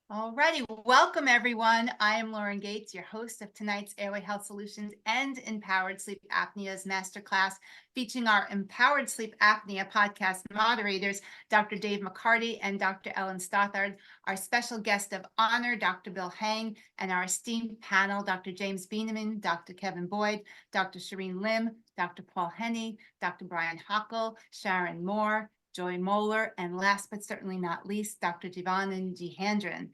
Alrighty, welcome everyone. I am Lauren Gates, your host of tonight's Airway Health Solutions and Empowered Sleep Apnea's Masterclass, featuring our Empowered Sleep Apnea podcast moderators, Dr. Dave McCarty and Dr. Ellen Stothard, our special guest of honor, Dr. Bill Hang, and our esteemed panel, Dr. James Bieneman, Dr. Kevin Boyd, Dr. Shireen Lim, Dr. Paul Henney, Dr. Brian Hockel, Sharon Moore, Joy Moeller, and last but certainly not least, Dr. Jivanan Jihandran.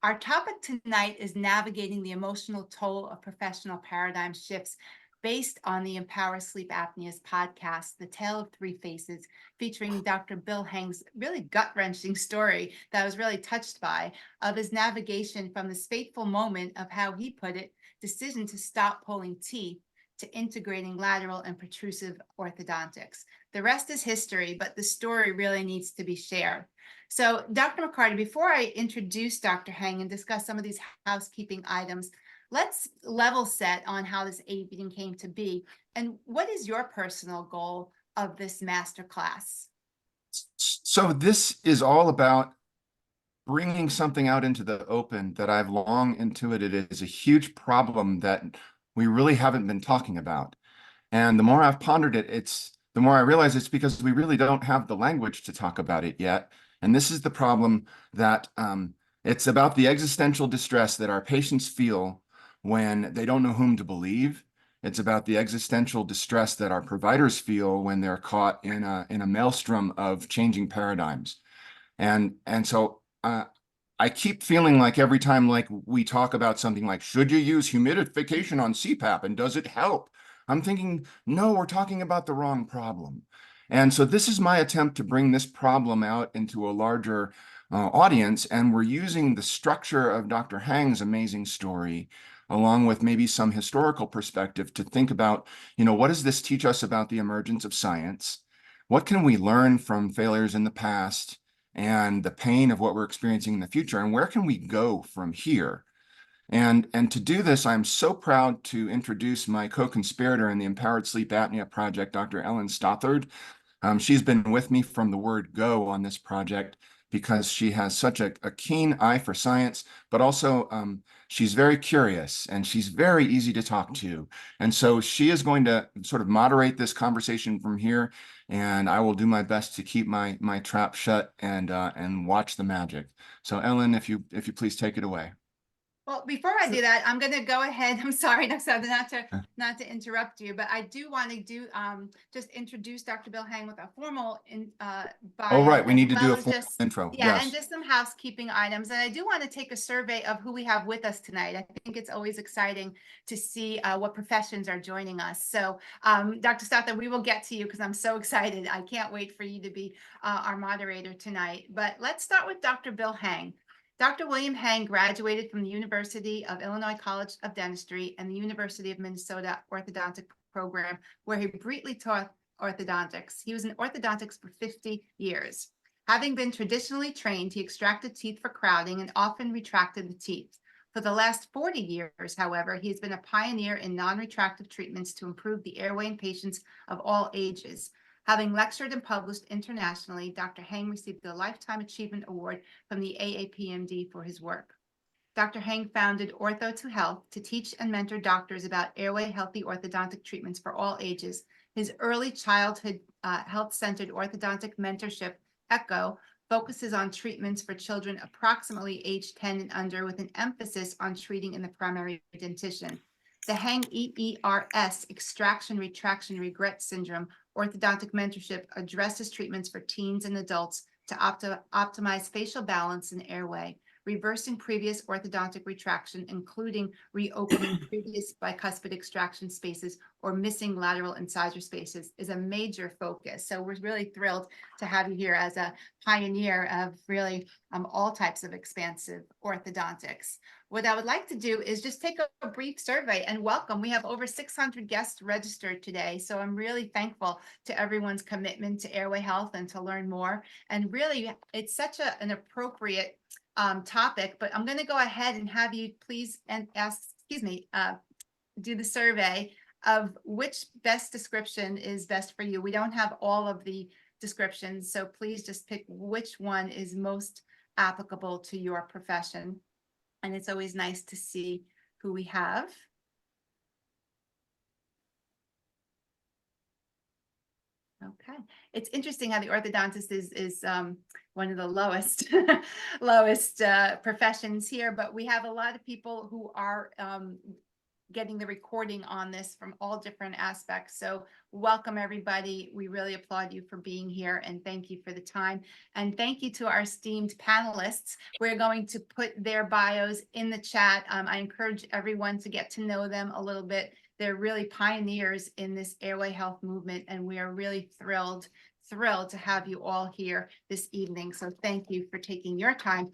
Our topic tonight is navigating the emotional toll of professional paradigm shifts based on the Empower Sleep Apnea's podcast, The Tale of Three Faces, featuring Dr. Bill Hang's really gut-wrenching story that I was really touched by, of his navigation from this fateful moment of, how he put it, decision to stop pulling teeth to integrating lateral and protrusive orthodontics. The rest is history, but the story really needs to be shared. So, Dr. McCarty, before I introduce Dr. Hang and discuss some of these housekeeping items, let's level set on how this meeting came to be. And what is your personal goal of this masterclass? So this is all about bringing something out into the open that I've long intuited is a huge problem that we really haven't been talking about. And the more I've pondered it, the more I realize it's because we really don't have the language to talk about it yet. And this is the problem that it's about the existential distress that our patients feel when they don't know whom to believe. It's about the existential distress that our providers feel when they're caught in a maelstrom of changing paradigms. So I keep feeling like every time we talk about something like, should you use humidification on CPAP and does it help? I'm thinking, no, we're talking about the wrong problem. And so this is my attempt to bring this problem out into a larger audience. And we're using the structure of Dr. Hang's amazing story, along with maybe some historical perspective, to think about, what does this teach us about the emergence of science? What can we learn from failures in the past and the pain of what we're experiencing in the future? And where can we go from here? And to do this, I'm so proud to introduce my co-conspirator in the Empowered Sleep Apnea Project, Dr. Ellen Stothard. She's been with me from the word go on this project because she has such a keen eye for science, but also she's very curious and she's very easy to talk to. And so she is going to sort of moderate this conversation from here, and I will do my best to keep my trap shut and watch the magic. So Ellen, if you please take it away. Well, before I do that, I'm going to go ahead. I'm sorry, not to interrupt you, but I do want to just introduce Dr. Bill Hang with a formal Oh, bio, right. We as need to do well a as full just intro. and Yes. just some housekeeping items. And I do want to take a survey of who we have with us tonight. I think it's always exciting to see what professions are joining us. So, Dr. Stothard, we will get to you because I'm so excited. I can't wait for you to be our moderator tonight. But let's start with Dr. Bill Hang. Dr. William Hang graduated from the University of Illinois College of Dentistry and the University of Minnesota Orthodontic Program, where he briefly taught orthodontics. He was in orthodontics for 50 years. Having been traditionally trained, he extracted teeth for crowding and often retracted the teeth. For the last 40 years, however, he has been a pioneer in non-retractive treatments to improve the airway in patients of all ages. Having lectured and published internationally, Dr. Hang received the Lifetime Achievement Award from the AAPMD for his work. Dr. Hang founded Ortho to Health to teach and mentor doctors about airway healthy orthodontic treatments for all ages. His early childhood health-centered orthodontic mentorship, ECHO, focuses on treatments for children approximately age 10 and under, with an emphasis on treating in the primary dentition. The Hang EERS, Extraction, Retraction, Regret Syndrome, orthodontic mentorship addresses treatments for teens and adults to optimize facial balance and airway, reversing previous orthodontic retraction, including reopening previous bicuspid extraction spaces or missing lateral incisor spaces, is a major focus. So we're really thrilled to have you here as a pioneer of really all types of expansive orthodontics. What I would like to do is just take a brief survey and welcome. We have over 600 guests registered today, so I'm really thankful to everyone's commitment to airway health and to learn more. And really, it's such an appropriate topic, but I'm going to go ahead and have you please do the survey of which best description is best for you. We don't have all of the descriptions, so please just pick which one is most applicable to your profession. And it's always nice to see who we have. Okay, it's interesting how the orthodontist is one of the lowest lowest professions here, but we have a lot of people who are getting the recording on this from all different aspects. So welcome everybody. We really applaud you for being here and thank you for the time. And thank you to our esteemed panelists. We're going to put their bios in the chat. I encourage everyone to get to know them a little bit. They're really pioneers in this airway health movement, and we are really thrilled to have you all here this evening. So thank you for taking your time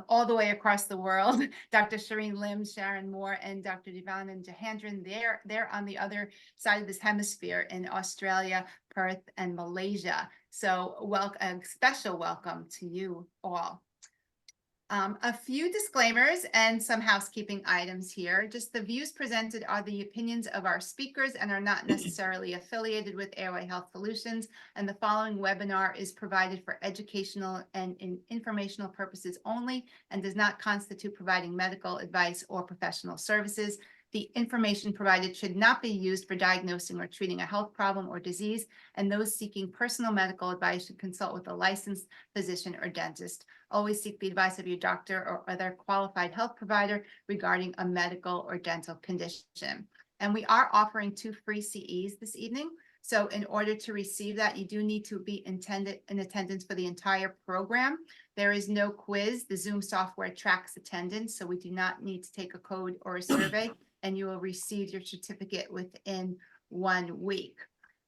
all the way across the world. Dr. Shireen Lim, Sharon Moore, and Dr. Divan and Jahandran, they're on the other side of this hemisphere in Australia, Perth, and Malaysia. So a special welcome to you all. A few disclaimers and some housekeeping items here. Just the views presented are the opinions of our speakers and are not necessarily affiliated with Airway Health Solutions. And the following webinar is provided for educational and informational purposes only and does not constitute providing medical advice or professional services. The information provided should not be used for diagnosing or treating a health problem or disease, and those seeking personal medical advice should consult with a licensed physician or dentist. Always seek the advice of your doctor or other qualified health provider regarding a medical or dental condition. And we are offering 2 free CEs this evening. So in order to receive that, you do need to be in attendance for the entire program. There is no quiz. The Zoom software tracks attendance, so we do not need to take a code or a survey, and you will receive your certificate within 1 week.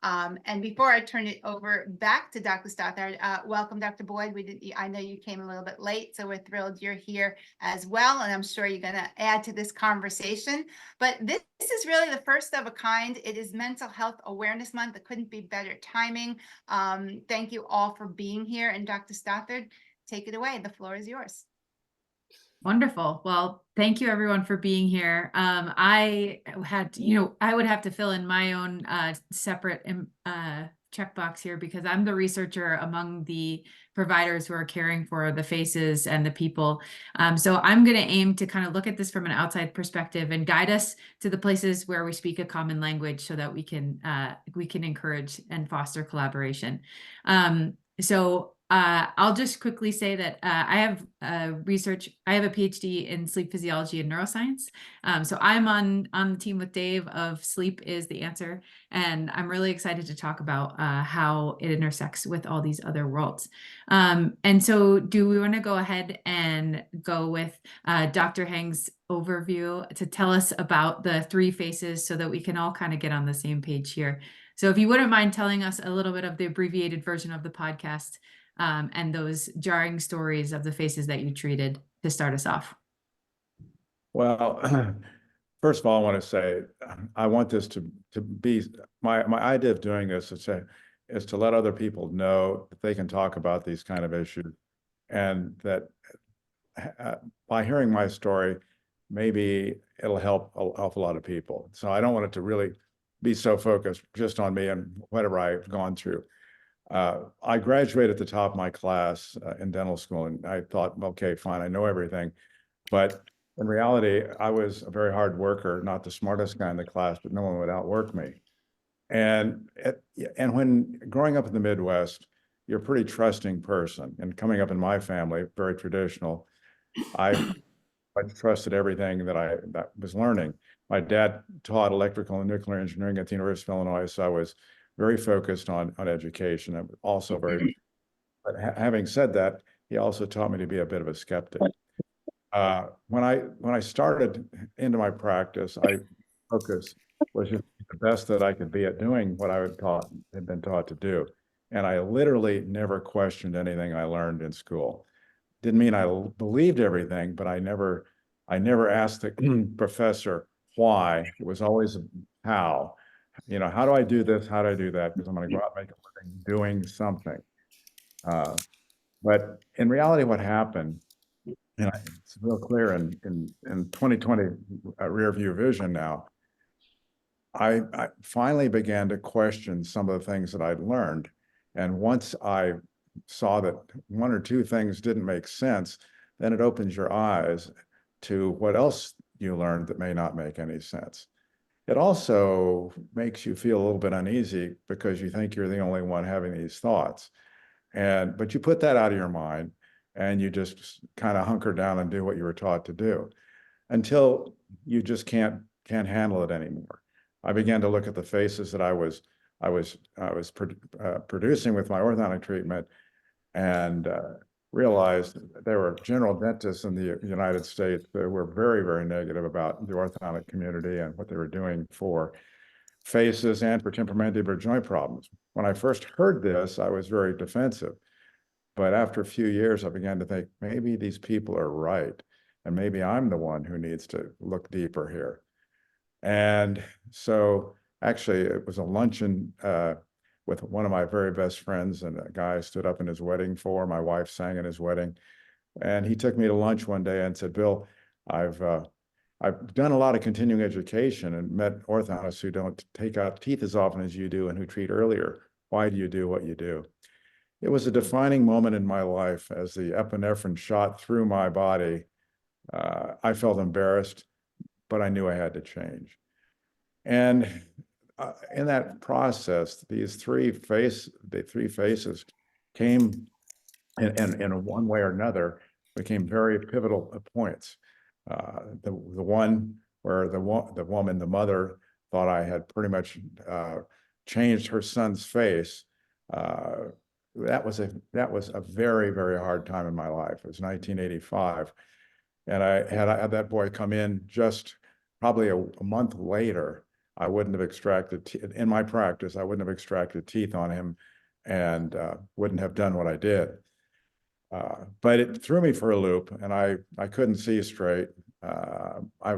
And before I turn it over back to Dr. Stothard, welcome, Dr. Boyd. I know you came a little bit late, so we're thrilled you're here as well. And I'm sure you're going to add to this conversation. But this is really the first of a kind. It is Mental Health Awareness Month. It couldn't be better timing. Thank you all for being here. And Dr. Stothard, take it away. The floor is yours. Wonderful. Well, thank you everyone for being here. I would have to fill in my own separate checkbox here because I'm the researcher among the providers who are caring for the faces and the people. So I'm going to aim to kind of look at this from an outside perspective and guide us to the places where we speak a common language so that we can encourage and foster collaboration. I'll just quickly say that I have a PhD in sleep physiology and neuroscience. So I'm on the team with Dave of Sleep is the Answer. And I'm really excited to talk about how it intersects with all these other worlds. And so do we want to go ahead and go with Dr. Heng's overview to tell us about the 3 faces so that we can all kind of get on the same page here. So if you wouldn't mind telling us a little bit of the abbreviated version of the podcast, and those jarring stories of the faces that you treated to start us off. Well, first of all, I want to say I want this to be my idea of doing this is to let other people know that they can talk about these kind of issues, and that by hearing my story, maybe it'll help an awful lot of people. So I don't want it to really be so focused just on me and whatever I've gone through. I graduated at the top of my class in dental school, and I thought, okay, fine, I know everything. But in reality, I was a very hard worker, not the smartest guy in the class, but no one would outwork me. And when growing up in the Midwest, you're a pretty trusting person. And coming up in my family, very traditional, I trusted everything that was learning. My dad taught electrical and nuclear engineering at the University of Illinois, so I was very focused on education. I'm also very, but having said that, he also taught me to be a bit of a skeptic. When I started into my practice, I focus was just the best that I could be at doing what I had been taught to do. And I literally never questioned anything I learned in school. Didn't mean I believed everything, but I never asked the professor why. It was always how. How do I do this? How do I do that? Because I'm going to go out and make a living doing something. But in reality, what happened, it's real clear in 2020 rear view vision now, I finally began to question some of the things that I'd learned. And once I saw that one or two things didn't make sense, then it opens your eyes to what else you learned that may not make any sense. It also makes you feel a little bit uneasy because you think you're the only one having these thoughts. But you put that out of your mind and you just kind of hunker down and do what you were taught to do until you just can't handle it anymore. I began to look at the faces that I was producing with my orthodontic treatment, and realized there were general dentists in the United States that were very, very negative about the orthodontic community and what they were doing for faces and for temporomandibular joint problems. When I first heard this, I was very defensive. But after a few years, I began to think, maybe these people are right. And maybe I'm the one who needs to look deeper here. And so actually, it was a luncheon with one of my very best friends, and a guy stood up in his wedding for. My wife sang in his wedding. And he took me to lunch one day and said, Bill, I've done a lot of continuing education and met orthodontists who don't take out teeth as often as you do and who treat earlier. Why do you do what you do? It was a defining moment in my life as the epinephrine shot through my body. I felt embarrassed, but I knew I had to change. And in that process, the three faces came in one way or another, became very pivotal points. The one where the woman, the mother, thought I had pretty much changed her son's face. That was a very, very hard time in my life. It was 1985. And I had that boy come in just probably a month later. I wouldn't have extracted, in my practice, I wouldn't have extracted teeth on him and wouldn't have done what I did. But it threw me for a loop, and I couldn't see straight. I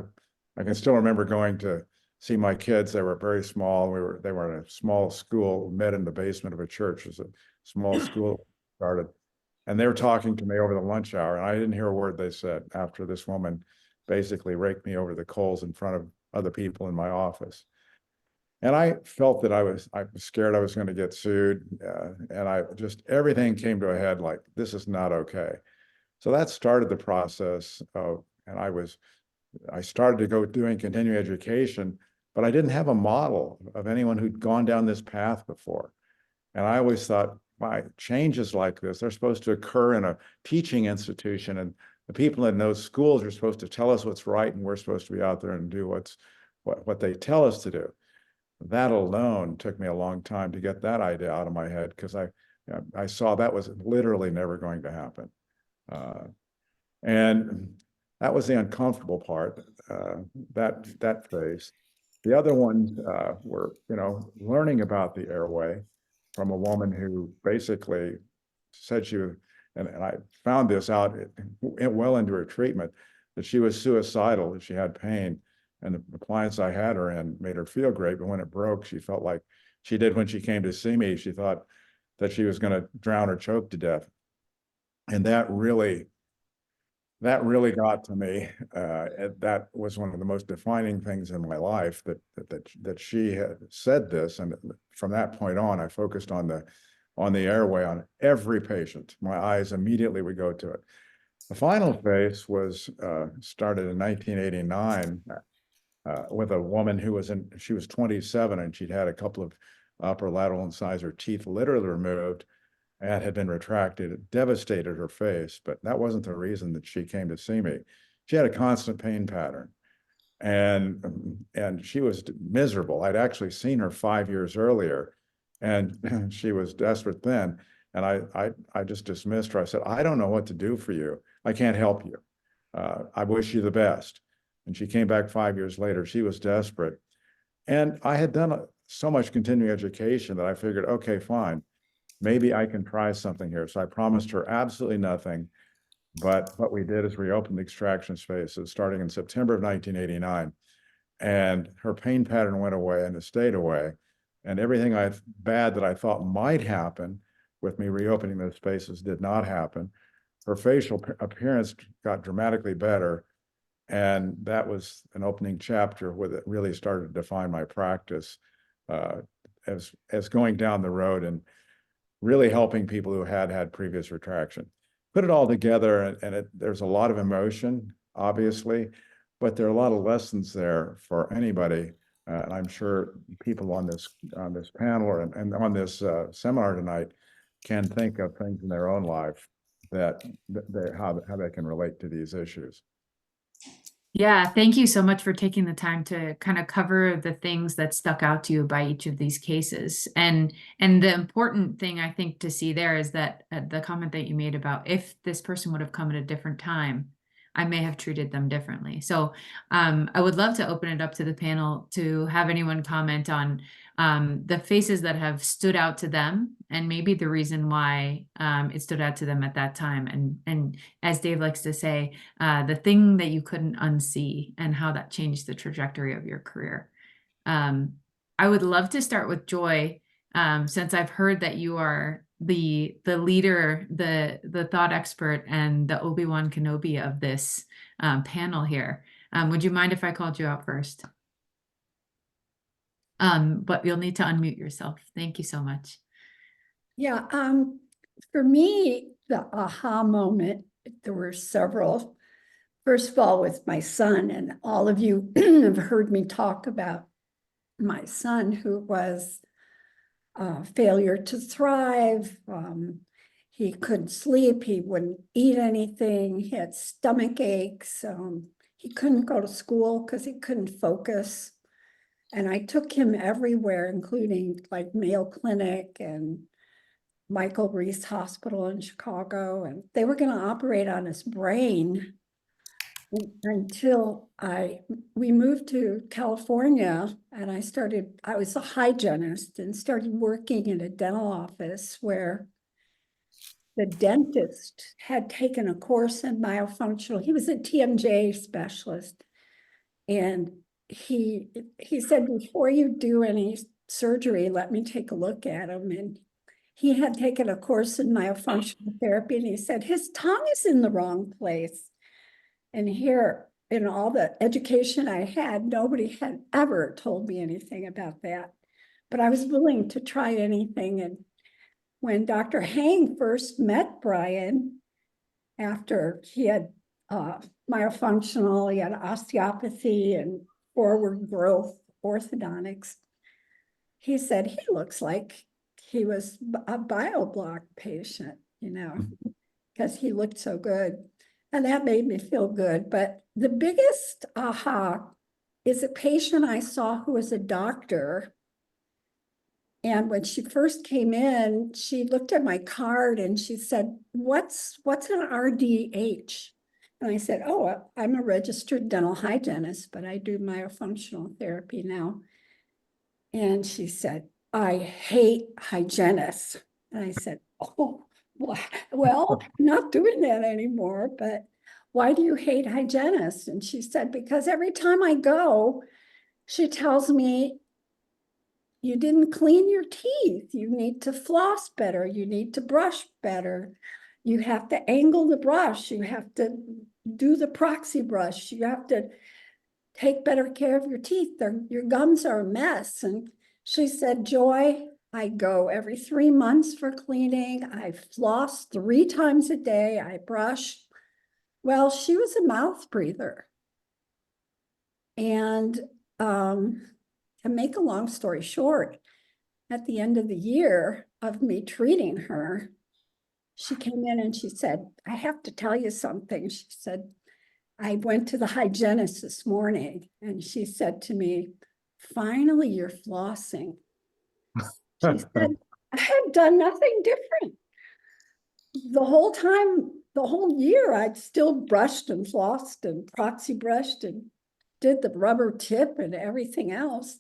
can still remember going to see my kids. They were very small. They were in a small school, met in the basement of a church as a small school started. And they were talking to me over the lunch hour, and I didn't hear a word they said after this woman basically raked me over the coals in front of other people in my office. And I felt that I was scared I was going to get sued. And everything came to a head like, this is not okay. So that started the process of, and I started to go doing continuing education, but I didn't have a model of anyone who'd gone down this path before. And I always thought, why, changes like this, they're supposed to occur in a teaching institution, and the people in those schools are supposed to tell us what's right, and we're supposed to be out there and do what they tell us to do. That alone took me a long time to get that idea out of my head, because I saw that was literally never going to happen. And that was the uncomfortable part, that phase. The other ones were, learning about the airway from a woman who basically said and I found this out well into her treatment, that she was suicidal, that she had pain. And the appliance I had her in made her feel great, but when it broke, she felt like she did when she came to see me. She thought that she was going to drown or choke to death. And that really got to me. That was one of the most defining things in my life, that she had said this. And from that point on, I focused on the airway on every patient. My eyes immediately would go to it. The final phase was started in 1989 with a woman she was 27, and she'd had a couple of upper lateral incisor teeth literally removed and had been retracted. It devastated her face, but that wasn't the reason that she came to see me. She had a constant pain pattern, and she was miserable. I'd actually seen her 5 years earlier, and she was desperate then. And I just dismissed her. I said, I don't know what to do for you. I can't help you. I wish you the best. And she came back 5 years later. She was desperate. And I had done so much continuing education that I figured, okay, fine. Maybe I can try something here. So I promised her absolutely nothing. But what we did is we opened the extraction spaces starting in September of 1989. And her pain pattern went away, and it stayed away. And everything bad that I thought might happen with me reopening those spaces did not happen. Her facial appearance got dramatically better. And that was an opening chapter where it really started to define my practice as going down the road. And really helping people who had previous retraction. Put it all together, and there's a lot of emotion, obviously, but there are a lot of lessons there for anybody. And I'm sure people on this panel and on this seminar tonight can think of things in their own life that how they can relate to these issues. Yeah, thank you so much for taking the time to kind of cover the things that stuck out to you by each of these cases. And the important thing I think to see there is that the comment that you made about if this person would have come at a different time, I may have treated them differently. So I would love to open it up to the panel to have anyone comment on the faces that have stood out to them and maybe the reason why it stood out to them at that time. And as Dave likes to say, the thing that you couldn't unsee and how that changed the trajectory of your career. I would love to start with Joy, since I've heard that you are the leader, the thought expert, and the Obi-Wan Kenobi of this panel here. Would you mind if I called you out first? But you'll need to unmute yourself. Thank you so much. Yeah, for me, the aha moment, there were several. First of all, with my son, and all of you have heard me talk about my son, who was failure to thrive. He couldn't sleep. He wouldn't eat anything. He had stomach aches. He couldn't go to school because he couldn't focus. And I took him everywhere, including like Mayo Clinic and Michael Reese Hospital in Chicago. And they were going to operate on his brain until we moved to California, and I was a hygienist and started working in a dental office where the dentist had taken a course in myofunctional. He was a TMJ specialist. And he said, before you do any surgery, let me take a look at him. And he had taken a course in myofunctional therapy, and he said, his tongue is in the wrong place. And here, in all the education I had, nobody had ever told me anything about that. But I was willing to try anything. And when Dr. Hang first met Brian, after he had myofunctional, he had osteopathy and forward growth orthodontics, he said he looks like he was a BioBlock patient, because he looked so good. And that made me feel good. But the biggest aha is a patient I saw who was a doctor. And when she first came in, she looked at my card and she said, what's an RDH? And I said, oh, I'm a registered dental hygienist, but I do myofunctional therapy now. And she said, I hate hygienists. And I said, oh, well, I'm not doing that anymore, but why do you hate hygienists? And she said, because every time I go, she tells me, you didn't clean your teeth. You need to floss better. You need to brush better. You have to angle the brush. You have to do the proxy brush. You have to take better care of your teeth. Your gums are a mess. And she said, Joy, I go every 3 months for cleaning. I floss 3 times a day. I brush. Well, she was a mouth breather. And to make a long story short, at the end of the year of me treating her, she came in and she said, I have to tell you something. She said, I went to the hygienist this morning and she said to me, finally, you're flossing. She said, I had done nothing different. The whole time, the whole year, I'd still brushed and flossed and proxy brushed and did the rubber tip and everything else.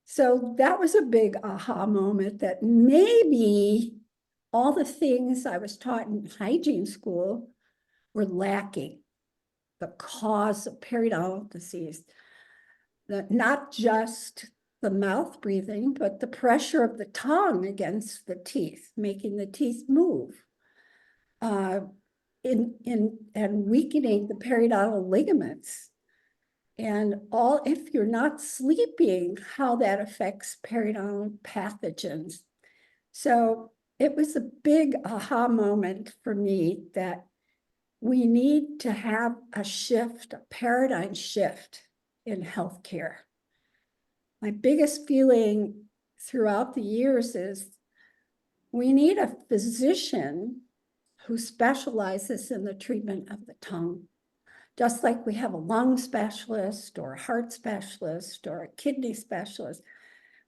So that was a big aha moment that maybe all the things I was taught in hygiene school were lacking. The cause of periodontal disease, not just the mouth breathing, but the pressure of the tongue against the teeth, making the teeth move, and weakening the periodontal ligaments. And if you're not sleeping, how that affects periodontal pathogens. So it was a big aha moment for me that we need to have a shift, a paradigm shift in healthcare. My biggest feeling throughout the years is we need a physician who specializes in the treatment of the tongue. Just like we have a lung specialist or a heart specialist or a kidney specialist,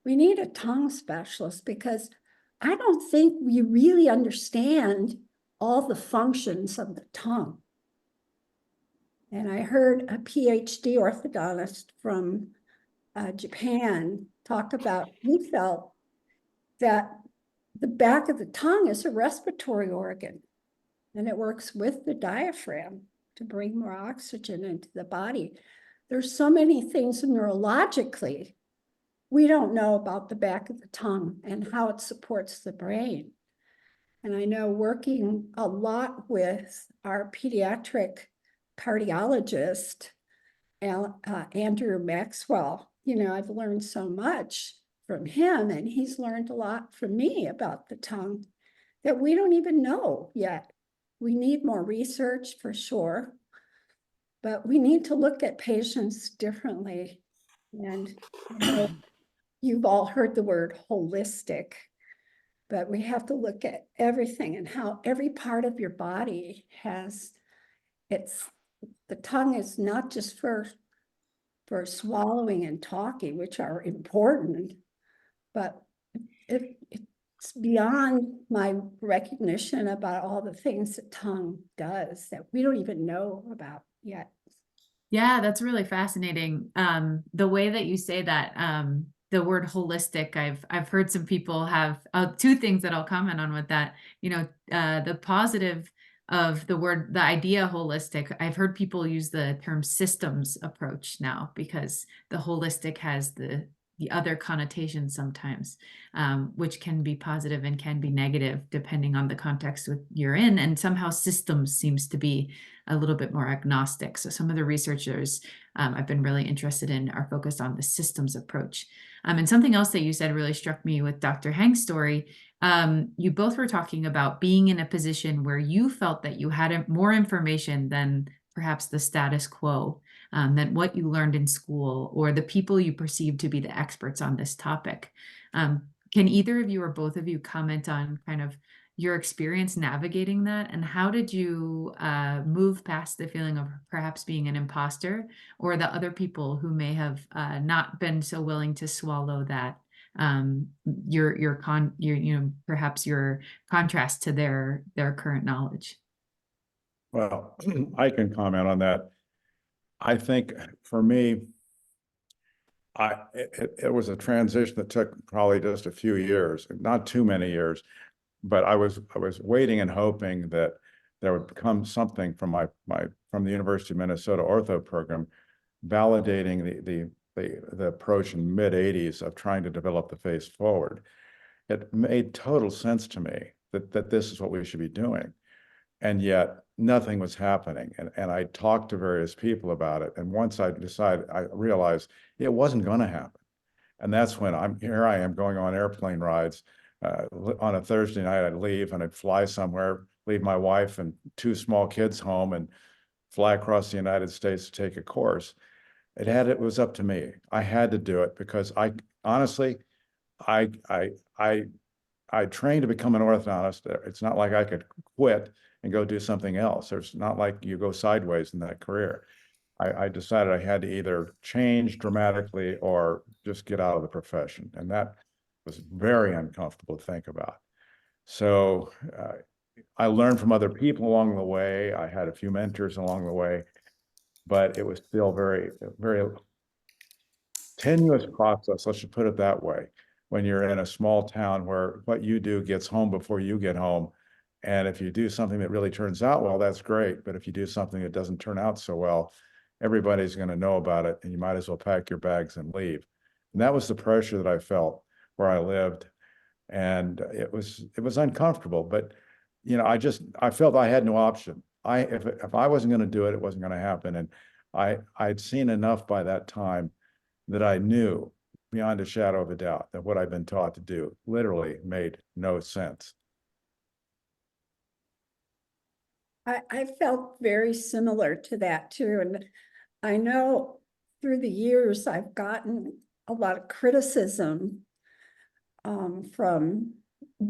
we need a tongue specialist because I don't think we really understand all the functions of the tongue. And I heard a PhD orthodontist from Japan talk about, he felt that the back of the tongue is a respiratory organ and it works with the diaphragm to bring more oxygen into the body. There's so many things neurologically we don't know about the back of the tongue and how it supports the brain. And I know working a lot with our pediatric cardiologist, Andrew Maxwell, you know, I've learned so much from him, and he's learned a lot from me about the tongue that we don't even know yet. We need more research for sure, but we need to look at patients differently. And I know you've all heard the word holistic, but we have to look at everything and how every part of your body has the tongue is not just for swallowing and talking, which are important, but it's beyond my recognition about all the things the tongue does that we don't even know about yet. Yeah, that's really fascinating. The way that you say that, the word holistic, I've heard some people have two things that I'll comment on with that. You know, the positive of the word, the idea holistic, I've heard people use the term systems approach now because the holistic has the other connotation sometimes, which can be positive and can be negative depending on the context you're in. And somehow systems seems to be a little bit more agnostic. So some of the researchers I've been really interested in are focused on the systems approach. And something else that you said really struck me with Dr. Heng's story. You both were talking about being in a position where you felt that you had more information than perhaps the status quo, than what you learned in school or the people you perceive to be the experts on this topic. Can either of you or both of you comment on kind of your experience navigating that, and how did you move past the feeling of perhaps being an imposter or the other people who may have not been so willing to swallow that perhaps your contrast to their current knowledge? Well, I can comment on that. I think for me, it was a transition that took probably just a few years, not too many years, but I was waiting and hoping that there would come something from from the University of Minnesota ortho program, validating the approach in the mid-'80s of trying to develop the face forward. It made total sense to me that this is what we should be doing. And yet nothing was happening. And I talked to various people about it. And once I realized it wasn't going to happen. And that's when I am going on airplane rides. On a Thursday night, I'd leave and I'd fly somewhere, leave my wife and two small kids home and fly across the United States to take a course. It was up to me. I had to do it because I trained to become an orthodontist. It's not like I could quit and go do something else. It's not like you go sideways in that career. I decided I had to either change dramatically or just get out of the profession. And that was very uncomfortable to think about. So I learned from other people along the way. I had a few mentors along the way, but it was still very, very tenuous process. Let's just put it that way. When you're in a small town where what you do gets home before you get home. And if you do something that really turns out well, that's great. But if you do something that doesn't turn out so well, everybody's going to know about it and you might as well pack your bags and leave. And that was the pressure that I felt where I lived. And it was uncomfortable, but you know, I felt I had no option. If I wasn't going to do it, it wasn't going to happen. And I'd seen enough by that time that I knew beyond a shadow of a doubt that what I've been taught to do literally made no sense. I felt very similar to that too. And I know through the years, I've gotten a lot of criticism from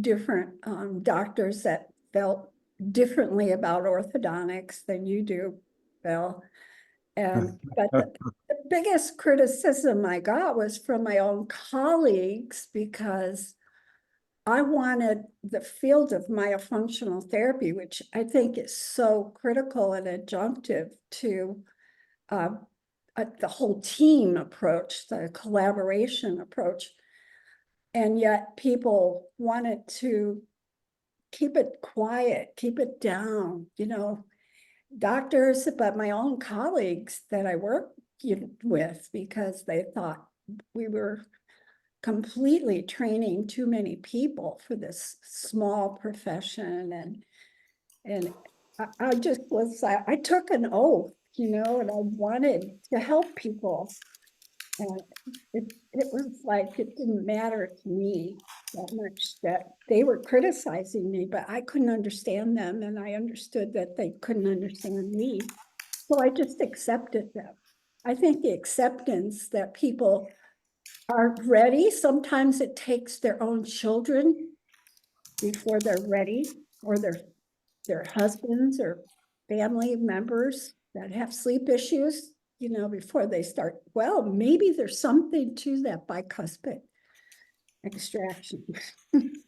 different doctors that felt differently about orthodontics than you do, Bill. And but the biggest criticism I got was from my own colleagues, because I wanted the field of myofunctional therapy, which I think is so critical and adjunctive to the whole team approach, the collaboration approach. And yet people wanted to keep it quiet, keep it down, doctors, but my own colleagues that I work with, because they thought we were completely training too many people for this small profession. And I just was, I took an oath, and I wanted to help people. And it was like, it didn't matter to me that much that they were criticizing me, but I couldn't understand them, and I understood that they couldn't understand me. So I just accepted them. I think the acceptance that people are ready, sometimes it takes their own children before they're ready, or their husbands or family members that have sleep issues, before they start, well, maybe there's something to that bicuspid extraction.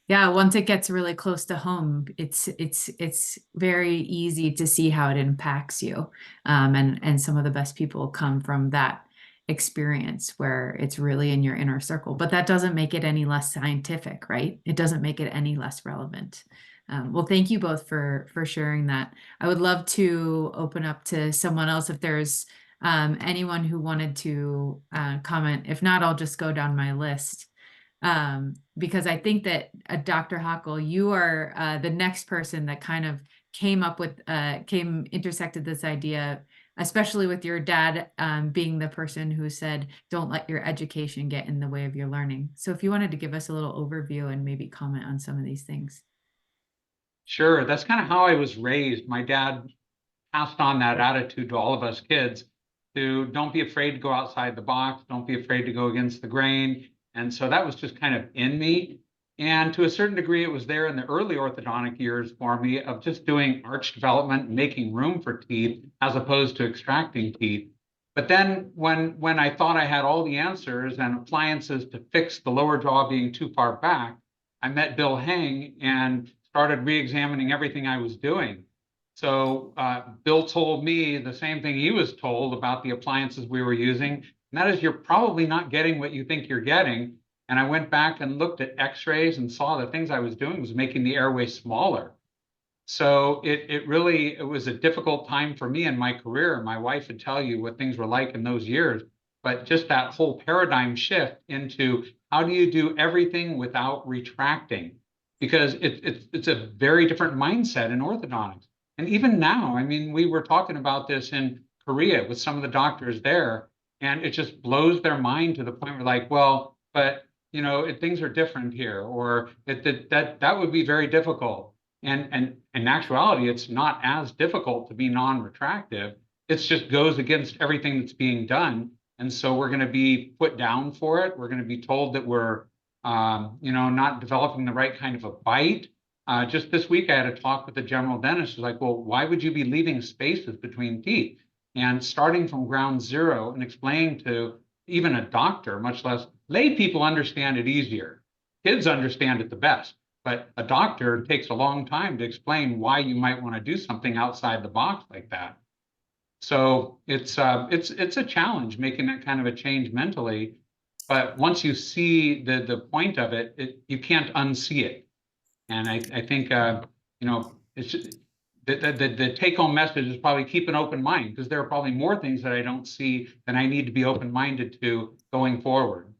Yeah, once it gets really close to home, it's very easy to see how it impacts you. And some of the best people come from that experience where it's really in your inner circle. But that doesn't make it any less scientific, right? It doesn't make it any less relevant. Well, thank you both for sharing that. I would love to open up to someone else if there's anyone who wanted to comment. If not, I'll just go down my list. Because I think that Dr. Hockel, you are the next person that kind of intersected this idea, especially with your dad being the person who said, don't let your education get in the way of your learning. So if you wanted to give us a little overview and maybe comment on some of these things. Sure, that's kind of how I was raised. My dad passed on that attitude to all of us kids, to don't be afraid to go outside the box, don't be afraid to go against the grain. And so that was just kind of in me. And to a certain degree, it was there in the early orthodontic years for me of just doing arch development, making room for teeth as opposed to extracting teeth. But then when I thought I had all the answers and appliances to fix the lower jaw being too far back, I met Bill Heng and started re-examining everything I was doing. So Bill told me the same thing he was told about the appliances we were using, and that is, you're probably not getting what you think you're getting. And I went back and looked at x-rays and saw the things I was doing was making the airway smaller. So it was a difficult time for me in my career. My wife would tell you what things were like in those years, but just that whole paradigm shift into how do you do everything without retracting? Because it's a very different mindset in orthodontics. And even now, I mean, we were talking about this in Korea with some of the doctors there, and it just blows their mind to the point where like, well, but things are different here, or that would be very difficult. And in actuality, it's not as difficult to be non-retractive. It just goes against everything that's being done. And so we're going to be put down for it. We're going to be told that we're not developing the right kind of a bite. Just this week, I had a talk with the general dentist who's like, well, why would you be leaving spaces between teeth? And starting from ground zero and explaining to even a doctor, much less lay people, understand it easier. Kids understand it the best, but a doctor takes a long time to explain why you might want to do something outside the box like that. So it's a challenge making that kind of a change mentally. But once you see the point of it, you can't unsee it. And I think it's just, the take-home message is probably keep an open mind, because there are probably more things that I don't see that I need to be open-minded to going forward.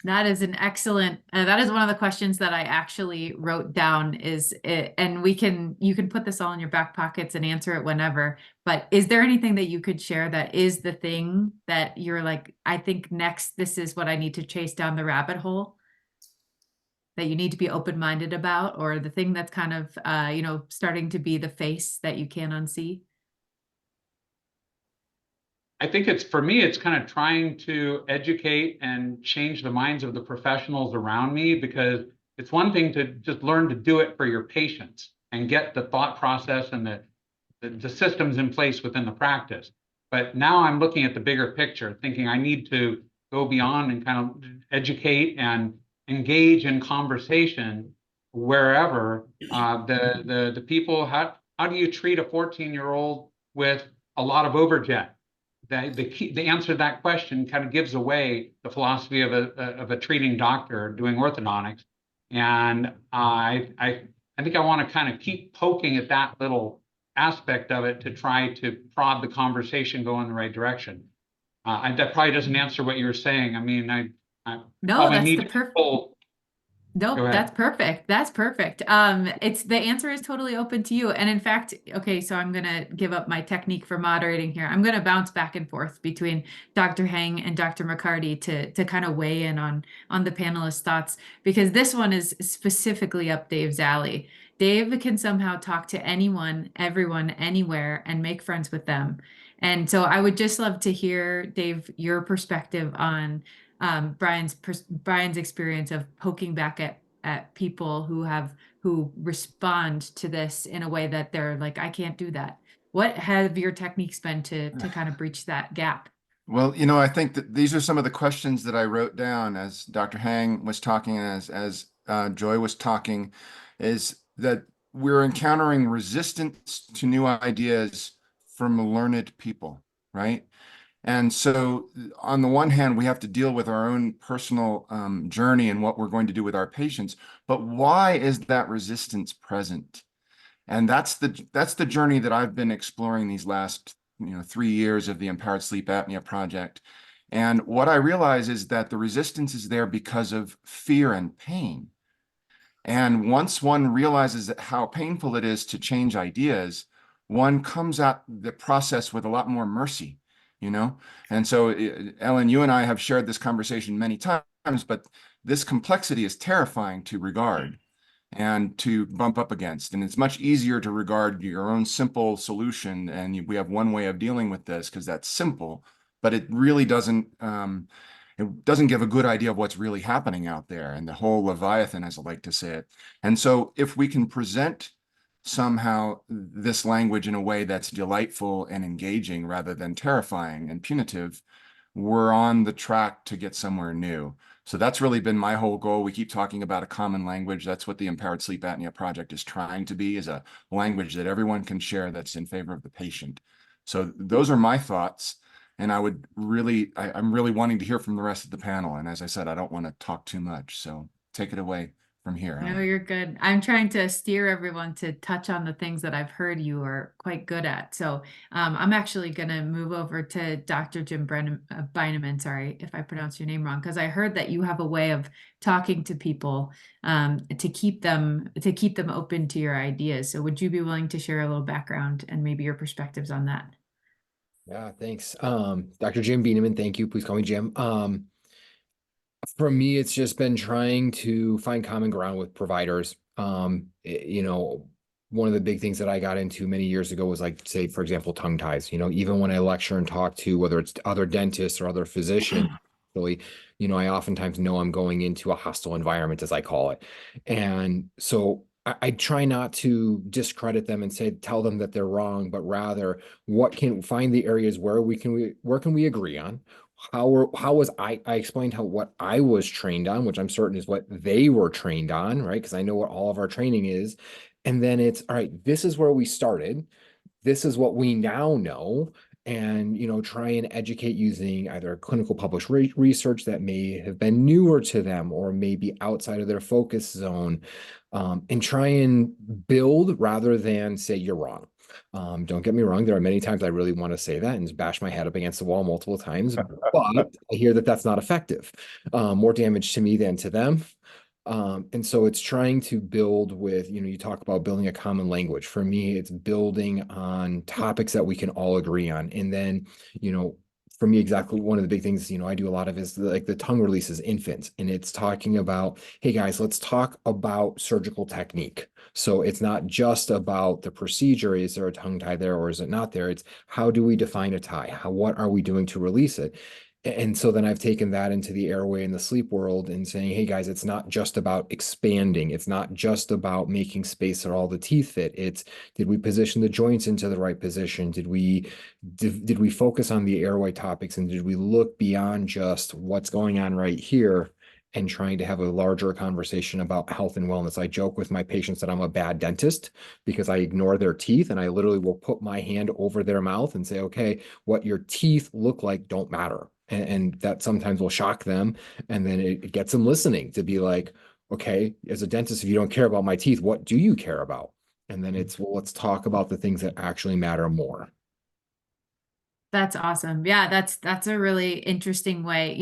That is an excellent, that is one of the questions that I actually wrote down and you can put this all in your back pockets and answer it whenever, but is there anything that you could share that is the thing that you're like, I think next, this is what I need to chase down the rabbit hole that you need to be open-minded about, or the thing that's kind of, you know, starting to be the face that you can't unsee? I think it's, for me, it's kind of trying to educate and change the minds of the professionals around me, because it's one thing to just learn to do it for your patients and get the thought process and the systems in place within the practice. But now I'm looking at the bigger picture, thinking I need to go beyond and kind of educate and engage in conversation wherever the people. How do you treat a 14-year-old with a lot of overjet? The answer to that question kind of gives away the philosophy of a treating doctor doing orthodontics. And I think I want to kind of keep poking at that little aspect of it to try to prod the conversation go in the right direction. That probably doesn't answer what you were saying. I mean, I No, probably that's need the to perfect. pull. Go Nope, ahead. that's perfect. That's perfect. It's the answer is totally open to you. And in fact, okay, so I'm gonna give up my technique for moderating here. I'm gonna bounce back and forth between Dr. Heng and Dr. McCarty to kind of weigh in on the panelists' thoughts, because this one is specifically up Dave's alley. Dave can somehow talk to anyone, everyone, anywhere, and make friends with them. And so I would just love to hear, Dave, your perspective on Brian's experience of poking back at people who respond to this in a way that they're like, I can't do that. What have your techniques been to kind of breach that gap? Well, you know, I think that these are some of the questions that I wrote down as Dr. Hang was talking, and as Joy was talking, is that we're encountering resistance to new ideas from learned people, right? And so on the one hand, we have to deal with our own personal journey and what we're going to do with our patients. But why is that resistance present? And that's the journey that I've been exploring these last 3 years of the Empowered Sleep Apnea Project. And what I realize is that the resistance is there because of fear and pain. And once one realizes that how painful it is to change ideas, one comes at the process with a lot more mercy. And so, Ellen, you and I have shared this conversation many times, but this complexity is terrifying to regard and to bump up against. And it's much easier to regard your own simple solution. And we have one way of dealing with this because that's simple, but it really doesn't give a good idea of what's really happening out there, and the whole Leviathan, as I like to say it. And so if we can present somehow this language in a way that's delightful and engaging rather than terrifying and punitive, we're on the track to get somewhere new. So that's really been my whole goal. We keep talking about a common language. That's what the Empowered Sleep Apnea Project is trying to be, is a language that everyone can share that's in favor of the patient. So those are my thoughts. And I'm really wanting to hear from the rest of the panel. And as I said, I don't want to talk too much. So take it away from here. No, Ellen. you're good. I'm trying to steer everyone to touch on the things that I've heard you are quite good at. So I'm actually going to move over to Dr. Jim Beineman. Sorry if I pronounced your name wrong, because I heard that you have a way of talking to people to keep them open to your ideas. So would you be willing to share a little background and maybe your perspectives on that? Yeah, thanks. Dr. Jim Beineman, thank you. Please call me Jim. For me, it's just been trying to find common ground with providers. One of the big things that I got into many years ago was, like, say, for example, tongue ties. Even when I lecture and talk to, whether it's other dentists or other physicians, really, I oftentimes know I'm going into a hostile environment, as I call it. And so I try not to discredit them and tell them that they're wrong, but rather find the areas where can we agree on? I explained what I was trained on, which I'm certain is what they were trained on, right? Because I know what all of our training is. And then it's, all right, this is where we started. This is what we now know. And, try and educate using either clinical published research that may have been newer to them or maybe outside of their focus zone, and try and build rather than say you're wrong. Don't get me wrong. There are many times I really want to say that and bash my head up against the wall multiple times, but I hear that that's not effective. More damage to me than to them. And so it's trying to build with, you talk about building a common language. For me, it's building on topics that we can all agree on. And then, for me, exactly one of the big things, I do a lot of is like the tongue releases infants, and it's talking about, hey guys, let's talk about surgical technique. So it's not just about the procedure. Is there a tongue tie there or is it not there? It's how do we define a tie? What are we doing to release it? And so then I've taken that into the airway and the sleep world and saying, hey guys, it's not just about expanding. It's not just about making space where all the teeth fit. It's, did we position the joints into the right position? Did we focus on the airway topics, and did we look beyond just what's going on right here and trying to have a larger conversation about health and wellness? I joke with my patients that I'm a bad dentist because I ignore their teeth, and I literally will put my hand over their mouth and say, okay, what your teeth look like don't matter. And that sometimes will shock them. And then it gets them listening to be like, okay, as a dentist, if you don't care about my teeth, what do you care about? And then it's, well, let's talk about the things that actually matter more. That's awesome. Yeah, that's a really interesting way.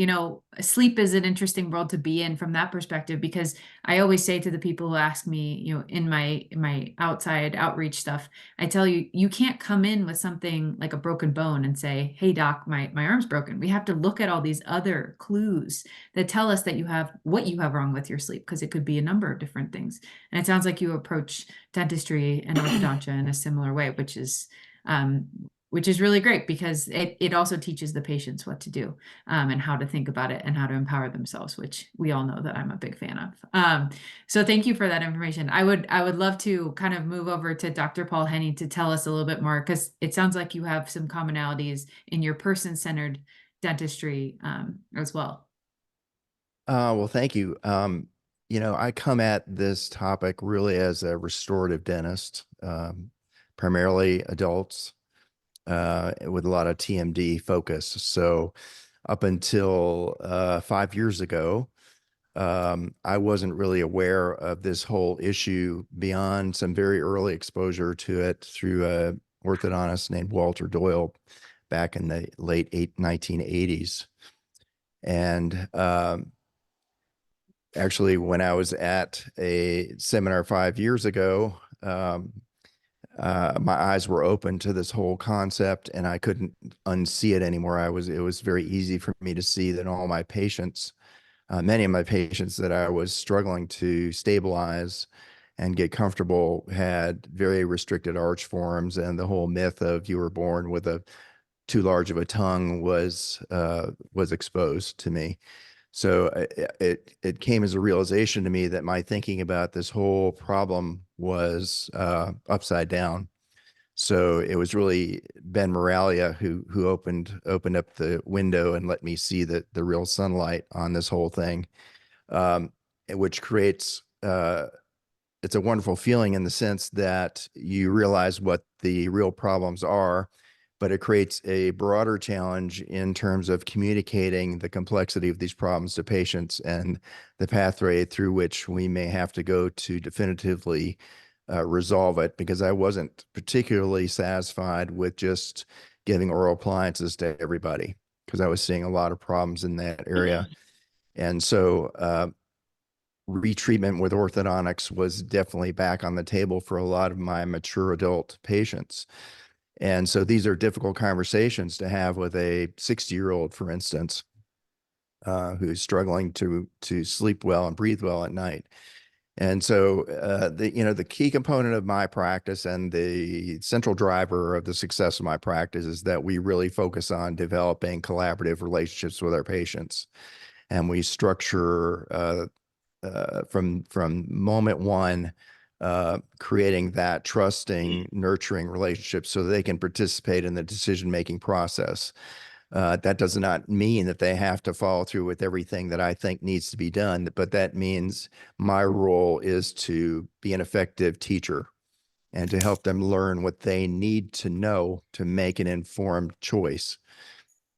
Sleep is an interesting world to be in from that perspective, because I always say to the people who ask me, in my outside outreach stuff, I tell you, you can't come in with something like a broken bone and say, hey doc, my arm's broken. We have to look at all these other clues that tell us that what you have wrong with your sleep, because it could be a number of different things. And it sounds like you approach dentistry and orthodontia in a similar way, which is really great, because it also teaches the patients what to do, and how to think about it and how to empower themselves, which we all know that I'm a big fan of. So thank you for that information. I would love to kind of move over to Dr. Paul Henney to tell us a little bit more, because it sounds like you have some commonalities in your person-centered dentistry as well. Well, thank you. I come at this topic really as a restorative dentist, primarily adults, with a lot of TMD focus. So up until 5 years ago, I wasn't really aware of this whole issue beyond some very early exposure to it through a orthodontist named Walter Doyle back in the late 1980s. And actually, when I was at a seminar 5 years ago, my eyes were open to this whole concept, and I couldn't unsee it anymore. It was very easy for me to see that all my patients, many of my patients that I was struggling to stabilize and get comfortable, had very restricted arch forms, and the whole myth of you were born with too large of a tongue was exposed to me. So it came as a realization to me that my thinking about this whole problem was upside down. So it was really Ben Moralia who opened up the window and let me see the real sunlight on this whole thing, which creates it's a wonderful feeling in the sense that you realize what the real problems are, but it creates a broader challenge in terms of communicating the complexity of these problems to patients and the pathway through which we may have to go to definitively resolve it, because I wasn't particularly satisfied with just giving oral appliances to everybody, because I was seeing a lot of problems in that area. And so retreatment with orthodontics was definitely back on the table for a lot of my mature adult patients. And so these are difficult conversations to have with a 60-year-old, for instance, who's struggling to sleep well and breathe well at night. And so the key component of my practice and the central driver of the success of my practice is that we really focus on developing collaborative relationships with our patients. And we structure from moment one, creating that trusting, nurturing relationship so they can participate in the decision-making process. That does not mean that they have to follow through with everything that I think needs to be done, but that means my role is to be an effective teacher and to help them learn what they need to know to make an informed choice.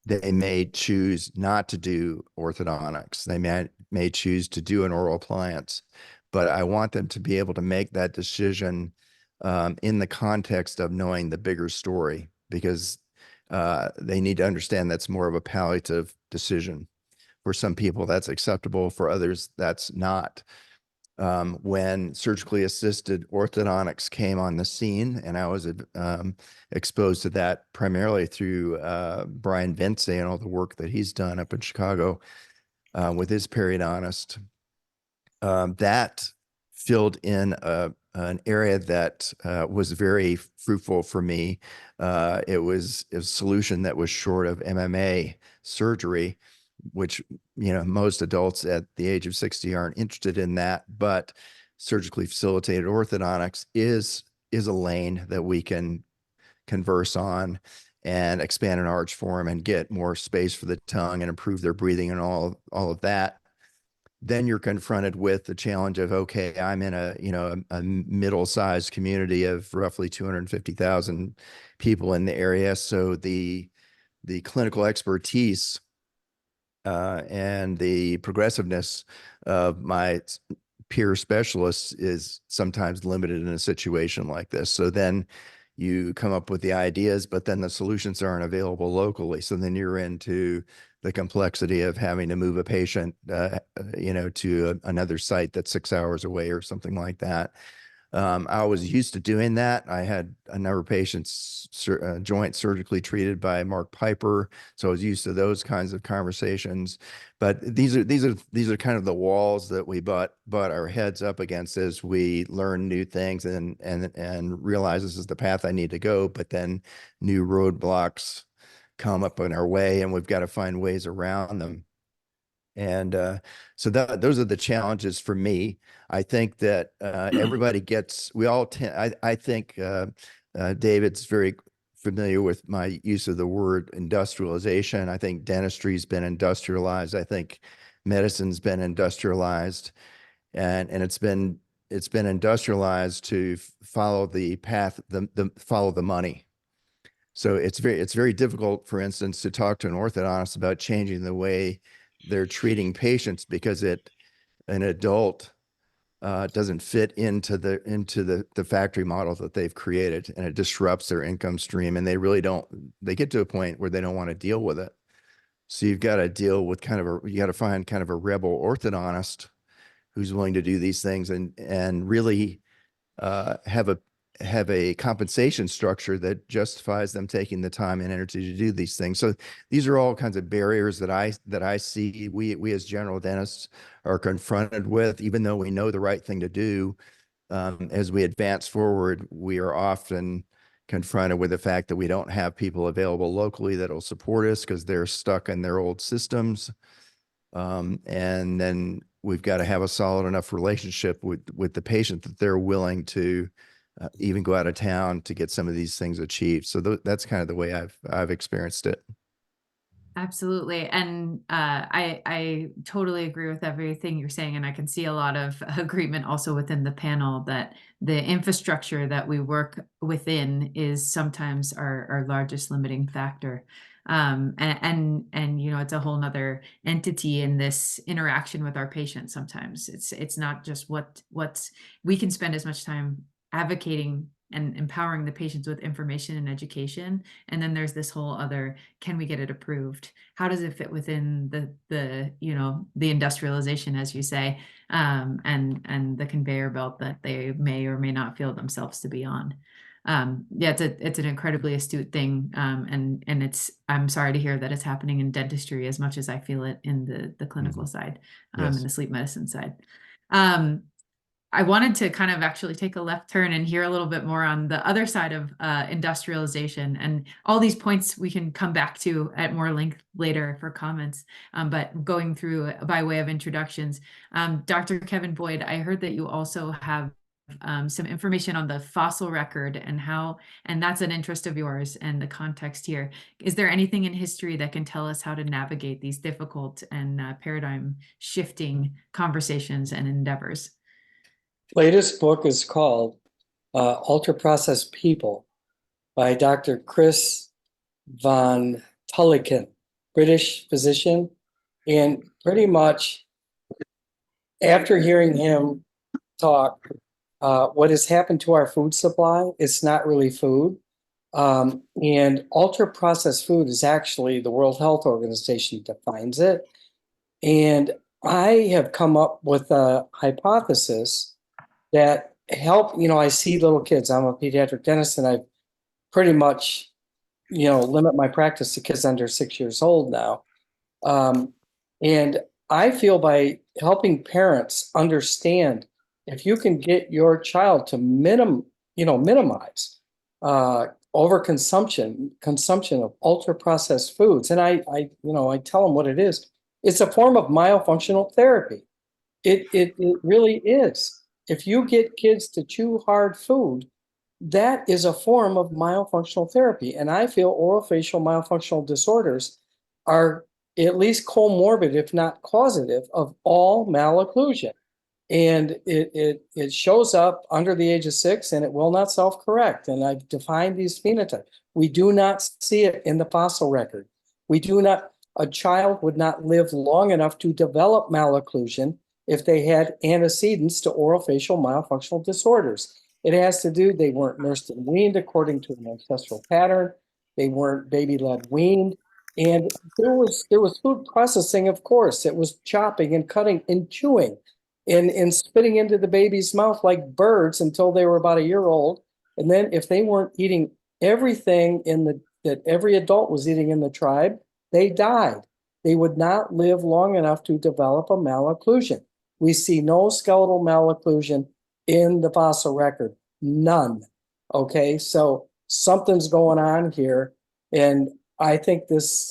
They may choose not to do orthodontics. They may choose to do an oral appliance, but I want them to be able to make that decision in the context of knowing the bigger story, because they need to understand that's more of a palliative decision. For some people, that's acceptable. For others, that's not. when surgically assisted orthodontics came on the scene, and I was exposed to that primarily through Brian Vince and all the work that he's done up in Chicago with his periodontist. That filled in an area that was very fruitful for me. It was a solution that was short of MMA surgery, which, you know, most adults at the age of 60 aren't interested in that, but surgically facilitated orthodontics is a lane that we can converse on and expand an arch form and get more space for the tongue and improve their breathing and all of that. Then you're confronted with the challenge of, okay, I'm in a middle-sized community of roughly 250,000 people in the area. So the clinical expertise and the progressiveness of my peer specialists is sometimes limited in a situation like this. So then you come up with the ideas, but then the solutions aren't available locally. So then you're into the complexity of having to move a patient, to another site that's 6 hours away or something like that. I was used to doing that. I had a number of patients joint surgically treated by Mark Piper, so I was used to those kinds of conversations. But these are kind of the walls that we butt our heads up against as we learn new things and realize this is the path I need to go. But then new roadblocks come up in our way, and we've got to find ways around them. And so those are the challenges for me. I think that everybody I think David's very familiar with my use of the word industrialization. I think dentistry's been industrialized. I think medicine's been industrialized, and it's been industrialized to follow the path, follow the money. So it's very difficult, for instance, to talk to an orthodontist about changing the way they're treating patients, because an adult doesn't fit into the factory model that they've created, and it disrupts their income stream, and they get to a point where they don't want to deal with it. So you've got to deal with you got to find kind of a rebel orthodontist who's willing to do these things and really have a compensation structure that justifies them taking the time and energy to do these things. So these are all kinds of barriers that I see we as general dentists are confronted with, even though we know the right thing to do. As we advance forward, we are often confronted with the fact that we don't have people available locally that will support us because they're stuck in their old systems. And then we've got to have a solid enough relationship with the patient that they're willing to even go out of town to get some of these things achieved. So that's kind of the way I've experienced it. Absolutely. And I totally agree with everything you're saying. And I can see a lot of agreement also within the panel that the infrastructure that we work within is sometimes our largest limiting factor. And it's a whole nother entity in this interaction with our patients. Sometimes it's not just we can spend as much time advocating and empowering the patients with information and education. And then there's this whole other, can we get it approved? How does it fit within the industrialization, as you say, and the conveyor belt that they may or may not feel themselves to be on? It's an incredibly astute thing. And I'm sorry to hear that it's happening in dentistry as much as I feel it in the clinical side, Yes. and the sleep medicine side. I wanted to kind of actually take a left turn and hear a little bit more on the other side of industrialization, and all these points we can come back to at more length later for comments. But going through by way of introductions, Dr. Kevin Boyd, I heard that you also have some information on the fossil record and that's an interest of yours and the context here. Is there anything in history that can tell us how to navigate these difficult and paradigm shifting conversations and endeavors? Latest book is called Ultra-Processed People by Dr. Chris von Tulliken, British physician. And pretty much after hearing him talk, what has happened to our food supply, it's not really food. And ultra-processed food is actually, the World Health Organization defines it. And I have come up with a hypothesis that I see little kids. I'm a pediatric dentist, and I pretty much, limit my practice to kids under 6 years old now. And I feel by helping parents understand, if you can get your child to minimize consumption of ultra processed foods, and I tell them what it is. It's a form of myofunctional therapy. It really is. If you get kids to chew hard food, that is a form of myofunctional therapy. And I feel orofacial myofunctional disorders are at least comorbid, if not causative, of all malocclusion. And it shows up under the age of 6, and it will not self-correct. And I've defined these phenotypes. We do not see it in the fossil record. A child would not live long enough to develop malocclusion if they had antecedents to orofacial myofunctional disorders. It has to do, they weren't nursed and weaned according to an ancestral pattern. They weren't baby-led weaned. And there was food processing, of course. It was chopping and cutting and chewing and spitting into the baby's mouth like birds until they were about a year old. And then if they weren't eating everything that every adult was eating in the tribe, they died. They would not live long enough to develop a malocclusion. We see no skeletal malocclusion in the fossil record, none. Okay, so something's going on here. And I think this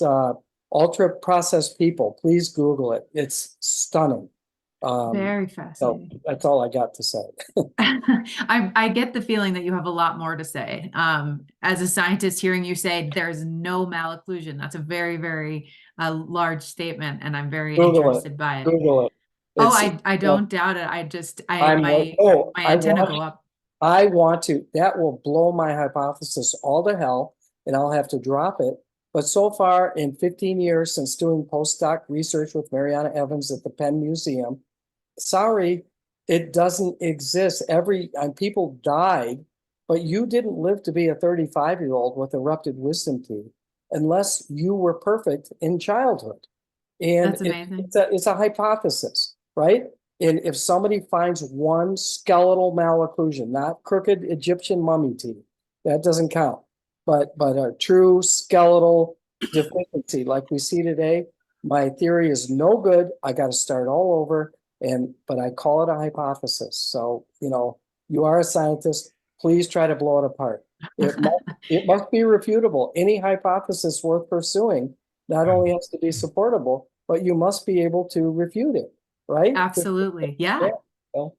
ultra processed people, please Google it. It's stunning. Very So fascinating. that's all I got to say. I get the feeling that you have a lot more to say. As a scientist, hearing you say there's no malocclusion, that's a very, very large statement, and I'm very Google interested it. by it. Google it. Oh, It's- I don't doubt it. My I antenna want go up. I want to, that will blow my hypothesis all to hell, and I'll have to drop it. But so far, in 15 years since doing postdoc research with Mariana Evans at the Penn Museum, sorry, it doesn't exist. People died, but you didn't live to be a 35-year-old with erupted wisdom teeth unless you were perfect in childhood. And That's amazing. It's a hypothesis, right? And if somebody finds one skeletal malocclusion, not crooked Egyptian mummy teeth, that doesn't count. But a true skeletal deficiency like we see today, my theory is no good. I got to start all over. But I call it a hypothesis. So, you are a scientist. Please try to blow it apart. It must be refutable. Any hypothesis worth pursuing not only has to be supportable, but you must be able to refute it, right? Absolutely. Yeah. Well,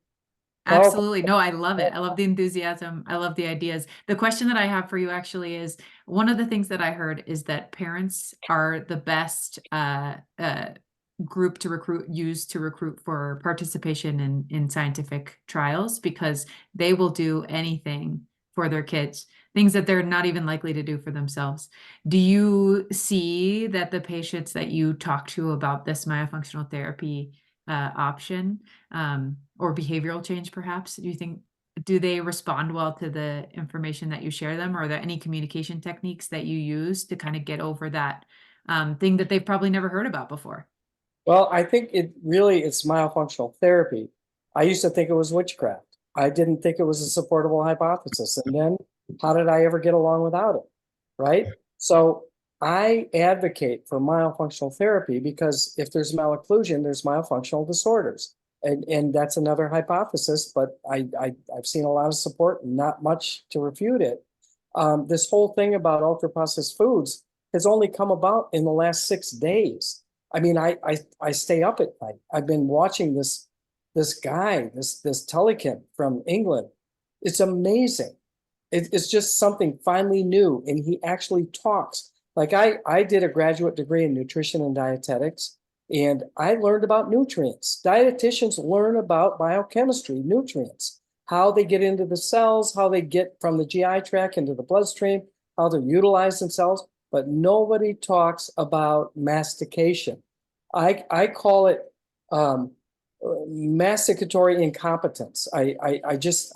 Absolutely. No, I love it. I love the enthusiasm. I love the ideas. The question that I have for you actually is, one of the things that I heard is that parents are the best group to use to recruit for participation in scientific trials, because they will do anything for their kids, things that they're not even likely to do for themselves. Do you see that the patients that you talk to about this myofunctional therapy option, or behavioral change, perhaps, do they respond well to the information that you share them? Or are there any communication techniques that you use to kind of get over that thing that they've probably never heard about before? Well, I think it's myofunctional therapy. I used to think it was witchcraft. I didn't think it was a supportable hypothesis. And then how did I ever get along without it? Right? So I advocate for myofunctional therapy because if there's malocclusion, there's myofunctional disorders. And that's another hypothesis, but I've seen a lot of support and not much to refute it. This whole thing about ultra-processed foods has only come about in the last 6 days. I mean, I stay up at night. I've been watching this guy, this Tullikin from England. It's amazing. It's just something finally new, and he actually talks. Like I did a graduate degree in nutrition and dietetics, and I learned about nutrients. Dietitians learn about biochemistry, nutrients, how they get into the cells, how they get from the GI tract into the bloodstream, how they're utilized in cells, but nobody talks about mastication. I call it masticatory incompetence. I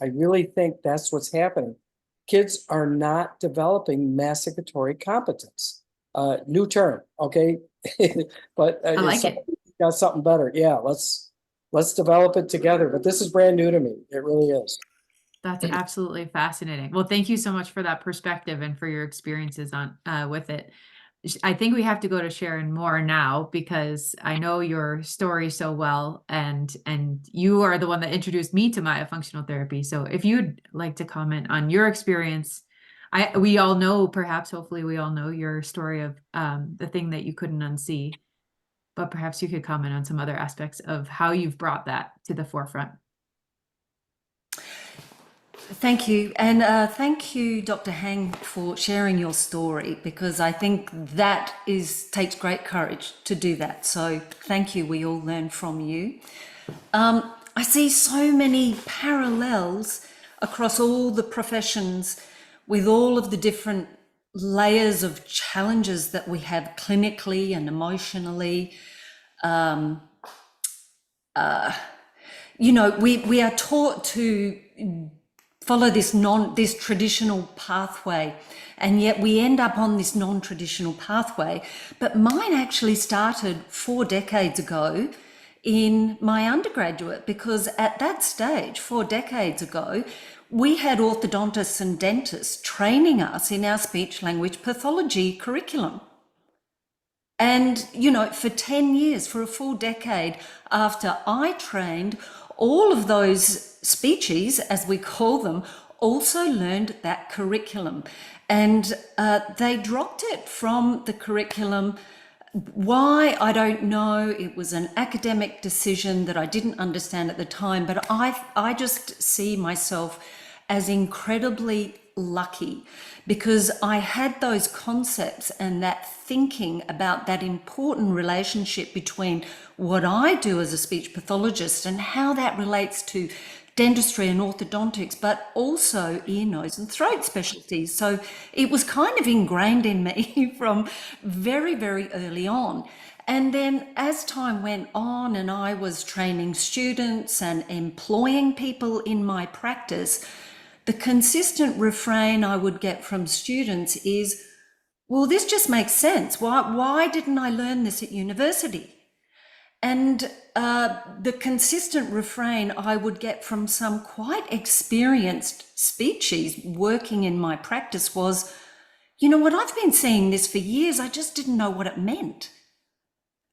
really think that's what's happening. Kids are not developing masticatory competence. New term, okay? But I like it. got something better. Yeah, let's develop it together. But this is brand new to me. It really is. That's absolutely fascinating. Well, thank you so much for that perspective and for your experiences on with it. I think we have to go to Sharon more now because I know your story so well, and you are the one that introduced me to myofunctional therapy. So if you'd like to comment on your experience, we all know, perhaps, hopefully we all know your story of the thing that you couldn't unsee, but perhaps you could comment on some other aspects of how you've brought that to the forefront. Thank you. And thank you, Dr. Hang, for sharing your story, because I think that takes great courage to do that. So thank you. We all learn from you. I see so many parallels across all the professions with all of the different layers of challenges that we have clinically and emotionally. You know, we are taught to follow this traditional pathway, and yet we end up on this non-traditional pathway. But mine actually started 4 decades ago in my undergraduate, because at that stage, 4 decades ago, we had orthodontists and dentists training us in our speech language pathology curriculum. And, you know, for 10 years, for a full decade after I trained, all of those speechies, as we call them, also learned that curriculum. And they dropped it from the curriculum. Why, I don't know. It was an academic decision that I didn't understand at the time, but I just see myself as incredibly lucky, because I had those concepts and that thinking about that important relationship between what I do as a speech pathologist and how that relates to dentistry and orthodontics, but also ear, nose and throat specialties. So it was kind of ingrained in me from very, very early on. And then as time went on and I was training students and employing people in my practice, the consistent refrain I would get from students is, well, this just makes sense. Why didn't I learn this at university? And the consistent refrain I would get from some quite experienced speechies working in my practice was, you know what, I've been seeing this for years, I just didn't know what it meant.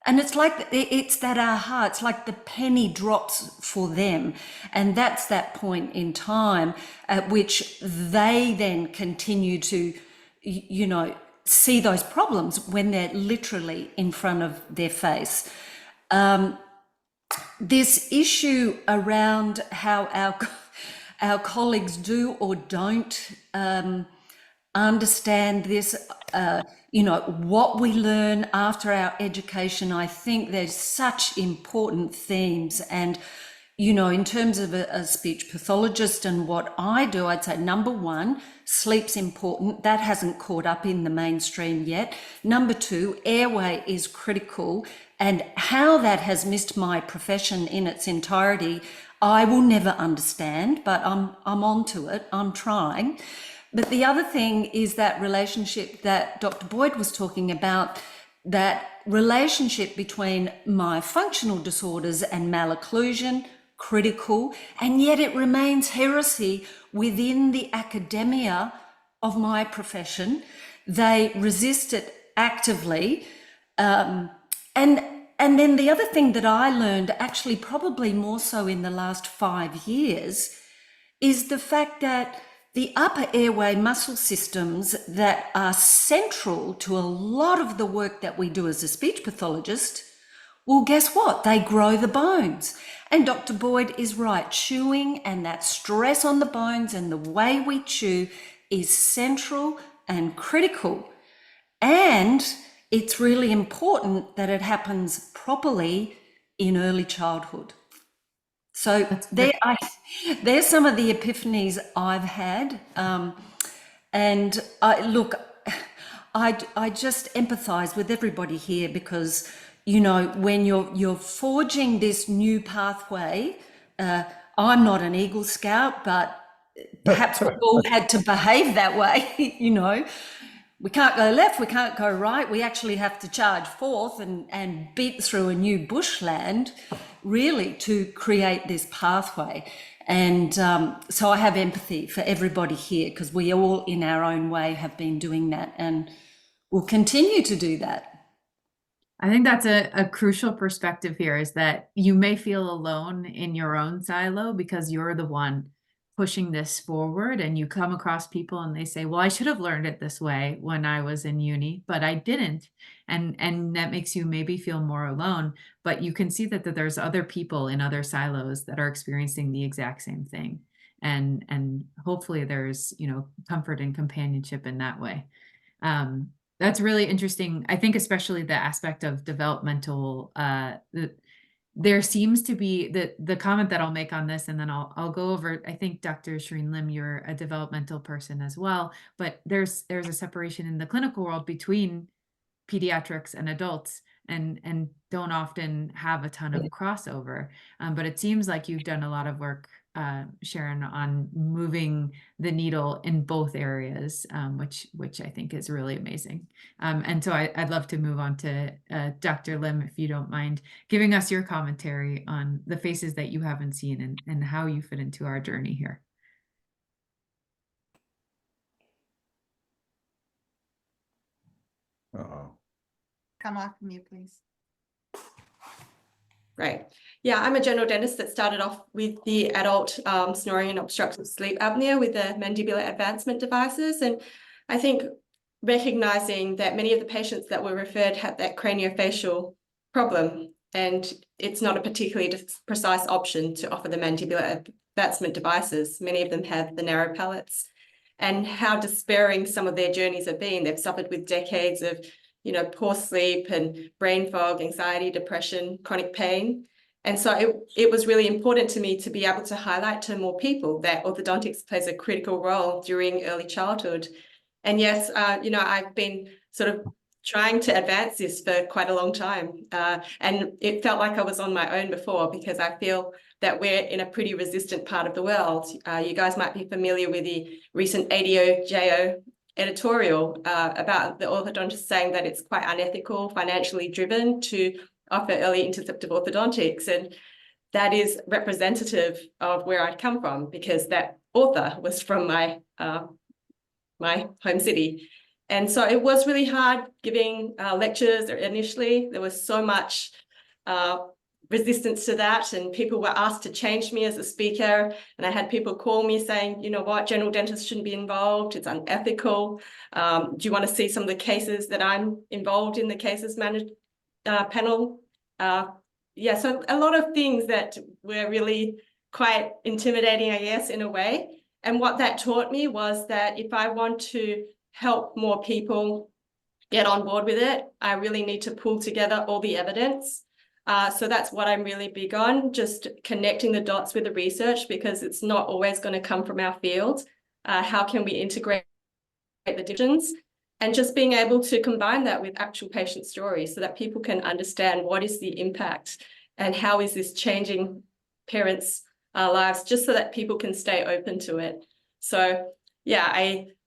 And it's like, it's that aha, it's like the penny drops for them. And that's that point in time at which they then continue to, you know, see those problems when they're literally in front of their face. This issue around how our colleagues do or don't understand this, you know, what we learn after our education, I think there's such important themes. And, you know, in terms of a speech pathologist and what I do, I'd say number one, sleep's important. That hasn't caught up in the mainstream yet. Number two, airway is critical. And how that has missed my profession in its entirety, I will never understand, but I'm onto it, I'm trying. But the other thing is that relationship that Dr. Boyd was talking about, that relationship between myofunctional disorders and malocclusion, critical, and yet it remains heresy within the academia of my profession. They resist it actively. And then the other thing that I learned, actually probably more so in the last 5 years, is the fact that the upper airway muscle systems that are central to a lot of the work that we do as a speech pathologist, well, guess what? They grow the bones. And Dr. Boyd is right. Chewing and that stress on the bones and the way we chew is central and critical. And it's really important that it happens properly in early childhood. So there's some of the epiphanies I've had. And I just empathize with everybody here, because, you know, when you're forging this new pathway, I'm not an Eagle Scout, but perhaps we all had to behave that way, you know. we can't go left, we can't go right. We actually have to charge forth and beat through a new bushland, really, to create this pathway. And so I have empathy for everybody here, because we all, in our own way, have been doing that and will continue to do that. I think that's a crucial perspective here, is that you may feel alone in your own silo because you're the one pushing this forward, and you come across people and they say, well, I should have learned it this way when I was in uni, but I didn't. And that makes you maybe feel more alone, but you can see that there's other people in other silos that are experiencing the exact same thing. And hopefully there's, you know, comfort and companionship in that way. That's really interesting. I think especially the aspect of developmental, there seems to be the comment that I'll make on this, and then I'll go over, I think Dr. Shireen Lim, you're a developmental person as well, but there's a separation in the clinical world between pediatrics and adults, and don't often have a ton of crossover. But it seems like you've done a lot of work, Sharon, on moving the needle in both areas, which I think is really amazing. And so I'd love to move on to Dr. Lim, if you don't mind giving us your commentary on the faces that you haven't seen and how you fit into our journey here. Uh-oh. Come off mute, please. Right. Yeah, I'm a general dentist that started off with the adult snoring and obstructive sleep apnea with the mandibular advancement devices. And I think recognizing that many of the patients that were referred had that craniofacial problem, and it's not a particularly precise option to offer the mandibular advancement devices. Many of them have the narrow palates, and how despairing some of their journeys have been. They've suffered with decades of poor sleep and brain fog, anxiety, depression, chronic pain. And so it was really important to me to be able to highlight to more people that orthodontics plays a critical role during early childhood. And yes, I've been sort of trying to advance this for quite a long time. And it felt like I was on my own before, because I feel that we're in a pretty resistant part of the world. You guys might be familiar with the recent ADO-JO editorial about the orthodontist saying that it's quite unethical, financially driven to offer early interceptive orthodontics. And that is representative of where I come from, because that author was from my home city. And so it was really hard giving lectures initially. There was so much resistance to that, and people were asked to change me as a speaker, and I had people call me saying, you know what, general dentists shouldn't be involved, it's unethical. Do you want to see some of the cases that I'm involved in, the cases managed panel? Yeah, so a lot of things that were really quite intimidating, I guess, in a way. And what that taught me was that if I want to help more people get on board with it, I really need to pull together all the evidence. So that's what I'm really big on, just connecting the dots with the research, because it's not always going to come from our field. How can we integrate the difference? And just being able to combine that with actual patient stories so that people can understand what is the impact and how is this changing parents' lives, just so that people can stay open to it. So yeah,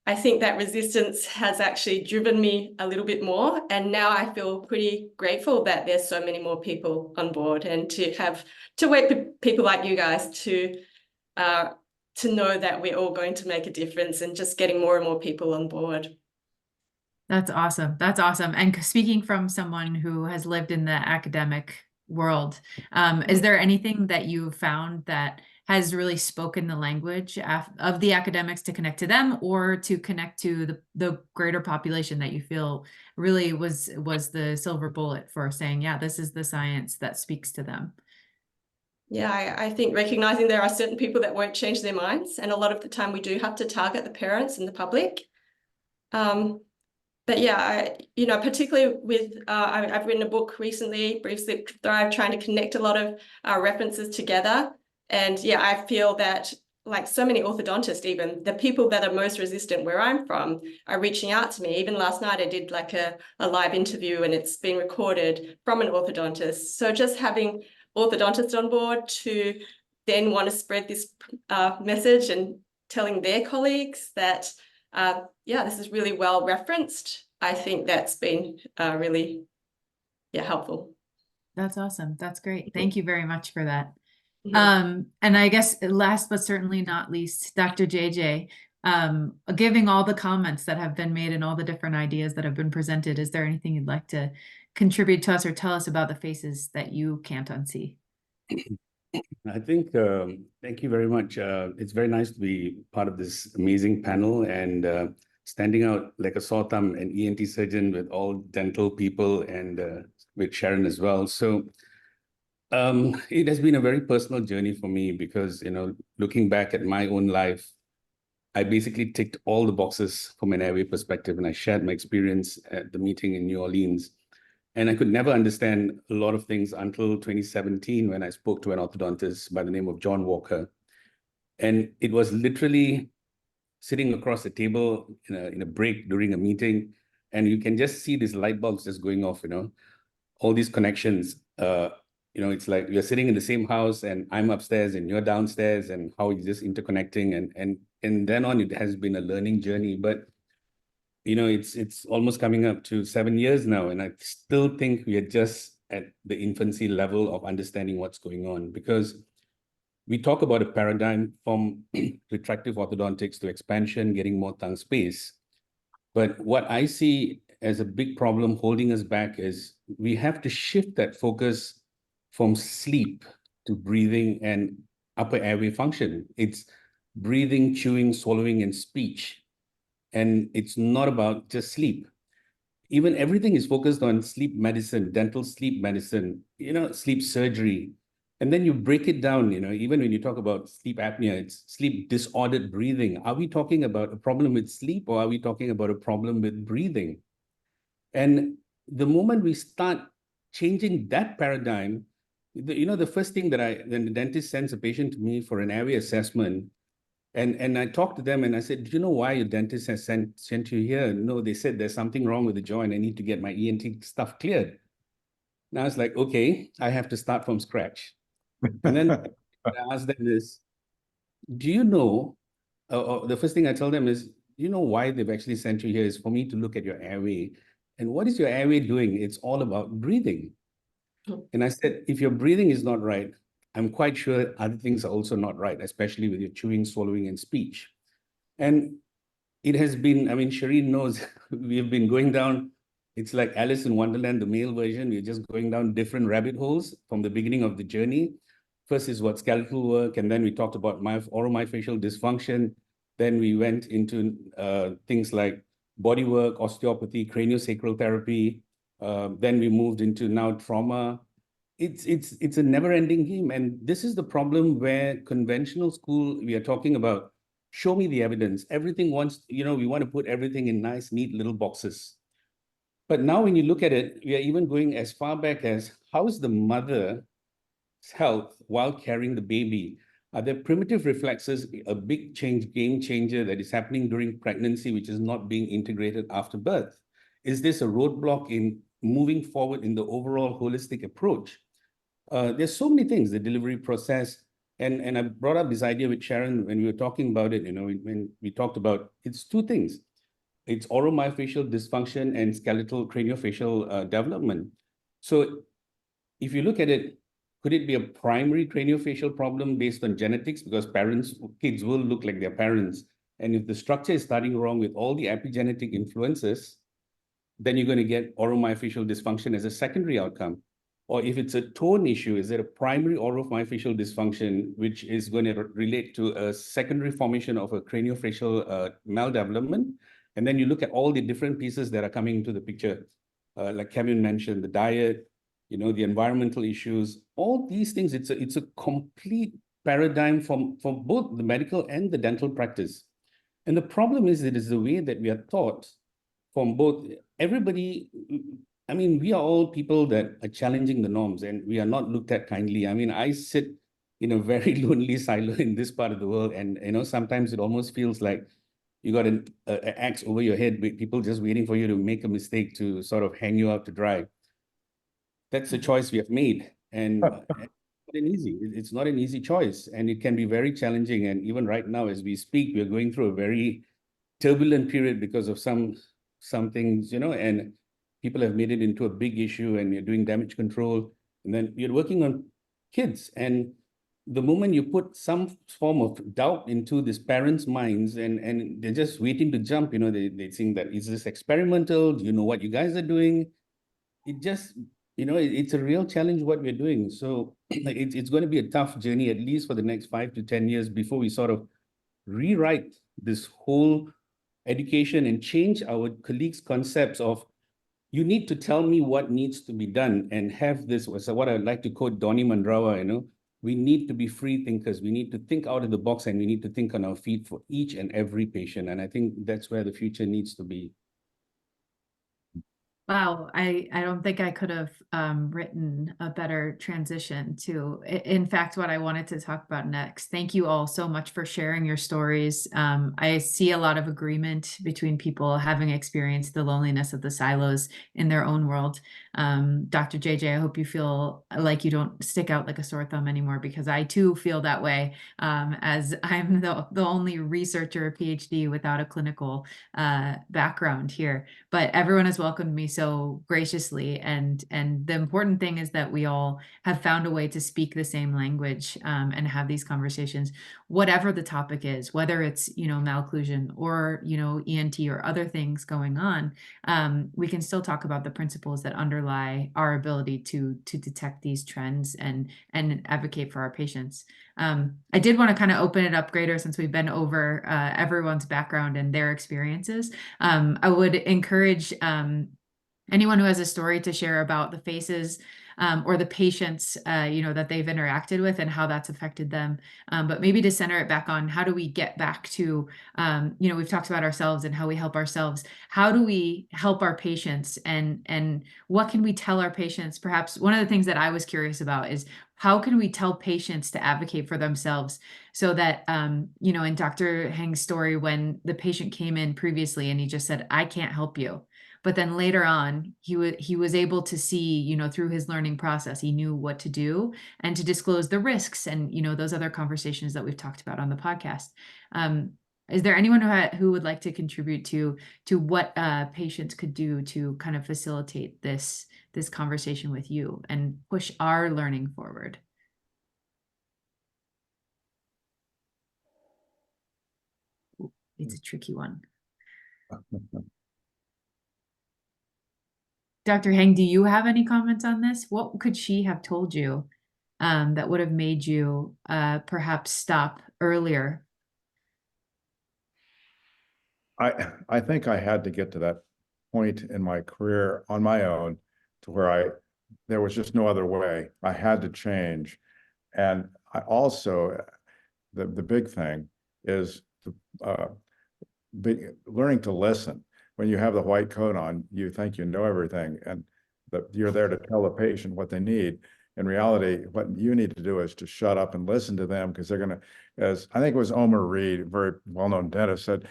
I think that resistance has actually driven me a little bit more. And now I feel pretty grateful that there's so many more people on board, and to wait for people like you guys to know that we're all going to make a difference, and just getting more and more people on board. That's awesome. That's awesome. And speaking from someone who has lived in the academic world, is there anything that you found that has really spoken the language of the academics to connect to them, or to connect to the greater population that you feel really was the silver bullet for saying, yeah, this is the science that speaks to them? Yeah, I think recognizing there are certain people that won't change their minds, and a lot of the time we do have to target the parents and the public. But yeah, particularly with, I've written a book recently, Brief Sleep Thrive, trying to connect a lot of references together. And yeah, I feel that, like so many orthodontists, even the people that are most resistant where I'm from are reaching out to me. Even last night, I did like a live interview, and it's been recorded from an orthodontist. So just having orthodontists on board to then want to spread this message, and telling their colleagues that yeah, this is really well referenced. I think that's been really, helpful. That's awesome. That's great. Thank you very much for that. Mhm. And I guess last but certainly not least, Dr. JJ, giving all the comments that have been made and all the different ideas that have been presented, is there anything you'd like to contribute to us or tell us about the faces that you can't unsee? I think, thank you very much. It's very nice to be part of this amazing panel and standing out like a sore thumb, an ENT surgeon with all dental people and with Sharon as well. So it has been a very personal journey for me because, looking back at my own life, I basically ticked all the boxes from an airway perspective, and I shared my experience at the meeting in New Orleans. And I could never understand a lot of things until 2017 when I spoke to an orthodontist by the name of John Walker. And it was literally sitting across the table in a break during a meeting, and you can just see these light bulbs just going off, all these connections. It's like you're sitting in the same house and I'm upstairs and you're downstairs, and how it's just interconnecting. And then on, it has been a learning journey. But it's almost coming up to 7 years now, and I still think we are just at the infancy level of understanding what's going on, because we talk about a paradigm from retractive orthodontics to expansion, getting more tongue space. But what I see as a big problem holding us back is we have to shift that focus from sleep to breathing and upper airway function. It's breathing, chewing, swallowing, and speech. And it's not about just sleep. Even everything is focused on sleep medicine, dental sleep medicine, sleep surgery. And then you break it down, even when you talk about sleep apnea, it's sleep disordered breathing. Are we talking about a problem with sleep, or are we talking about a problem with breathing? And the moment we start changing that paradigm, the first thing when the dentist sends a patient to me for an airway assessment, and I talked to them and I said, do you know why your dentist has sent you here? No, they said there's something wrong with the jaw and I need to get my ENT stuff cleared. Now it's like, okay, I have to start from scratch. And then I ask them this, do you know, the first thing I tell them is, do you know why they've actually sent you here is for me to look at your airway. And what is your airway doing? It's all about breathing. And I said, if your breathing is not right, I'm quite sure other things are also not right, especially with your chewing, swallowing, and speech. And it has been, Shireen knows, we have been going down, it's like Alice in Wonderland, the male version. We're just going down different rabbit holes from the beginning of the journey. First is what skeletal work, and then we talked about oromyfacial dysfunction. Then we went into things like body work, osteopathy, craniosacral therapy. Then we moved into now trauma. It's a never-ending game. And this is the problem where conventional school, we are talking about, show me the evidence. Everything wants, we want to put everything in nice, neat little boxes. But now when you look at it, we are even going as far back as, how is the mother's health while carrying the baby? Are there primitive reflexes, a big change, game changer that is happening during pregnancy, which is not being integrated after birth? Is this a roadblock in moving forward in the overall holistic approach? There's so many things, the delivery process. And I brought up this idea with Sharon when we were talking about it, when we talked about, it's two things. It's oromyfacial dysfunction and skeletal craniofacial development. So if you look at it, could it be a primary craniofacial problem based on genetics? Because kids will look like their parents. And if the structure is starting wrong with all the epigenetic influences, then you're going to get oromyfacial dysfunction as a secondary outcome. Or if it's a tone issue, is there a primary oromyfacial dysfunction, which is going to relate to a secondary formation of a craniofacial maldevelopment? And then you look at all the different pieces that are coming into the picture, like Kevin mentioned, the diet, the environmental issues, all these things. It's a complete paradigm from both the medical and the dental practice. And the problem is, it is the way that we are taught from both everybody. We are all people that are challenging the norms, and we are not looked at kindly. I sit in a very lonely silo in this part of the world, and sometimes it almost feels like you got an axe over your head with people just waiting for you to make a mistake to sort of hang you out to dry. That's a choice we have made, and it's not an easy choice, and it can be very challenging. And even right now, as we speak, we are going through a very turbulent period because of some things, and people have made it into a big issue, and you're doing damage control, and then you're working on kids. And the moment you put some form of doubt into these parents' minds, and they're just waiting to jump, they think that, is this experimental? Do you know what you guys are doing? It just, it's a real challenge what we're doing. So it's going to be a tough journey, at least for the next 5 to 10 years, before we sort of rewrite this whole education and change our colleagues' concepts of, you need to tell me what needs to be done, and have this, so what I'd like to quote Donnie Mandrawa, we need to be free thinkers. We need to think out of the box, and we need to think on our feet for each and every patient. And I think that's where the future needs to be. Wow, I don't think I could have written a better transition to, in fact, what I wanted to talk about next. Thank you all so much for sharing your stories. I see a lot of agreement between people having experienced the loneliness of the silos in their own world. Dr. JJ, I hope you feel like you don't stick out like a sore thumb anymore, because I too feel that way, as I'm the only researcher, PhD, without a clinical background here. But everyone has welcomed me so graciously, and the important thing is that we all have found a way to speak the same language, and have these conversations, whatever the topic is, whether it's malocclusion or ENT or other things going on. We can still talk about the principles that underlie our ability to detect these trends and advocate for our patients. I did want to kind of open it up greater, since we've been over everyone's background and their experiences. I would encourage anyone who has a story to share about the faces or the patients, that they've interacted with and how that's affected them. But maybe to center it back on, how do we get back to, we've talked about ourselves and how we help ourselves. How do we help our patients, and what can we tell our patients? Perhaps one of the things that I was curious about is, how can we tell patients to advocate for themselves, so that, in Dr. Heng's story, when the patient came in previously and he just said, I can't help you. But then later on, he was able to see, through his learning process, he knew what to do and to disclose the risks and, those other conversations that we've talked about on the podcast. Is there anyone who would like to contribute to what patients could do to kind of facilitate this conversation with you and push our learning forward? It's a tricky one. Dr. Heng, do you have any comments on this? What could she have told you that would have made you perhaps stop earlier? I think I had to get to that point in my career on my own, to where there was just no other way. I had to change. And I also, the big thing is learning to listen. When you have the white coat on, you think you know everything, and that you're there to tell the patient what they need. In reality, what you need to do is to shut up and listen to them, because they're going to, as I think it was Omer Reed, a very well-known dentist, said,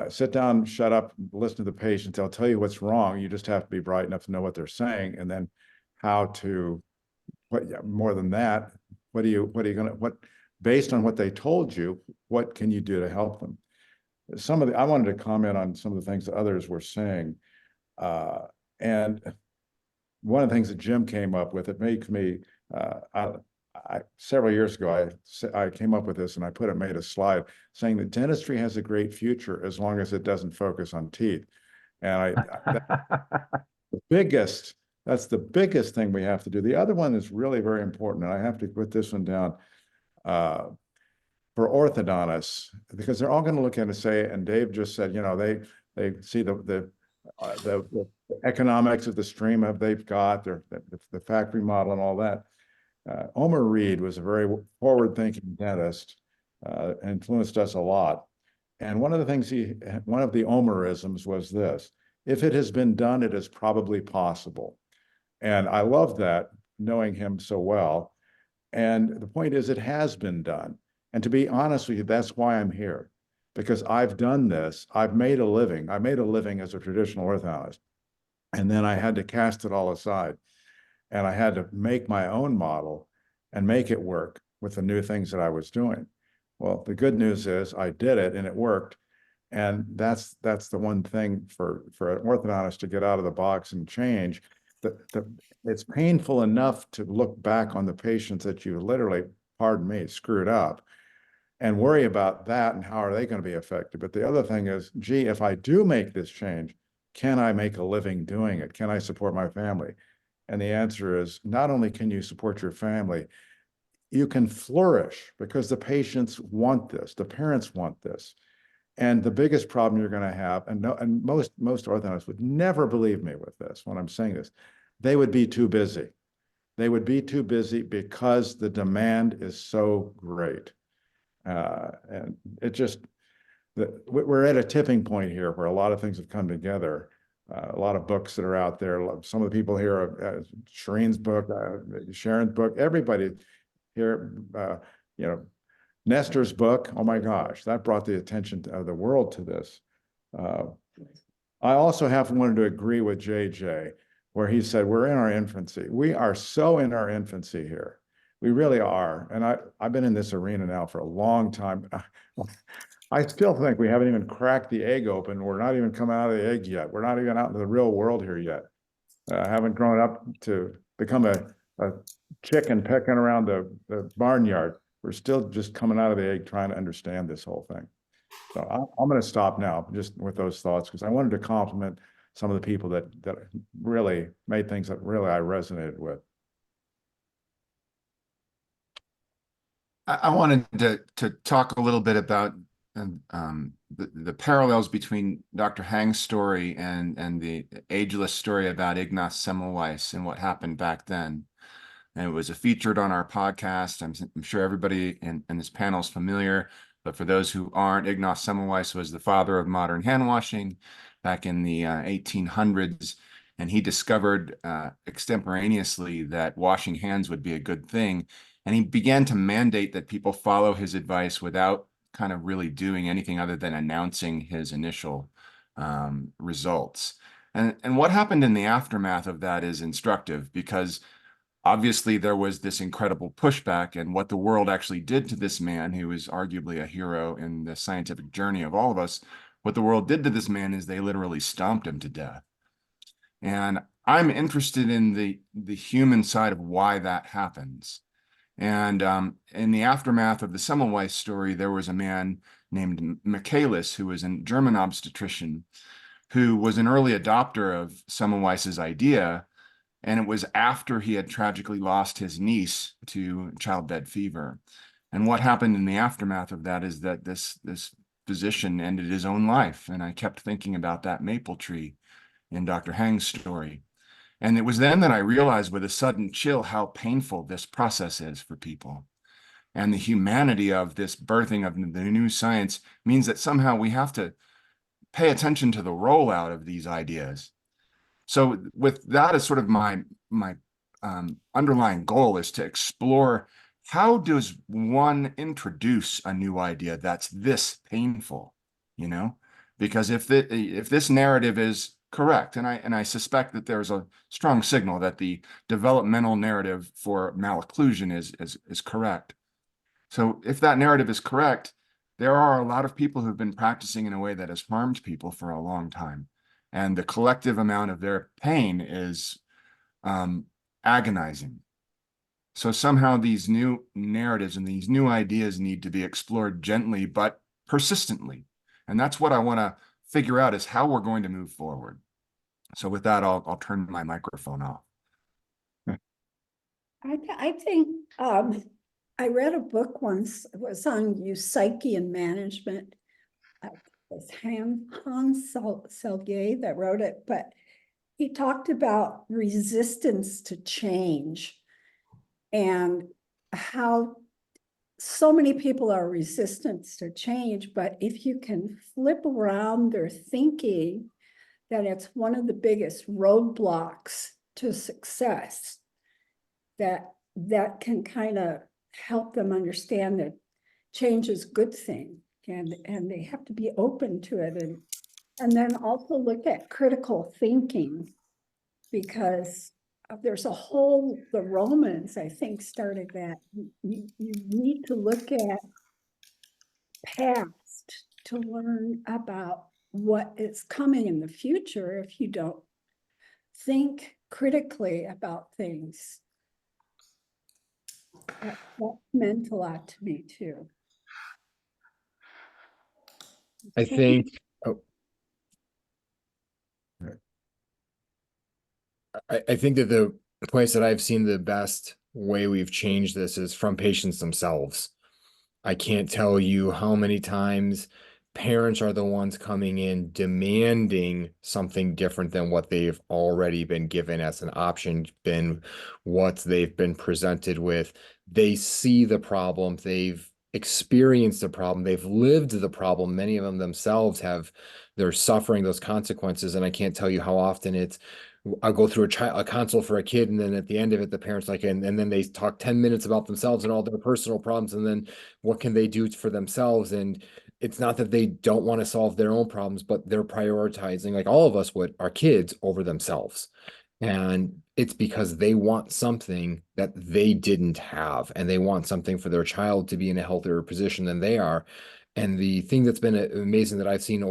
sit down, shut up, listen to the patient. They'll tell you what's wrong. You just have to be bright enough to know what they're saying, and then how to, more than that, based on what they told you, what can you do to help them? I wanted to comment on some of the things that others were saying. And one of the things that Jim came up with, it made me, several years ago, I came up with this, and I made a slide saying that dentistry has a great future as long as it doesn't focus on teeth. And that's the biggest thing we have to do. The other one is really very important, and I have to put this one down. For orthodontists, because they're all going to look at it and say, and Dave just said, they see the economics of the stream they've got, the factory model and all that. Omer Reed was a very forward-thinking dentist, influenced us a lot. And one of the things one of the Omerisms was this: if it has been done, it is probably possible. And I love that, knowing him so well. And the point is, it has been done. And to be honest with you, that's why I'm here, because I've done this. I've made a living. I made a living as a traditional orthodontist. And then I had to cast it all aside. And I had to make my own model and make it work with the new things that I was doing. Well, the good news is I did it and it worked. And that's the one thing for an orthodontist to get out of the box and change. It's painful enough to look back on the patients that you literally, pardon me, screwed up, and worry about that and how are they going to be affected. But the other thing is, gee, if I do make this change, can I make a living doing it? Can I support my family? And the answer is, not only can you support your family, you can flourish because the patients want this, the parents want this. And the biggest problem you're going to have, and most orthodontists would never believe me with this when I'm saying this, they would be too busy. They would be too busy because the demand is so great. And it just, we're at a tipping point here where a lot of things have come together. A lot of books that are out there. Some of the people here, Shireen's book, Sharon's book, everybody here, you know, Nestor's book. Oh my gosh, that brought the attention of the world to this. I also wanted to agree with JJ, where he said, we're in our infancy. We are so in our infancy here. We really are. And I've been in this arena now for a long time. I still think we haven't even cracked the egg open. We're not even coming out of the egg yet. We're not even out into the real world here yet. I haven't grown up to become a chicken pecking around the barnyard. We're still just coming out of the egg trying to understand this whole thing. So I'm going to stop now just with those thoughts, because I wanted to compliment some of the people that really made things that really I resonated with. I wanted to talk a little bit about the parallels between Dr. Hang's story and the ageless story about Ignaz Semmelweis and what happened back then. And it was featured on our podcast. I'm sure everybody in this panel is familiar, but for those who aren't, Ignaz Semmelweis was the father of modern hand washing back in the 1800s. And he discovered extemporaneously that washing hands would be a good thing. And he began to mandate that people follow his advice without kind of really doing anything other than announcing his initial results. And what happened in the aftermath of that is instructive, because obviously there was this incredible pushback, and what the world actually did to this man, who is arguably a hero in the scientific journey of all of us, what the world did to this man is they literally stomped him to death. And I'm interested in the human side of why that happens. And in the aftermath of the Semmelweis story, there was a man named Michaelis, who was a German obstetrician, who was an early adopter of Semmelweis's idea. And it was after he had tragically lost his niece to childbed fever. And what happened in the aftermath of that is that this physician ended his own life. And I kept thinking about that maple tree in Dr. Hang's story. And it was then that I realized with a sudden chill how painful this process is for people. And the humanity of this birthing of the new science means that somehow we have to pay attention to the rollout of these ideas. So with that as sort of my underlying goal is to explore, how does one introduce a new idea that's this painful, you know? Because if this narrative is correct, and I suspect that there's a strong signal that the developmental narrative for malocclusion is correct. So if that narrative is correct, there are a lot of people who've been practicing in a way that has harmed people for a long time. And the collective amount of their pain is agonizing. So somehow these new narratives and these new ideas need to be explored gently, but persistently. And that's what I want to figure out, is how we're going to move forward. So with that, I'll turn my microphone off. I think I read a book once. It was on psyche and management. It was Hans Selye that wrote it, but he talked about resistance to change and how so many people are resistant to change. But if you can flip around their thinking, that it's one of the biggest roadblocks to success, that can kind of help them understand that change is a good thing, and they have to be open to it, and then also look at critical thinking, because there's the Romans, I think, started that. You need to look at past to learn about what is coming in the future if you don't think critically about things. That meant a lot to me too. I think, oh. I think that the place that I've seen the best way we've changed this is from patients themselves. I can't tell you how many times parents are the ones coming in demanding something different than what they've already been given as an option, been what they've been presented with. They see the problem, they've experienced the problem, they've lived the problem. Many of them themselves they're suffering those consequences. And I can't tell you how often I'll go through a consult for a kid, and then at the end of it, the parents and then they talk 10 minutes about themselves and all their personal problems, and then what can they do for themselves? And it's not that they don't want to solve their own problems, but they're prioritizing, like all of us would, our kids over themselves. And it's because they want something that they didn't have, and they want something for their child to be in a healthier position than they are. And the thing that's been amazing that I've seen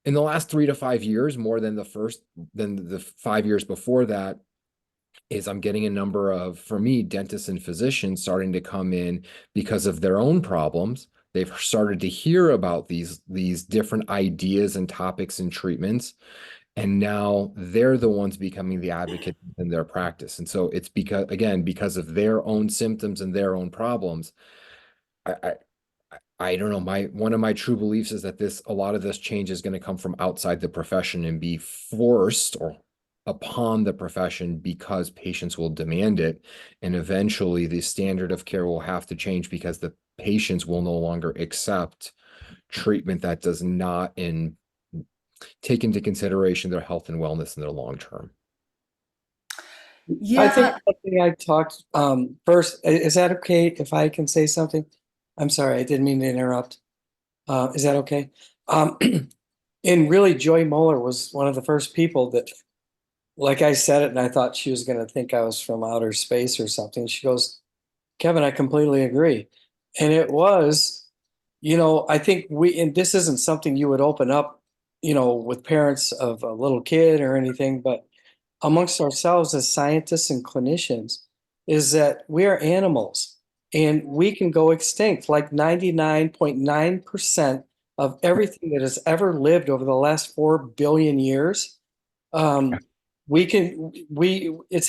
in the last 3 to 5 years, more than the 5 years before that, is I'm getting a number of, for me, dentists and physicians starting to come in because of their own problems. They've started to hear about these different ideas and topics and treatments, and now they're the ones becoming the advocate in their practice. And so it's because of their own symptoms and their own problems. I don't know. One of my true beliefs is that a lot of this change is going to come from outside the profession and be forced or upon the profession because patients will demand it. And eventually the standard of care will have to change because the patients will no longer accept treatment that does not take into consideration their health and wellness in their long term. Yeah. I think something I talked first, is that okay if I can say something? I'm sorry, I didn't mean to interrupt. Is that okay? And really, Joy Moeller was one of the first people that, like, I said it and I thought she was going to think I was from outer space or something. She goes, Kevin, I completely agree. And it was, I think and this isn't something you would open up, with parents of a little kid or anything, but amongst ourselves as scientists and clinicians, is that we are animals and we can go extinct. Like 99.9% of everything that has ever lived over the last 4 billion years, it's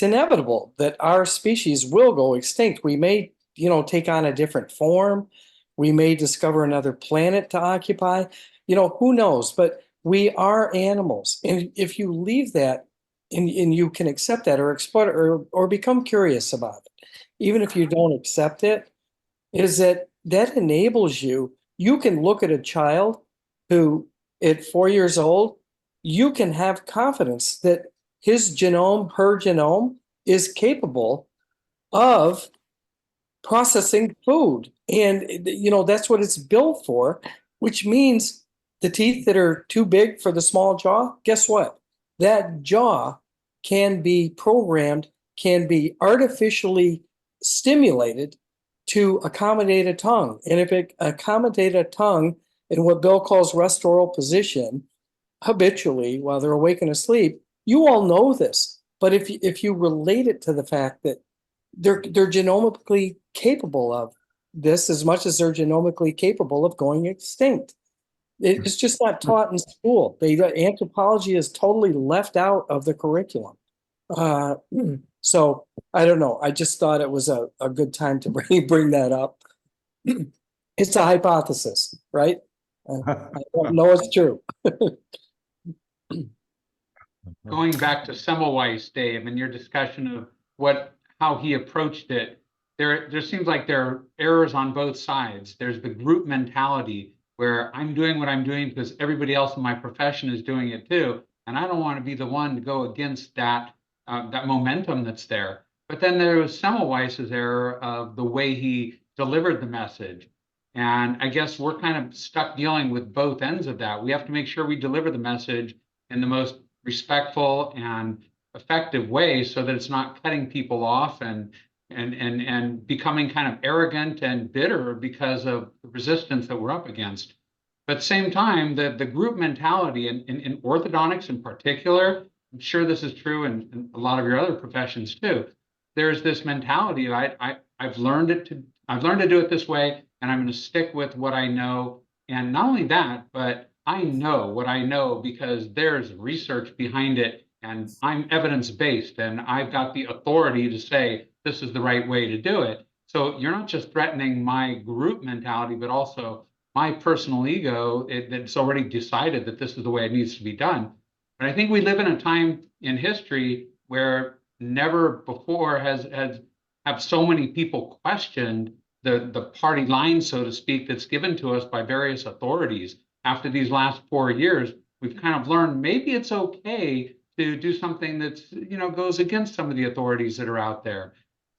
inevitable that our species will go extinct. We may, take on a different form. We may discover another planet to occupy, who knows, but we are animals. And if you leave that and you can accept that or explore it or become curious about it, even if you don't accept it, is that enables you can look at a child who at 4 years old, you can have confidence that his genome, her genome is capable of processing food. And, that's what it's built for, which means the teeth that are too big for the small jaw, guess what? That jaw can be programmed, can be artificially stimulated to accommodate a tongue. And if it accommodates a tongue in what Bill calls rest oral position habitually while they're awake and asleep, you all know this. But if you relate it to the fact that they're genomically capable of this as much as they're genomically capable of going extinct. It's just not taught in school. Anthropology is totally left out of the curriculum. So I don't know. I just thought it was a good time to bring that up. It's a hypothesis, right? I don't know it's true. Going back to Semmelweis, Dave, and your discussion of how he approached it, there seems like there are errors on both sides. There's the group mentality where I'm doing what I'm doing because everybody else in my profession is doing it too, and I don't want to be the one to go against that momentum that's there. But then there was Semmelweis's error of the way he delivered the message. And I guess we're kind of stuck dealing with both ends of that. We have to make sure we deliver the message in the most respectful and effective way so that it's not cutting people off and becoming kind of arrogant and bitter because of the resistance that we're up against. But at the same time, the group mentality in orthodontics in particular, I'm sure this is true in a lot of your other professions too. There's this mentality, I've learned to do it this way, and I'm going to stick with what I know. And not only that, but I know what I know because there's research behind it, and I'm evidence-based, and I've got the authority to say this is the right way to do it. So you're not just threatening my group mentality, but also my personal ego that's already decided that this is the way it needs to be done. But I think we live in a time in history where never before have so many people questioned the party line, so to speak, that's given to us by various authorities. After these last 4 years, we've kind of learned maybe it's okay to do something that's, goes against some of the authorities that are out there.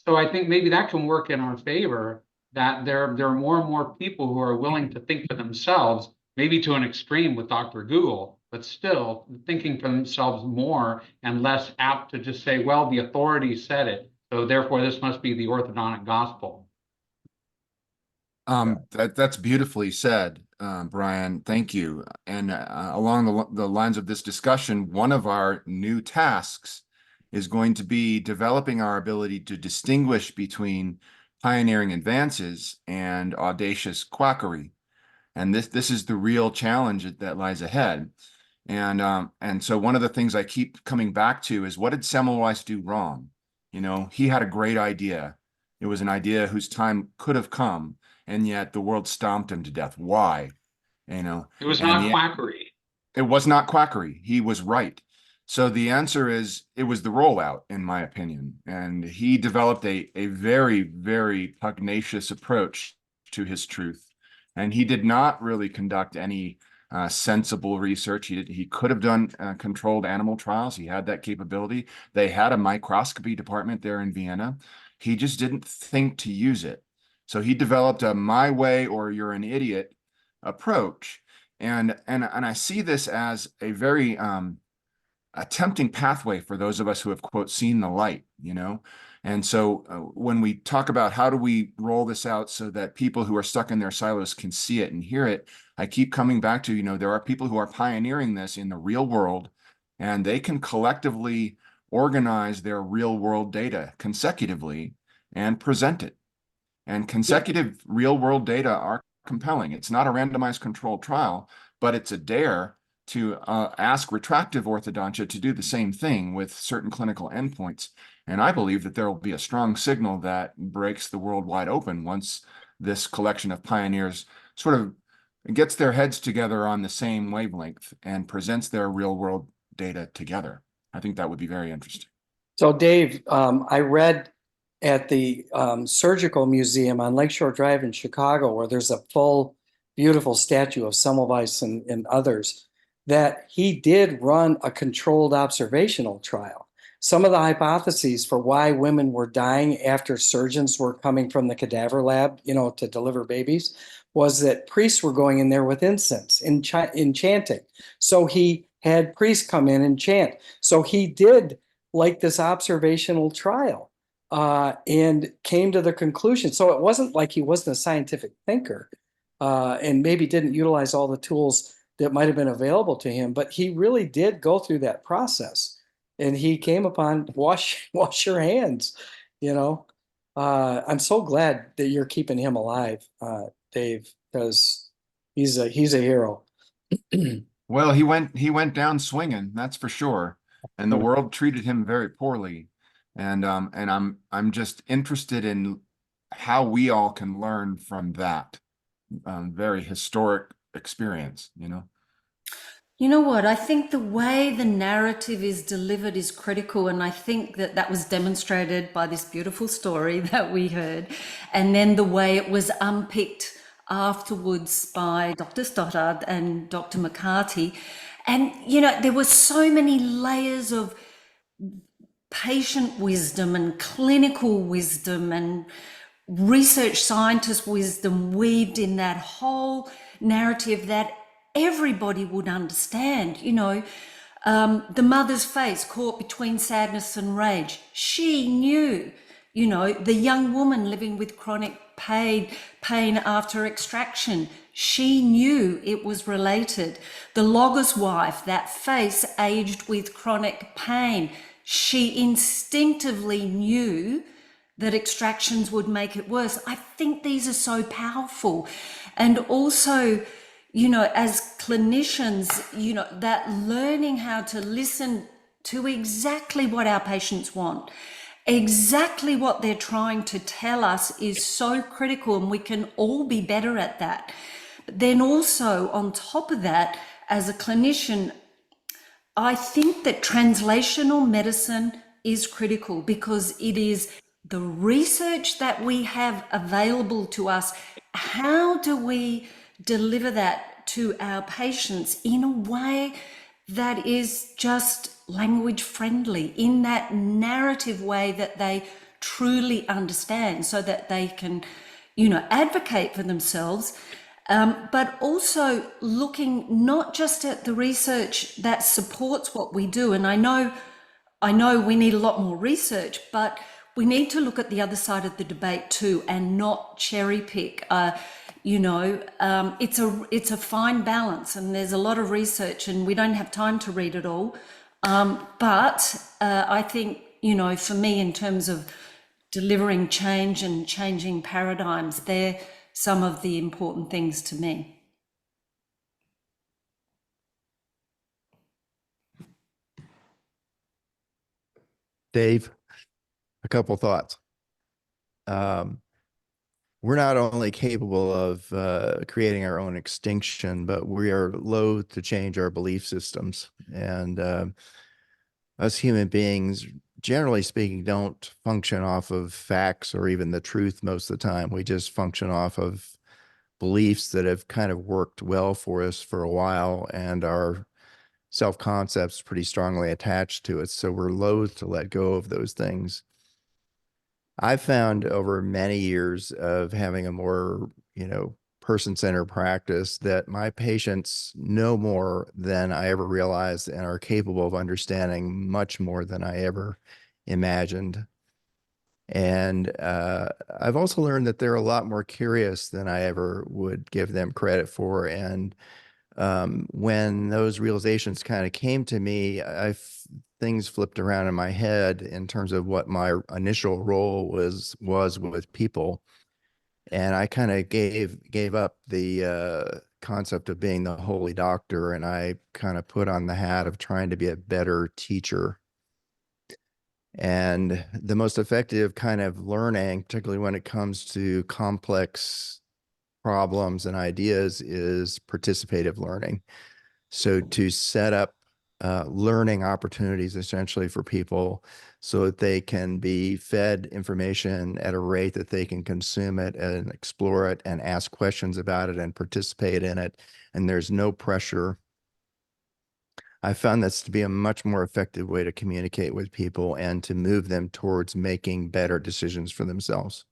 So I think maybe that can work in our favor, that there are more and more people who are willing to think for themselves, maybe to an extreme with Dr. Google, but still thinking for themselves more and less apt to just say, well, the authority said it, so therefore this must be the orthodontic gospel. That's beautifully said, Brian. Thank you. And along the lines of this discussion, one of our new tasks is going to be developing our ability to distinguish between pioneering advances and audacious quackery. And this is the real challenge that lies ahead. And so one of the things I keep coming back to is, what did Semmelweis do wrong? He had a great idea. It was an idea whose time could have come, and yet the world stomped him to death. Why? It was not quackery. It was not quackery. He was right. So the answer is, it was the rollout, in my opinion. And he developed a very, very pugnacious approach to his truth. And he did not really conduct any sensible research. He could have done controlled animal trials. He had that capability. They had a microscopy department there in Vienna. He just didn't think to use it. So he developed a my way or you're an idiot approach. And I see this as a very a tempting pathway for those of us who have, quote, seen the light, And so when we talk about how do we roll this out so that people who are stuck in their silos can see it and hear it, I keep coming back to, there are people who are pioneering this in the real world, and they can collectively organize their real world data consecutively and present it. And consecutive real world data are compelling. It's not a randomized controlled trial, but it's a dare to ask retractive orthodontia to do the same thing with certain clinical endpoints. And I believe that there will be a strong signal that breaks the world wide open once this collection of pioneers sort of gets their heads together on the same wavelength and presents their real world data together. I think that would be very interesting. So Dave, I read at the Surgical Museum on Lakeshore Drive in Chicago, where there's a full, beautiful statue of Semmelweis and others, that he did run a controlled observational trial. Some of the hypotheses for why women were dying after surgeons were coming from the cadaver lab, to deliver babies, was that priests were going in there with incense and chanting. So he had priests come in and chant. So he did like this observational trial and came to the conclusion. So it wasn't like he wasn't a scientific thinker and maybe didn't utilize all the tools that might have been available to him, but he really did go through that process, and he came upon wash your hands. I'm so glad that you're keeping him alive, Dave, because he's a hero. Well, he went down swinging, that's for sure, and the world treated him very poorly, and I'm just interested in how we all can learn from that very historic experience. You know what? I think the way the narrative is delivered is critical. And I think that was demonstrated by this beautiful story that we heard. And then the way it was unpicked afterwards by Dr. Stothard and Dr. McCarty. And, there were so many layers of patient wisdom and clinical wisdom and research scientist wisdom weaved in that whole narrative that everybody would understand. The mother's face caught between sadness and rage. She knew, the young woman living with chronic pain after extraction She knew it was related. The logger's wife, that face aged with chronic pain, she instinctively knew that extractions would make it worse. I think these are so powerful. And also, you know, as clinicians, you know, that learning how to listen to exactly what our patients want, exactly what they're trying to tell us is so critical, and we can all be better at that. But then also on top of that, as a clinician, I think that translational medicine is critical because it is the research that we have available to us. How do we deliver that to our patients in a way that is just language friendly, in that narrative way that they truly understand, so that they can, you know, advocate for themselves, but also looking not just at the research that supports what we do. And I know we need a lot more research, but we need to look at the other side of the debate too, and not cherry pick. It's a fine balance, and there's a lot of research, and we don't have time to read it all. But I think, you know, for me, in terms of delivering change and changing paradigms, they're some of the important things to me. Dave, a couple thoughts. We're not only capable of creating our own extinction, but we are loath to change our belief systems. And us human beings, generally speaking, don't function off of facts or even the truth most of the time. We just function off of beliefs that have kind of worked well for us for a while, and our self-concept's pretty strongly attached to it. So we're loath to let go of those things. I've found over many years of having a more, you know, person-centered practice that my patients know more than I ever realized and are capable of understanding much more than I ever imagined. And I've also learned that they're a lot more curious than I ever would give them credit for. And when those realizations kind of came to me, things flipped around in my head in terms of what my initial role was with people. And I kind of gave up the concept of being the holy doctor, and I kind of put on the hat of trying to be a better teacher. And the most effective kind of learning, particularly when it comes to complex problems and ideas, is participative learning. So to set up learning opportunities essentially for people so that they can be fed information at a rate that they can consume it and explore it and ask questions about it and participate in it, and there's no pressure. I found this to be a much more effective way to communicate with people and to move them towards making better decisions for themselves.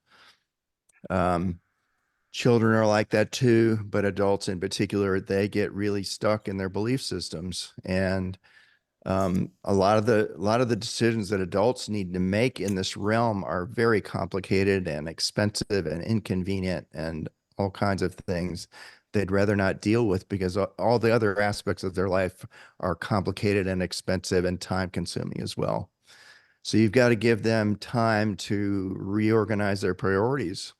Children are like that too, but adults in particular, they get really stuck in their belief systems. And a lot of the decisions that adults need to make in this realm are very complicated and expensive and inconvenient and all kinds of things they'd rather not deal with, because all the other aspects of their life are complicated and expensive and time consuming as well. So you've got to give them time to reorganize their priorities.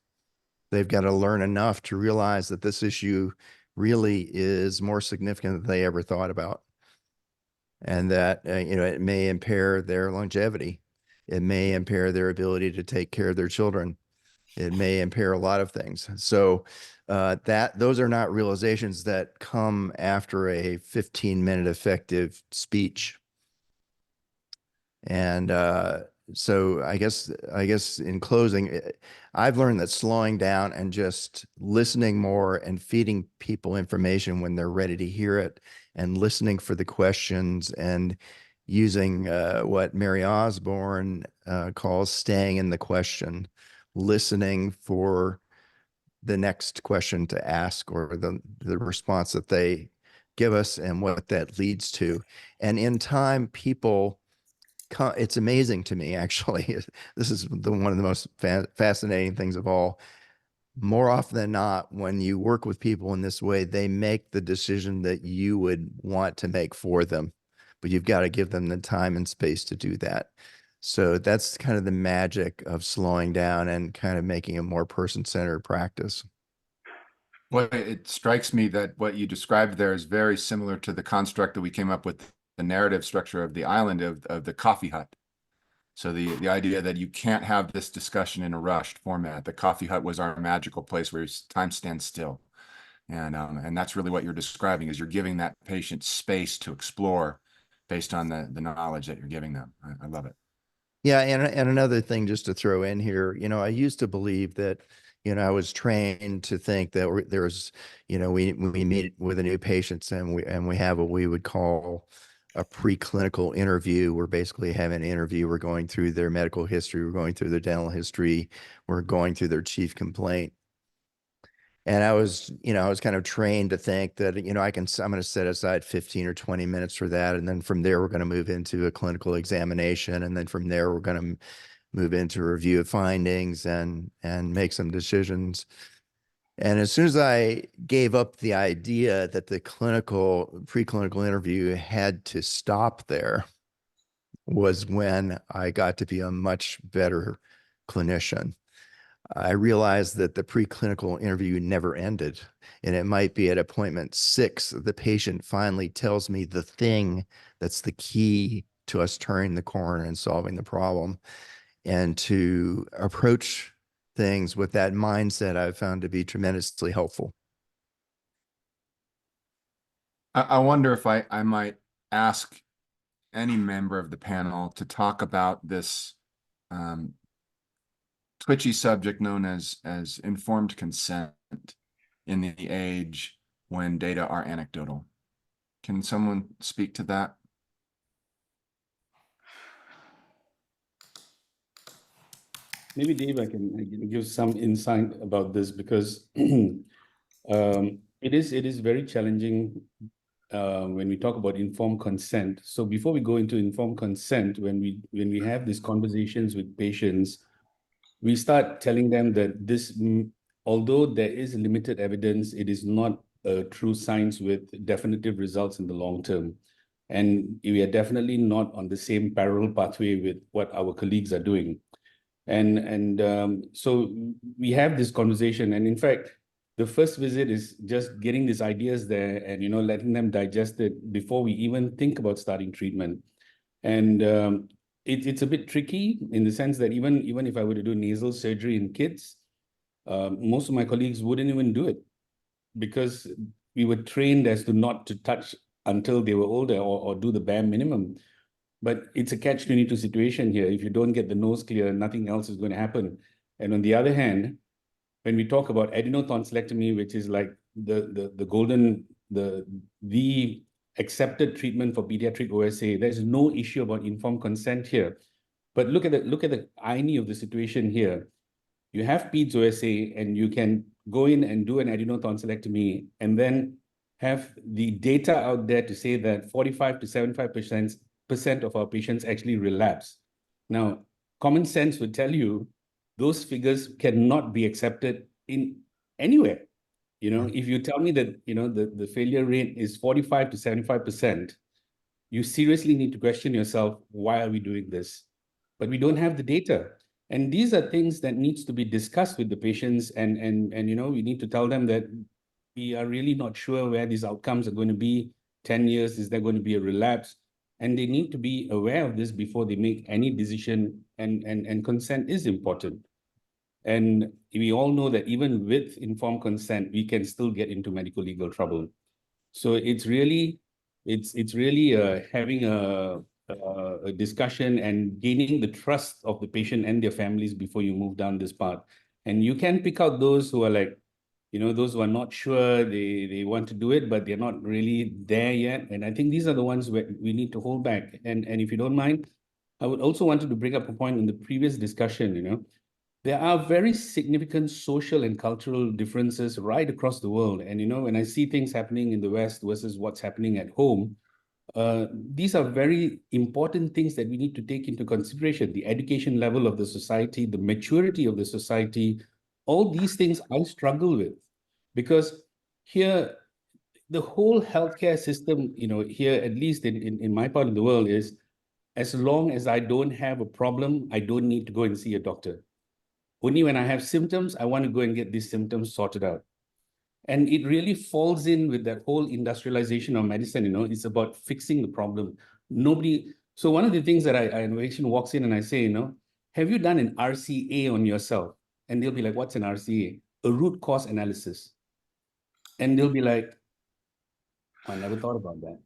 They've got to learn enough to realize that this issue really is more significant than they ever thought about. And that, you know, it may impair their longevity. It may impair their ability to take care of their children. It may impair a lot of things. So those are not realizations that come after a 15-minute effective speech. And so I guess in closing, I've learned that slowing down and just listening more and feeding people information when they're ready to hear it, and listening for the questions, and using what Mary Osborne calls staying in the question, listening for the next question to ask, or the response that they give us and what that leads to. And in time, people, it's amazing to me, actually. This is one of the most fascinating things of all. more often than not, when you work with people in this way, they make the decision that you would want to make for them, but you've got to give them the time and space to do that. So that's kind of the magic of slowing down and kind of making a more person-centered practice. Well, it strikes me that what you described there is very similar to the construct that we came up with, the narrative structure of the island of the coffee hut. So the idea that you can't have this discussion in a rushed format. The coffee hut was our magical place where time stands still. And that's really what you're describing, is you're giving that patient space to explore based on the knowledge that you're giving them. I love it. Yeah, and another thing just to throw in here, I used to believe that, I was trained to think that there's, we meet with a new patient and we have what we would call a preclinical interview. We're basically having an interview. We're going through their medical history. We're going through their dental history. We're going through their chief complaint. And I was kind of trained to think that, I'm going to set aside 15 or 20 minutes for that. And then from there, we're going to move into a clinical examination. And then from there, we're going to move into a review of findings and make some decisions. And as soon as I gave up the idea that the preclinical interview had to stop there was when I got to be a much better clinician. I realized that the preclinical interview never ended, and it might be at appointment 6, the patient finally tells me the thing that's the key to us turning the corner and solving the problem. And to approach things with that mindset, I've found to be tremendously helpful. I wonder if I might ask any member of the panel to talk about this twitchy subject known as informed consent in the age when data are anecdotal. Can someone speak to that? Maybe Dave, I can give some insight about this, because it is very challenging when we talk about informed consent. So before we go into informed consent, when we have these conversations with patients, we start telling them that this, although there is limited evidence, it is not a true science with definitive results in the long term. And we are definitely not on the same parallel pathway with what our colleagues are doing. So we have this conversation, and in fact, the first visit is just getting these ideas there and letting them digest it before we even think about starting treatment. And it's a bit tricky in the sense that even if I were to do nasal surgery in kids, most of my colleagues wouldn't even do it, because we were trained as to not to touch until they were older, or do the bare minimum. But it's a catch-22 situation here. If you don't get the nose clear, nothing else is going to happen. And on the other hand, when we talk about adenotonsillectomy, which is like the accepted treatment for pediatric OSA, there's no issue about informed consent here. But look at the irony of the situation here. You have peds OSA, and you can go in and do an adenotonsillectomy, and then have the data out there to say that 45 to 75% of our patients actually relapse. Now, common sense would tell you those figures cannot be accepted in anywhere. If you tell me that the failure rate is 45 to 75%, you seriously need to question yourself, why are we doing this? But we don't have the data. And these are things that needs to be discussed with the patients, and we need to tell them that we are really not sure where these outcomes are going to be. 10 years, is there going to be a relapse? And they need to be aware of this before they make any decision, and consent is important. And we all know that even with informed consent, we can still get into medical legal trouble. So it's really having a discussion and gaining the trust of the patient and their families before you move down this path. And you can pick out those who are like, those who are not sure, they want to do it, but they're not really there yet. And I think these are the ones where we need to hold back. And if you don't mind, I would also wanted to bring up a point in the previous discussion. There are very significant social and cultural differences right across the world. And, when I see things happening in the West versus what's happening at home, these are very important things that we need to take into consideration. The education level of the society, the maturity of the society, All these things I struggle with, because here, the whole healthcare system, here, at least in my part of the world, is as long as I don't have a problem, I don't need to go and see a doctor. Only when I have symptoms, I want to go and get these symptoms sorted out. And it really falls in with that whole industrialization of medicine, it's about fixing the problem. So one of the things that an patient walks in and I say, have you done an RCA on yourself? And they'll be like, what's an RCA? A root cause analysis. And they'll be like, I never thought about that.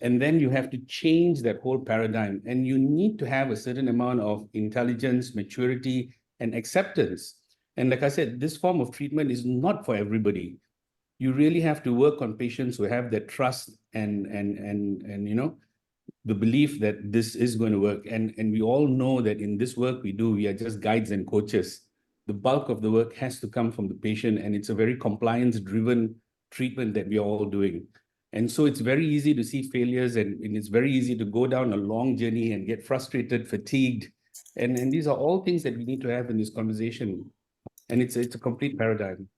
And then you have to change that whole paradigm. And you need to have a certain amount of intelligence, maturity, and acceptance. And like I said, this form of treatment is not for everybody. You really have to work on patients who have that trust and the belief that this is going to work. And we all know that in this work we do, we are just guides and coaches. The bulk of the work has to come from the patient, and it's a very compliance-driven treatment that we are all doing. And so it's very easy to see failures, and it's very easy to go down a long journey and get frustrated, fatigued. And these are all things that we need to have in this conversation. And it's a complete paradigm.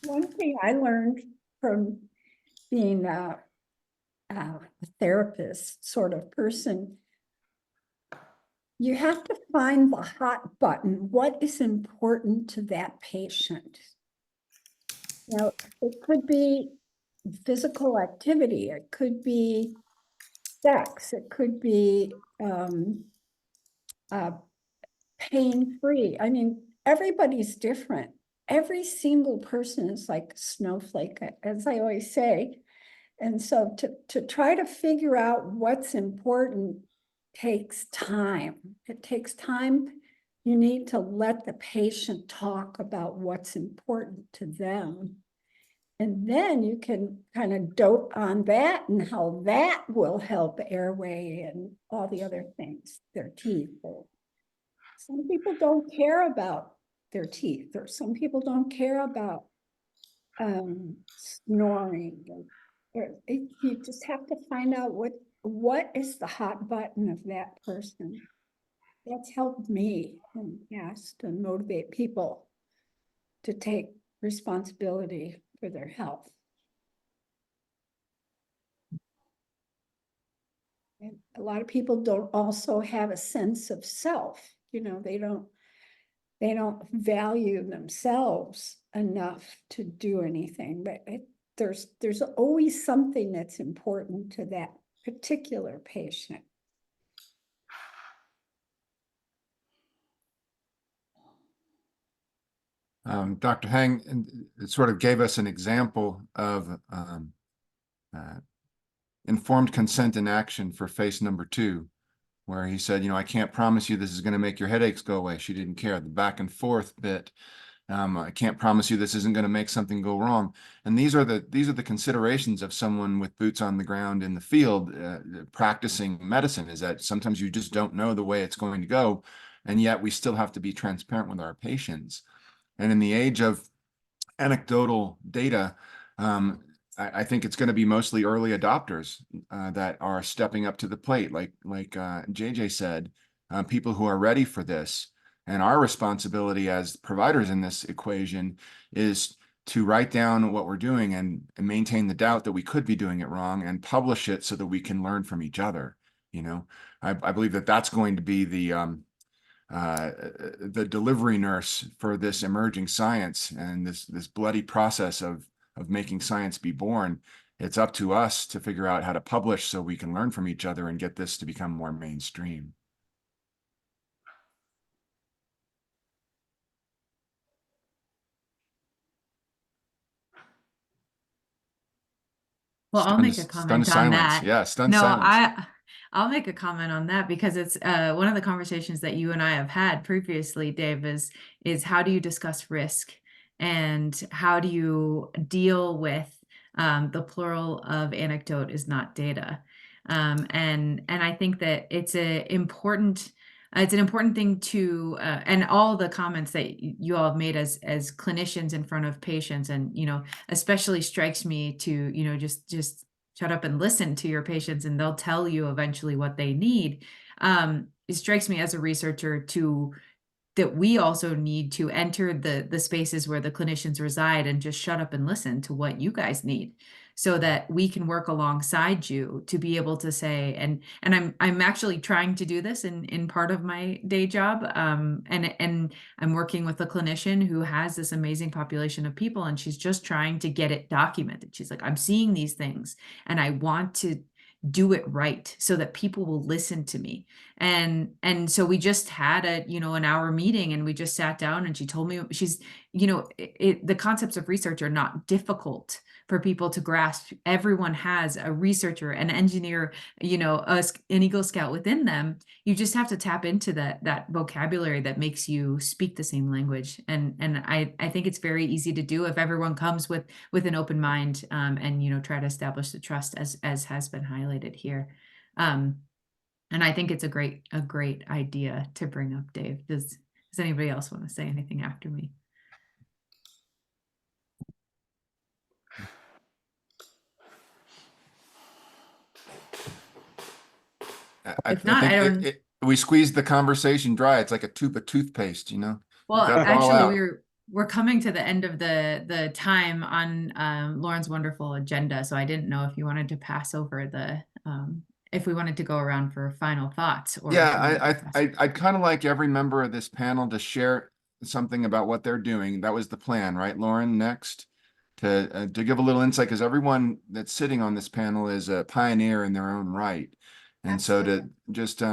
One thing I learned from being a therapist sort of person, you have to find the hot button. What is important to that patient? Now, it could be physical activity, it could be sex, it could be pain-free. I mean, everybody's different. Every single person is like a snowflake, as I always say. And so to try to figure out what's important takes time. It takes time. You need to let the patient talk about what's important to them. And then you can kind of dote on that and how that will help airway and all the other things, their teeth. Some people don't care about their teeth, or some people don't care about snoring. You just have to find out what is the hot button of that person. That's helped me and asked and motivate people to take responsibility for their health. And a lot of people don't also have a sense of self. They don't value themselves enough to do anything, but there's always something that's important to that particular patient. Dr. Hang it sort of gave us an example of informed consent in action for phase number 2, where he said, I can't promise you this is going to make your headaches go away. She didn't care. The back and forth bit. I can't promise you this isn't going to make something go wrong. And these are the considerations of someone with boots on the ground in the field, practicing medicine, is that sometimes you just don't know the way it's going to go. And yet we still have to be transparent with our patients. And in the age of anecdotal data, I think it's going to be mostly early adopters that are stepping up to the plate, like JJ said, people who are ready for this. And our responsibility as providers in this equation is to write down what we're doing and maintain the doubt that we could be doing it wrong and publish it so that we can learn from each other. I believe that that's going to be the delivery nurse for this emerging science and this bloody process of making science be born. It's up to us to figure out how to publish so we can learn from each other and get this to become more mainstream. Well, I'll make a comment on that. Yeah, stunned silence. I'll make a comment on that because it's one of the conversations that you and I have had previously, Dave, is how do you discuss risk and how do you deal with the plural of anecdote is not data. And I think that it's an important thing to, and all the comments that you all have made as clinicians in front of patients, and, especially strikes me to, just shut up and listen to your patients and they'll tell you eventually what they need. It strikes me as a researcher to that we also need to enter the spaces where the clinicians reside and just shut up and listen to what you guys need, so that we can work alongside you to be able to say, and I'm actually trying to do this in part of my day job. And I'm working with a clinician who has this amazing population of people, and she's just trying to get it documented. She's like, I'm seeing these things and I want to do it right so that people will listen to me. And so we just had a, an hour meeting, and we just sat down, and she told me she's, the concepts of research are not difficult for people to grasp. Everyone has a researcher, an engineer, an Eagle Scout within them. You just have to tap into that vocabulary that makes you speak the same language. And I think it's very easy to do if everyone comes with an open mind, and try to establish the trust as has been highlighted here. And I think it's a great idea to bring up, Dave. Does anybody else want to say anything after me? If not, I don't. We squeezed the conversation dry. It's like a tube of toothpaste, Well, Got it all actually, out. we're coming to the end of the time on Lauren's wonderful agenda, so I didn't know if you wanted to pass over if we wanted to go around for final thoughts. Or Yeah, I'd kind of like every member of this panel to share something about what they're doing. That was the plan, right, Lauren? Next, to give a little insight, because everyone that's sitting on this panel is a pioneer in their own right. And so to just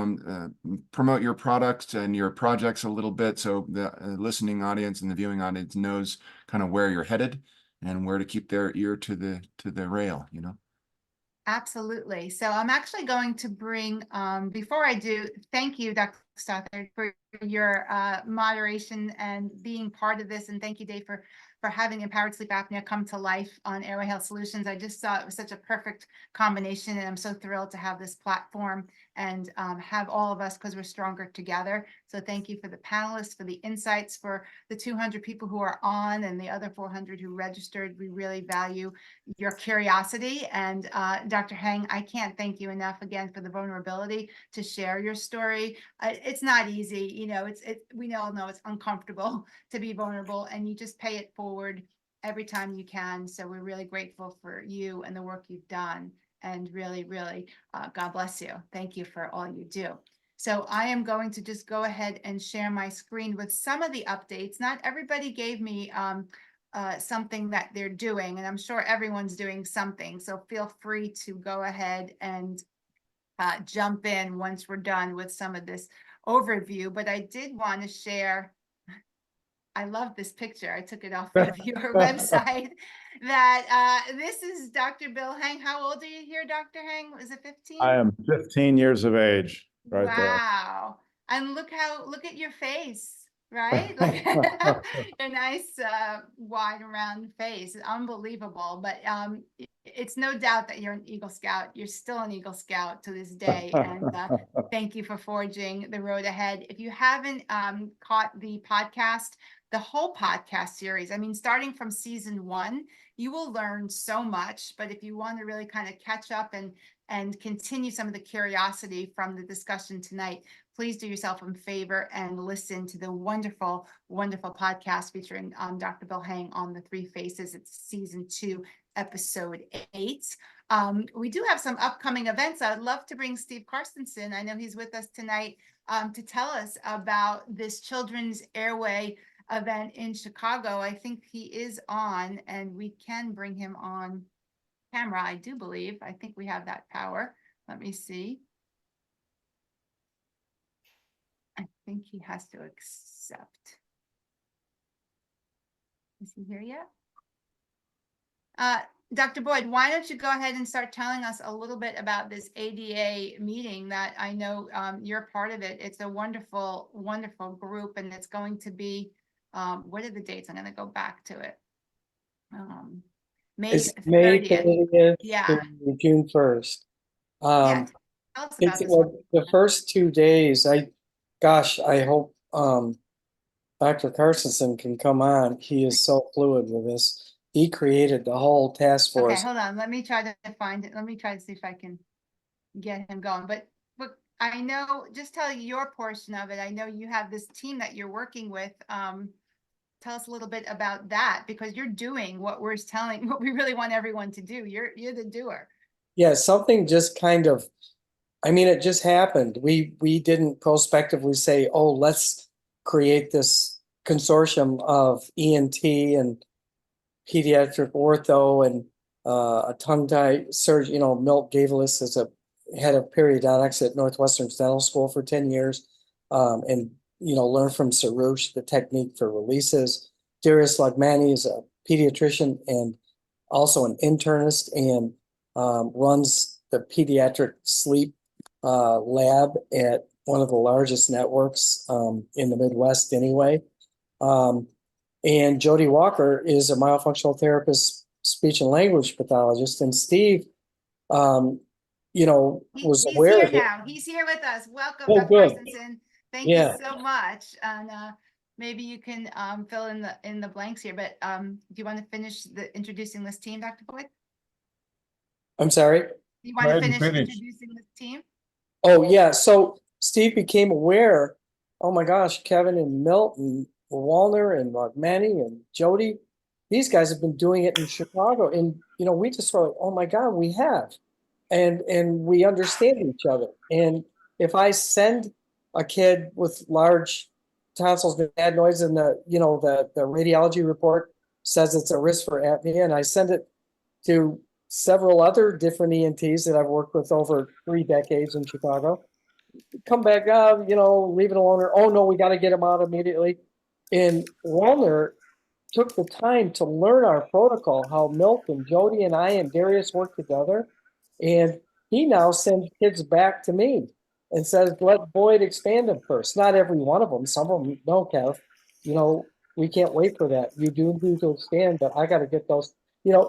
promote your products and your projects a little bit, so the listening audience and the viewing audience knows kind of where you're headed and where to keep their ear to the rail, Absolutely. So I'm actually going to bring, before I do, thank you, Dr. Stothard, for your moderation and being part of this. And thank you, Dave, for having Empowered Sleep Apnea come to life on Airway Health Solutions. I just thought it was such a perfect combination, and I'm so thrilled to have this platform and have all of us, because we're stronger together. So thank you for the panelists, for the insights, for the 200 people who are on and the other 400 who registered. We really value your curiosity. And Dr. Heng, I can't thank you enough again for the vulnerability to share your story. It's not easy, we all know it's uncomfortable to be vulnerable, and you just pay it forward every time you can. So we're really grateful for you and the work you've done, and really, really, God bless you. Thank you for all you do. So I am going to just go ahead and share my screen with some of the updates. Not everybody gave me something that they're doing, and I'm sure everyone's doing something. So feel free to go ahead and jump in once we're done with some of this overview. But I did want to share, I love this picture. I took it off of your website. That this is Dr. Bill Heng. How old are you here, Dr. Heng? Is it 15? I am 15 years of age right there. Wow. And look at your face, right? Like a nice wide round face. Unbelievable. But it's no doubt that you're an Eagle Scout. You're still an Eagle Scout to this day. And thank you for forging the road ahead. If you haven't caught the podcast, the whole podcast series, I mean, starting from season 1, you will learn so much. But if you want to really kind of catch up and continue some of the curiosity from the discussion tonight, please do yourself a favor and listen to the wonderful, wonderful podcast featuring Dr. Bill Heng on the 3 Faces. It's season 2, episode 8. We do have some upcoming events. I'd love to bring Steve Carstensen. I know he's with us tonight to tell us about this Children's Airway event in Chicago. I think he is on, and we can bring him on camera, I do believe. I think we have that power. Let me see. I think he has to accept. Is he here yet? Dr. Boyd, why don't you go ahead and start telling us a little bit about this ADA meeting that I know you're part of it. It's a wonderful, wonderful group, and it's going to be, what are the dates? I'm going to go back to it. May 30th. Yeah. To June 1st. Yeah. Tell us about this one. The first 2 days, I hope Dr. Carstensen can come on. He is so fluid with this. He created the whole task force. Okay, hold on. Let me try to find it. Let me try to see if I can get him going. But I know, just tell your portion of it. I know you have this team that you're working with. Tell us a little bit about that, because you're doing what we're telling, what we really want everyone to do. You're the doer. Yeah, something just kind of, I mean, it just happened. We didn't prospectively say, oh, let's create this consortium of ENT and pediatric ortho and a tongue-tie surgeon. You know, Milt Gavelis is a head of periodontics at Northwestern Dental School for 10 years, and you know, learned from Sarouche the technique for releases. Darius Lagmani is a pediatrician and also an internist, and runs the pediatric sleep lab at one of the largest networks in the Midwest anyway. And Jody Walker is a myofunctional therapist, speech and language pathologist. And Steve, you know, was He's aware here of it. now. He's here with us. Welcome, Oh, Dr. good. Carstensen. Thank Yeah. you so much. And maybe you can fill in the blanks here. But do you want to finish introducing this team, Dr. Boyd? I'm sorry. Do you want to finish introducing this team? Oh, yeah. So Steve became aware, oh my gosh, Kevin and Milt and Wallner and Manny and Jody, these guys have been doing it in Chicago. And, you know, we just were like, oh my God, we have. And we understand each other. And if I send a kid with large tonsils and adenoids and the radiology report says it's a risk for apnea, and I send it to several other different ENTs that I've worked with over 3 decades in Chicago, come back, leave it alone, or, oh no, we got to get him out immediately. And Wallner took the time to learn our protocol, how Milt and Jody and I and Darius work together. And he now sends kids back to me and says, let Boyd expand them first. Not every one of them. Some of them, no, Kev, we can't wait for that. You do need to expand, but I got to get those.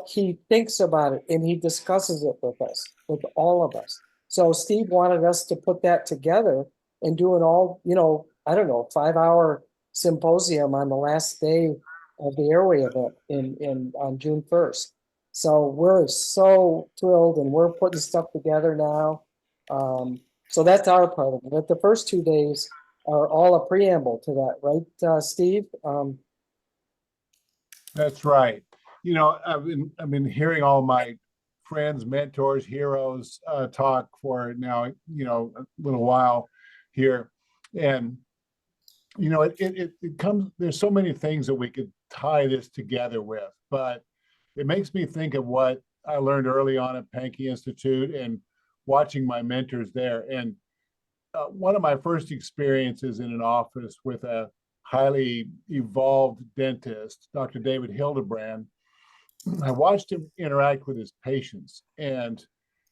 He thinks about it and he discusses it with us, with all of us. So Steve wanted us to put that together and do an all, 5-hour symposium on the last day of the Airway event on June 1st. So we're so thrilled and we're putting stuff together now. So that's our part of it. But the first 2 days are all a preamble to that, right, Steve? That's right. I've been hearing all my friends, mentors, heroes talk for now, a little while here. And, it comes, there's so many things that we could tie this together with, but it makes me think of what I learned early on at Pankey Institute and watching my mentors there. And one of my first experiences in an office with a highly evolved dentist, Dr. David Hildebrand, I watched him interact with his patients and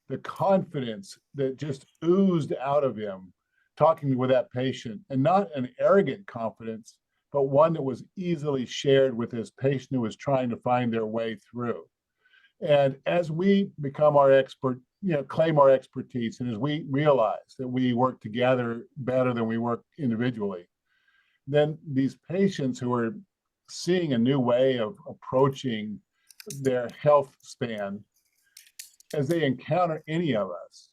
the confidence that just oozed out of him talking with that patient, and not an arrogant confidence, but one that was easily shared with his patient who was trying to find their way through. And as we become our expert, claim our expertise, and as we realize that we work together better than we work individually, then these patients who are seeing a new way of approaching their health span, as they encounter any of us,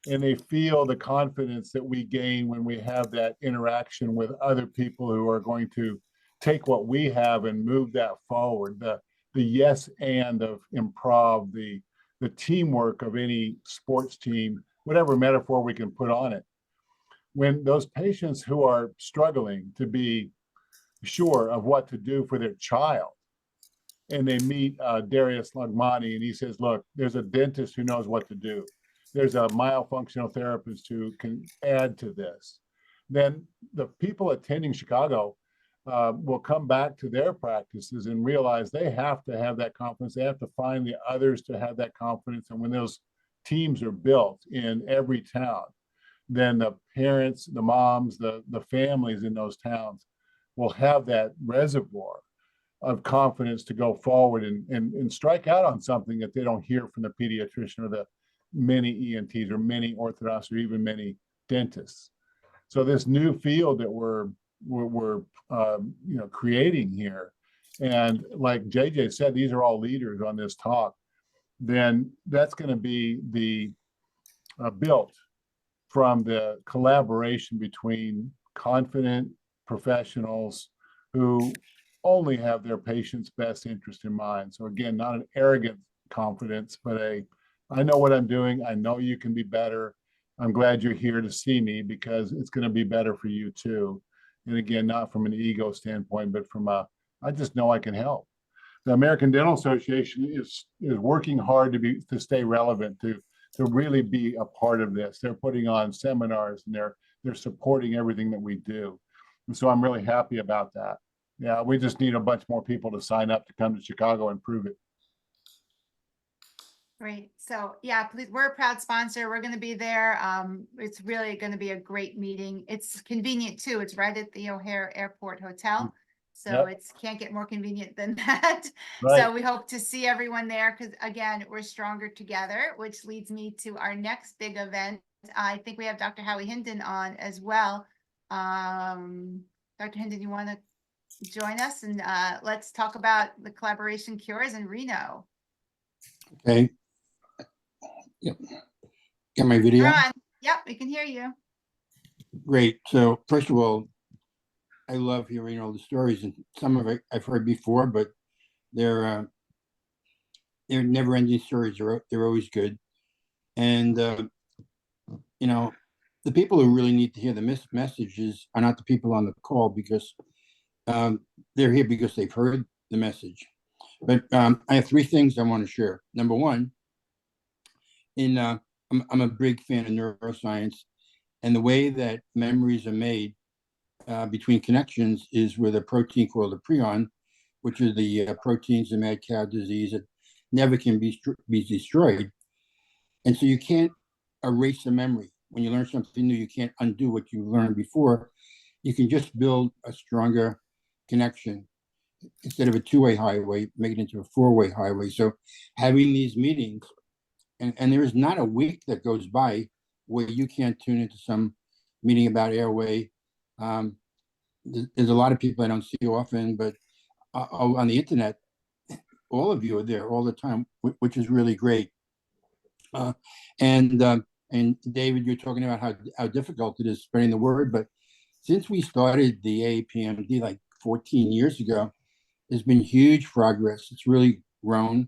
and they feel the confidence that we gain when we have that interaction with other people who are going to take what we have and move that forward, the yes and of improv, the teamwork of any sports team, whatever metaphor we can put on it. When those patients who are struggling to be sure of what to do for their child, and they meet Darius Lagmani, and he says, look, there's a dentist who knows what to do. There's a myofunctional therapist who can add to this. Then the people attending Chicago will come back to their practices and realize they have to have that confidence. They have to find the others to have that confidence. And when those teams are built in every town, then the parents, the moms, the families in those towns will have that reservoir of confidence to go forward and strike out on something that they don't hear from the pediatrician or the many ENTs or many orthodontists or even many dentists. So this new field that we're creating here, and like JJ said, these are all leaders on this talk, then that's going to be the built from the collaboration between confident professionals who only have their patient's best interest in mind. So again, not an arrogant confidence, but I know what I'm doing. I know you can be better. I'm glad you're here to see me because it's going to be better for you too. And again, not from an ego standpoint, but from I just know I can help. The American Dental Association is working hard to stay relevant, to really be a part of this. They're putting on seminars and they're supporting everything that we do. And so I'm really happy about that. Yeah, we just need a bunch more people to sign up to come to Chicago and prove it. Great. So yeah, please, we're a proud sponsor. We're going to be there. It's really going to be a great meeting. It's convenient too. It's right at the O'Hare Airport Hotel. So Yep. It's can't get more convenient than that. Right. So we hope to see everyone there because again, we're stronger together, which leads me to our next big event. I think we have Dr. Howie Hinden on as well. Dr. Hinden, you want to join us and let's talk about the collaboration cures in Reno. Okay. Yep. Got my video? You're on. Yep, we can hear you. Great. So first of all, I love hearing all the stories, and some of it I've heard before, but they're never-ending stories. They're always good. And you know, the people who really need to hear the messages are not the people on the call, because they're here because they've heard the message. But I have three things I want to share. Number one, I'm a big fan of neuroscience, and the way that memories are made between connections is with a protein called a prion, which is the proteins in mad cow disease that never can be destroyed. And so you can't erase the memory. When you learn something new, you can't undo what you learned before. You can just build a stronger connection. Instead of a two-way highway, make it into a four-way highway. So having these meetings, and there is not a week that goes by where you can't tune into some meeting about Airway. There's a lot of people I don't see often, but on the internet, all of you are there all the time, which is really great. And David, you're talking about how difficult it is spreading the word, but since we started the AAPMD like 14 years ago, there's been huge progress. It's really grown.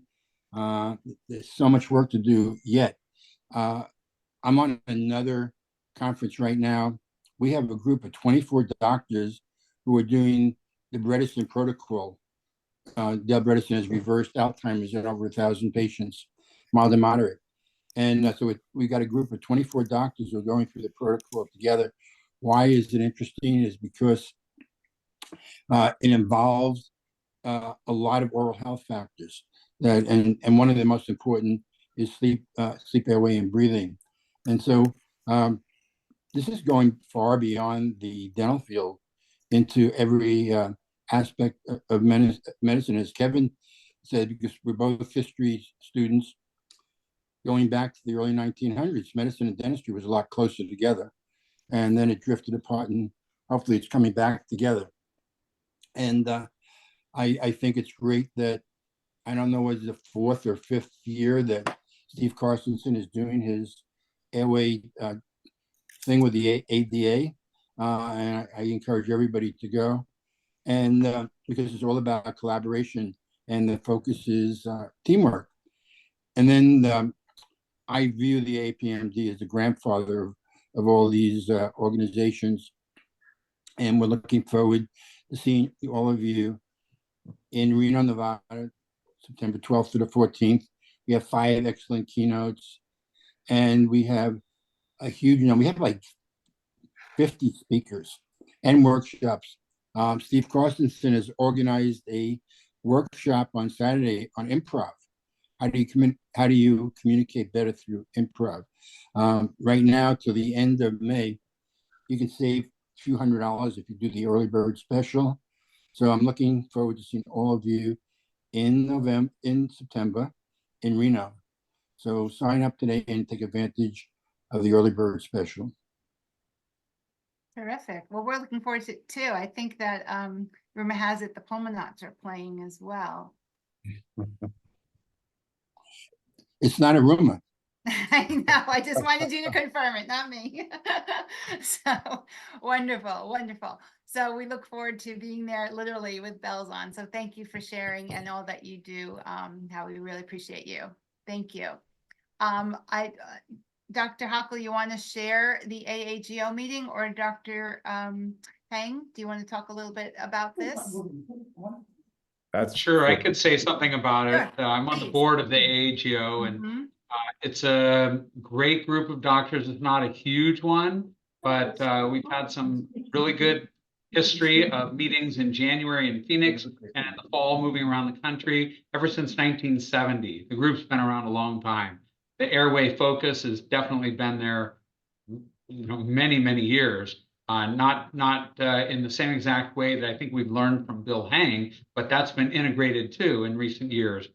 There's so much work to do yet. I'm on another conference right now. We have a group of 24 doctors who are doing the Bredesen protocol. Dale Bredesen has reversed Alzheimer's in over 1,000 patients, mild and moderate. And so we got a group of 24 doctors who are going through the protocol together. Why is it interesting? Is because it involves a lot of oral health factors. And one of the most important is sleep, airway, and breathing. And so this is going far beyond the dental field into every aspect of medicine. As Kevin said, because we're both history students, going back to the early 1900s, medicine and dentistry was a lot closer together. And then it drifted apart, and hopefully it's coming back together. And I think it's great that, I don't know whether it's the fourth or fifth year that Steve Carstensen is doing his Airway thing with the ADA. And I encourage everybody to go. And because it's all about collaboration, and the focus is teamwork. And then I view the APMD as the grandfather of all these organizations. And we're looking forward to seeing all of you in Reno, Nevada, September 12th to the 14th. We have 5 excellent keynotes, and we have a huge, we have like 50 speakers and workshops. Steve Carstensen has organized a workshop on Saturday on improv. How do you communicate better through improv? Right now, to the end of May, you can save a few $100s if you do the early bird special. So I'm looking forward to seeing all of you in September in Reno. So sign up today and take advantage of the early bird special. Terrific. Well, we're looking forward to it too. I think that rumor has it the Pulmonauts are playing as well. It's not a rumor. I know, I just wanted you to confirm it, not me. So wonderful, wonderful. So we look forward to being there literally with bells on. So thank you for sharing and all that you do. How we really appreciate you. Thank you. Dr. Huckle, you want to share the AAGO meeting, or Dr. Heng, do you want to talk a little bit about this? That's Sure, I could say something about it. Sure, I'm on the please. board of the AAGO, and Mhm. it's a great group of doctors. It's not a huge one, but we've had some really good history of meetings in January in Phoenix and in the fall moving around the country ever since 1970. The group's been around a long time. The Airway focus has definitely been there, many, many years. Not in the same exact way that I think we've learned from Bill Hang, but that's been integrated too in recent years.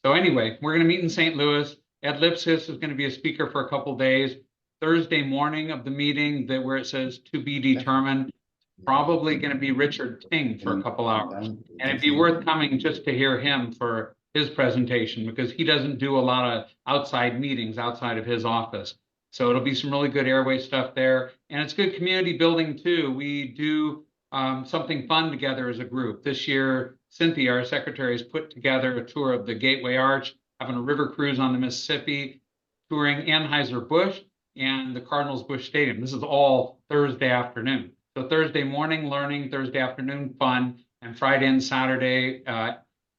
So anyway, we're going to meet in St. Louis. Ed Lipsis is going to be a speaker for a couple of days. Thursday morning of the meeting, where it says to be determined, probably going to be Richard Ting for a couple hours. And it'd be worth coming just to hear him for his presentation, because he doesn't do a lot of outside meetings outside of his office. So it'll be some really good Airway stuff there. And it's good community building too. We do something fun together as a group. This year, Cynthia, our secretary, has put together a tour of the Gateway Arch, having a river cruise on the Mississippi, touring Anheuser-Busch and the Cardinals Busch Stadium. This is all Thursday afternoon. So Thursday morning learning, Thursday afternoon fun, and Friday and Saturday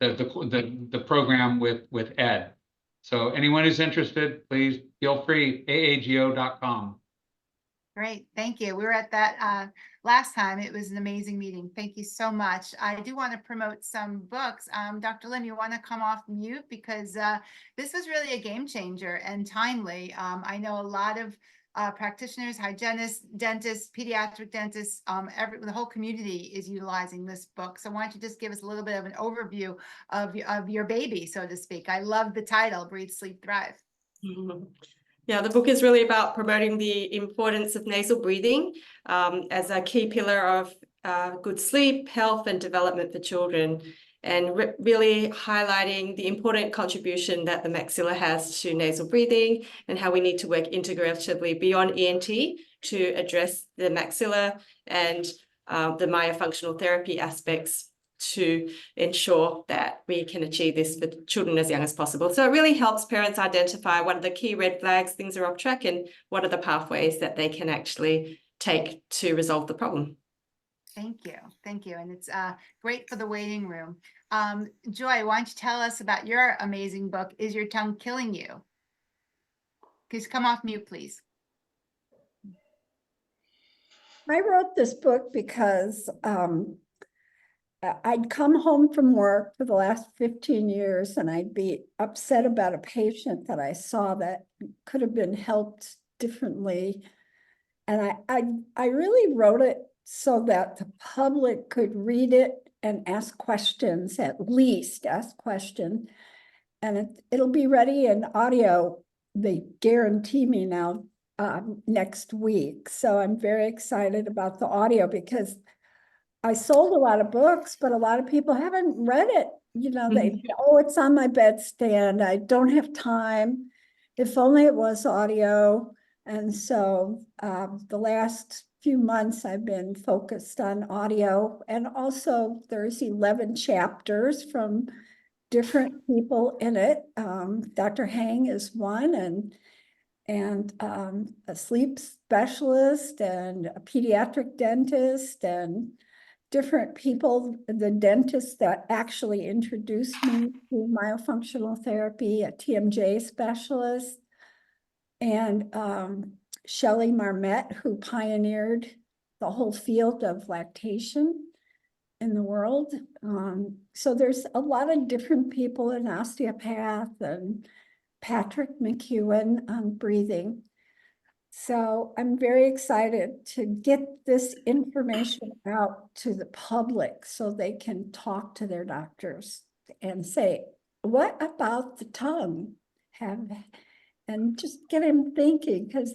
the program with Ed. So anyone who's interested, please feel free, AAGO.com. Great, thank you. We were at that last time. It was an amazing meeting. Thank you so much. I do want to promote some books. Dr. Lim, you want to come off mute, because this was really a game changer and timely. I know a lot of practitioners, hygienists, dentists, pediatric dentists, the whole community is utilizing this book. So why don't you just give us a little bit of an overview of your baby, so to speak. I love the title, Breathe, Sleep, Thrive. Yeah, the book is really about promoting the importance of nasal breathing as a key pillar of good sleep, health, and development for children, and really highlighting the important contribution that the maxilla has to nasal breathing, and how we need to work integratively beyond ENT to address the maxilla and the myofunctional therapy aspects to ensure that we can achieve this for children as young as possible. So it really helps parents identify what are the key red flags, things are off track, and what are the pathways that they can actually take to resolve the problem. Thank you. Thank you. And it's great for the waiting room. Joy, why don't you tell us about your amazing book, Is Your Tongue Killing You? Please come off mute, please. I wrote this book because I'd come home from work for the last 15 years and I'd be upset about a patient that I saw that could have been helped differently. And I really wrote it so that the public could read it and ask questions, at least ask questions. And it'll be ready in audio, they guarantee me now, next week. So I'm very excited about the audio, because I sold a lot of books, but a lot of people haven't read it. They, oh, it's on my bedstand. I don't have time. If only it was audio. And so the last few months I've been focused on audio, and also there's 11 chapters from different people in it. Dr. Hang is one, and a sleep specialist, and a pediatric dentist, and different people, the dentist that actually introduced me to myofunctional therapy, a TMJ specialist, and Shelley Marmette, who pioneered the whole field of lactation in the world. So there's a lot of different people, an osteopath, and Patrick McEwen on breathing. So I'm very excited to get this information out to the public so they can talk to their doctors and say, what about the tongue? And just get them thinking, because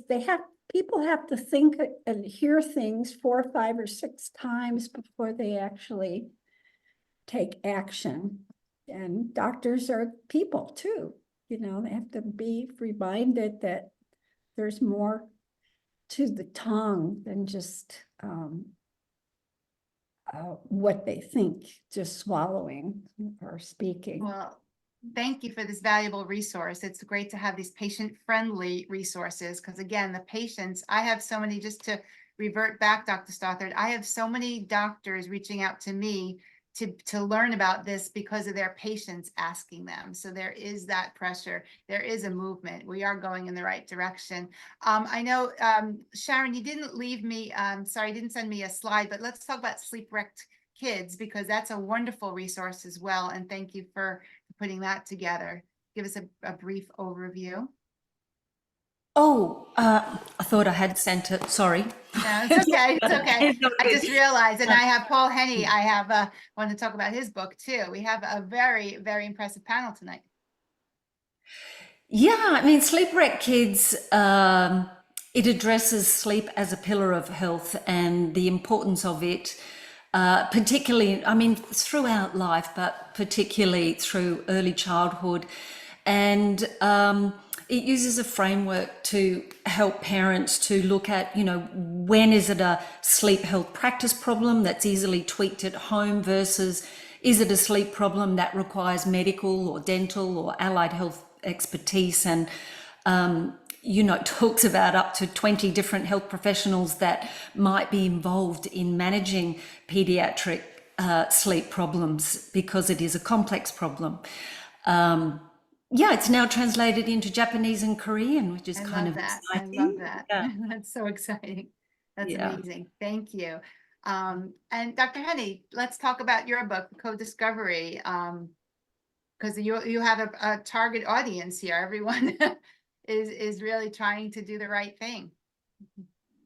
people have to think and hear things 4, 5, or 6 times before they actually take action. And doctors are people too. You know, they have to be reminded that there's more to the tongue than just what they think, just swallowing or speaking. Well, thank you for this valuable resource. It's great to have these patient-friendly resources because again, the patients, I have so many, just to revert back, Dr. Stothard, I have so many doctors reaching out to me to learn about this because of their patients asking them. So there is that pressure. There is a movement. We are going in the right direction. I know, Sharon, you didn't leave me, sorry, you didn't send me a slide, but let's talk about sleep-wrecked kids because that's a wonderful resource as well. And thank you for putting that together. Give us a brief overview. Oh, I thought I had sent it. Sorry. No, it's okay. It's okay. I just realized, and I have Paul Henney. I have want to talk about his book too. We have a very, very impressive panel tonight. Yeah, I mean, Sleep Wreck Kids, it addresses sleep as a pillar of health and the importance of it, particularly, I mean, throughout life, but particularly through early childhood. And it uses a framework to help parents to look at, you know, when is it a sleep health practice problem that's easily tweaked at home versus is it a sleep problem that requires medical or dental or allied health expertise, and you know, talks about up to 20 different health professionals that might be involved in managing pediatric sleep problems because it is a complex problem. Yeah, it's now translated into Japanese and Korean, which is kind of exciting. I love that. Yeah. That's so exciting. That's Yeah. amazing. Thank you. And Dr. Henney, let's talk about your book, Co-Discovery, because you have a target audience here. Everyone is really trying to do the right thing.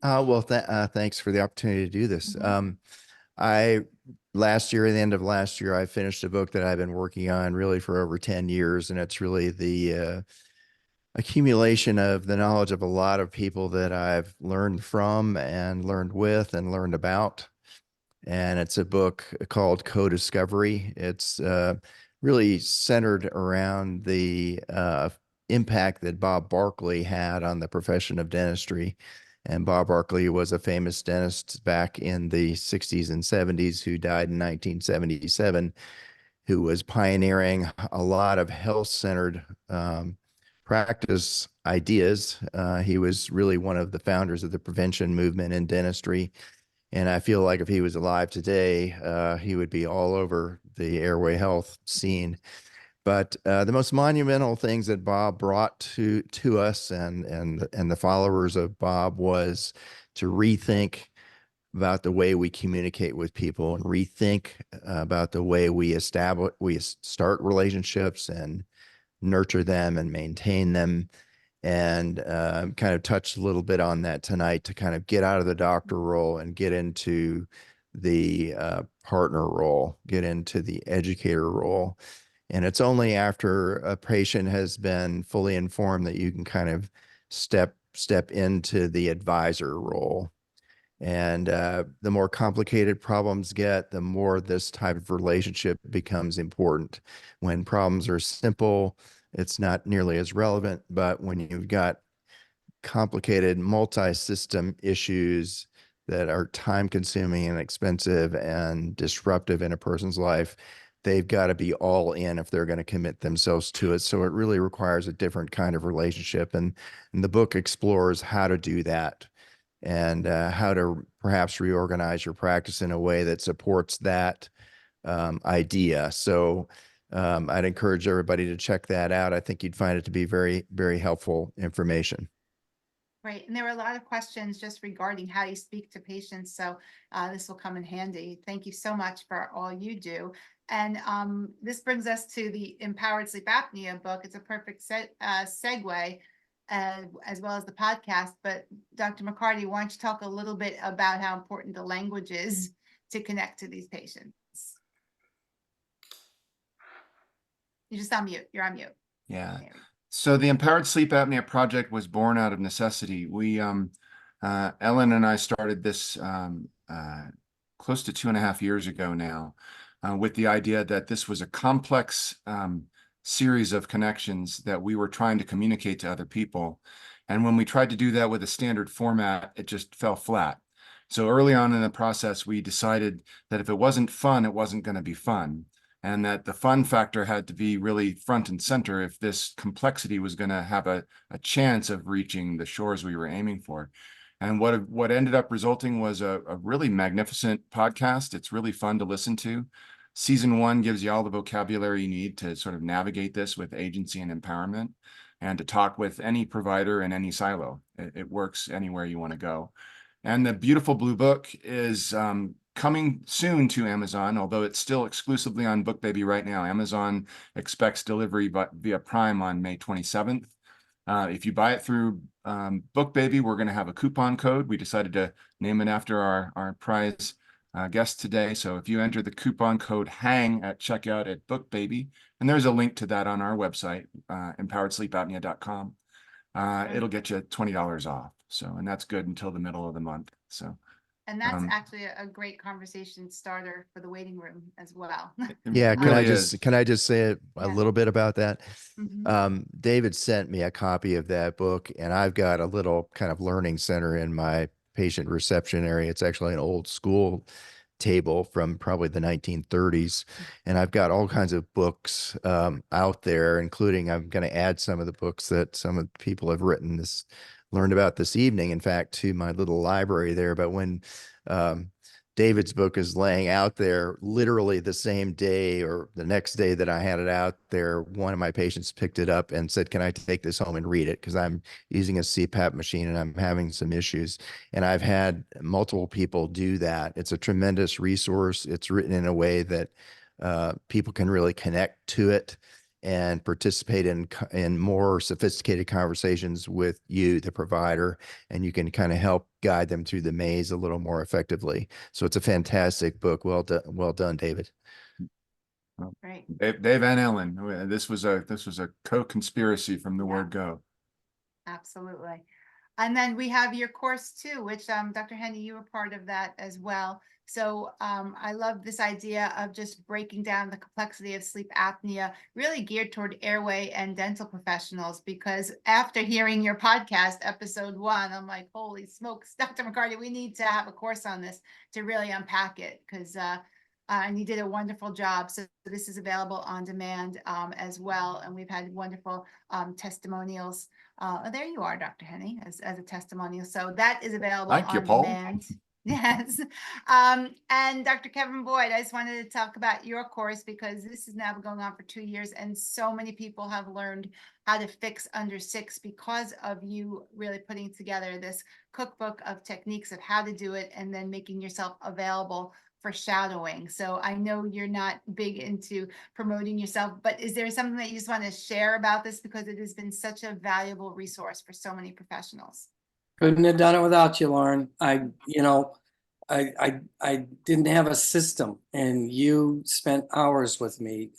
Well, thanks for the opportunity to do this. Last year, at the end of last year, I finished a book that I've been working on really for over 10 years. And it's really the accumulation of the knowledge of a lot of people that I've learned from and learned with and learned about. And it's a book called Co-Discovery. It's really centered around the impact that Bob Barkley had on the profession of dentistry. And Bob Barkley was a famous dentist back in the 60s and 70s who died in 1977, who was pioneering a lot of health-centered practice ideas. He was really one of the founders of the prevention movement in dentistry. And I feel like if he was alive today, he would be all over the airway health scene. But the most monumental things that Bob brought to us and the followers of Bob was to rethink about the way we communicate with people and rethink about the way we start relationships and nurture them and maintain them. And kind of touched a little bit on that tonight to kind of get out of the doctor role and get into the partner role, get into the educator role. And it's only after a patient has been fully informed that you can kind of step into the advisor role. And the more complicated problems get, the more this type of relationship becomes important. When problems are simple, it's not nearly as relevant, but when you've got complicated multi-system issues that are time-consuming and expensive and disruptive in a person's life, they've got to be all in if they're going to commit themselves to it. So it really requires a different kind of relationship. And the book explores how to do that and how to perhaps reorganize your practice in a way that supports that idea. So I'd encourage everybody to check that out. I think you'd find it to be very, very helpful information. Right. And there were a lot of questions just regarding how you speak to patients. So this will come in handy. Thank you so much for all you do. And this brings us to the Empowered Sleep Apnea book. It's a perfect segue as well as the podcast. But Dr. McCarty, why don't you talk a little bit about how important the language is to connect to these patients? You're just on mute. You're on mute. Yeah. So the Empowered Sleep Apnea Project was born out of necessity. We, Ellen and I started this close to 2.5 years ago now with the idea that this was a complex series of connections that we were trying to communicate to other people. And when we tried to do that with a standard format, it just fell flat. So early on in the process, we decided that if it wasn't fun, it wasn't going to be fun. And that the fun factor had to be really front and center if this complexity was going to have a chance of reaching the shores we were aiming for. And what ended up resulting was a really magnificent podcast. It's really fun to listen to. Season 1 gives you all the vocabulary you need to sort of navigate this with agency and empowerment, and to talk with any provider in any silo. It works anywhere you want to go. And the beautiful blue book is coming soon to Amazon, although it's still exclusively on BookBaby right now. Amazon expects delivery via Prime on May 27th. If you buy it through BookBaby, we're going to have a coupon code. We decided to name it after our prize guest today. So if you enter the coupon code HANG at checkout at BookBaby, and there's a link to that on our website, empoweredsleepapnea.com, it'll get you $20 off. So, and that's good until the middle of the month. So, and that's actually a great conversation starter for the waiting room as well. Yeah, really can I just say a little bit about that? Mhm. David sent me a copy of that book, and I've got a little kind of learning center in my patient reception area. It's actually an old school table from probably the 1930s. And I've got all kinds of books out there, including I'm going to add some of the books that some of the people have learned about this evening, in fact, to my little library there. But when David's book is laying out there, literally the same day or the next day that I had it out there, one of my patients picked it up and said, "Can I take this home and read it? Because I'm using a CPAP machine and I'm having some issues." And I've had multiple people do that. It's a tremendous resource. It's written in a way that people can really connect to it and participate in more sophisticated conversations with you, the provider, and you can kind of help guide them through the maze a little more effectively. So it's a fantastic book. Well done, David. Great. Dave and Ellen, this was a co-conspiracy from the word go. Absolutely. And then we have your course too, which Dr. Henny, you were part of that as well. So I love this idea of just breaking down the complexity of sleep apnea, really geared toward airway and dental professionals, because after hearing your podcast, episode 1, I'm like, holy smokes, Dr. McCarty, we need to have a course on this to really unpack it, because and you did a wonderful job. So this is available on demand as well. And we've had wonderful testimonials. There you are, Dr. Henny, as a testimonial. So that is available Thank you, on Paul. demand. Yes. And Dr. Kevin Boyd, I just wanted to talk about your course, because this is now going on for 2 years, and so many people have learned how to fix under 6 because of you really putting together this cookbook of techniques of how to do it, and then making yourself available for shadowing. So I know you're not big into promoting yourself, but is there something that you just want to share about this, because it has been such a valuable resource for so many professionals? Couldn't have done it without you, Lauren. I didn't have a system, and you spent hours with me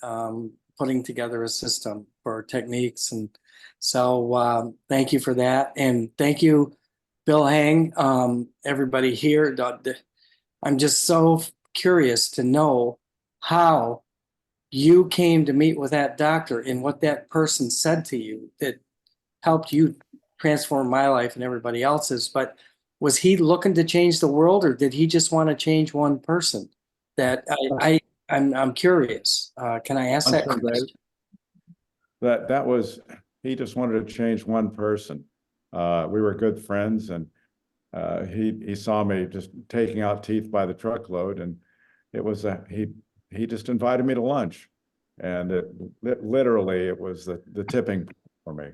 putting together a system for techniques. And so thank you for that. And thank you, Bill Hang, everybody here. I'm just so curious to know how you came to meet with that doctor and what that person said to you that helped you transform my life and everybody else's. But was he looking to change the world, or did he just want to change one person? That I'm curious. Can I ask that question? That was, he just wanted to change one person. We were good friends, and he saw me just taking out teeth by the truckload, and it was he just invited me to lunch, and it was the tipping point for me.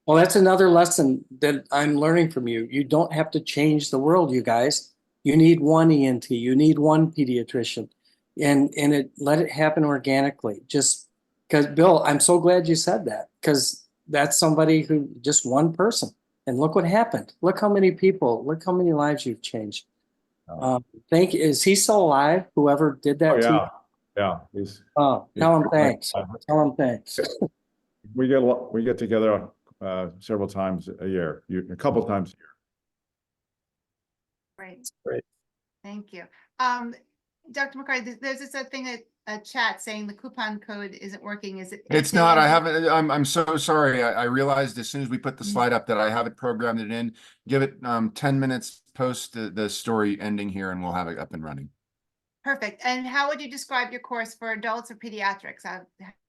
Well, that's another lesson that I'm learning from you. You don't have to change the world, you guys. You need one ENT, you need one pediatrician, and let it happen organically. Just because, Bill, I'm so glad you said that, because that's somebody who, just one person. And look what happened. Look how many people, look how many lives you've changed. Is he still alive? Whoever did that to you? Yeah. He's tell him thanks. Tell him thanks. We get together several times a year, a couple times a year. Great. Great. Thank you. Dr. McCarty, there's this thing that a chat saying the coupon code isn't working. Is it? It's not, I haven't, I'm so sorry. I realized as soon as we put the slide up that I haven't programmed it in. Give it 10 minutes post the story ending here and we'll have it up and running. Perfect. And how would you describe your course for adults or pediatrics? I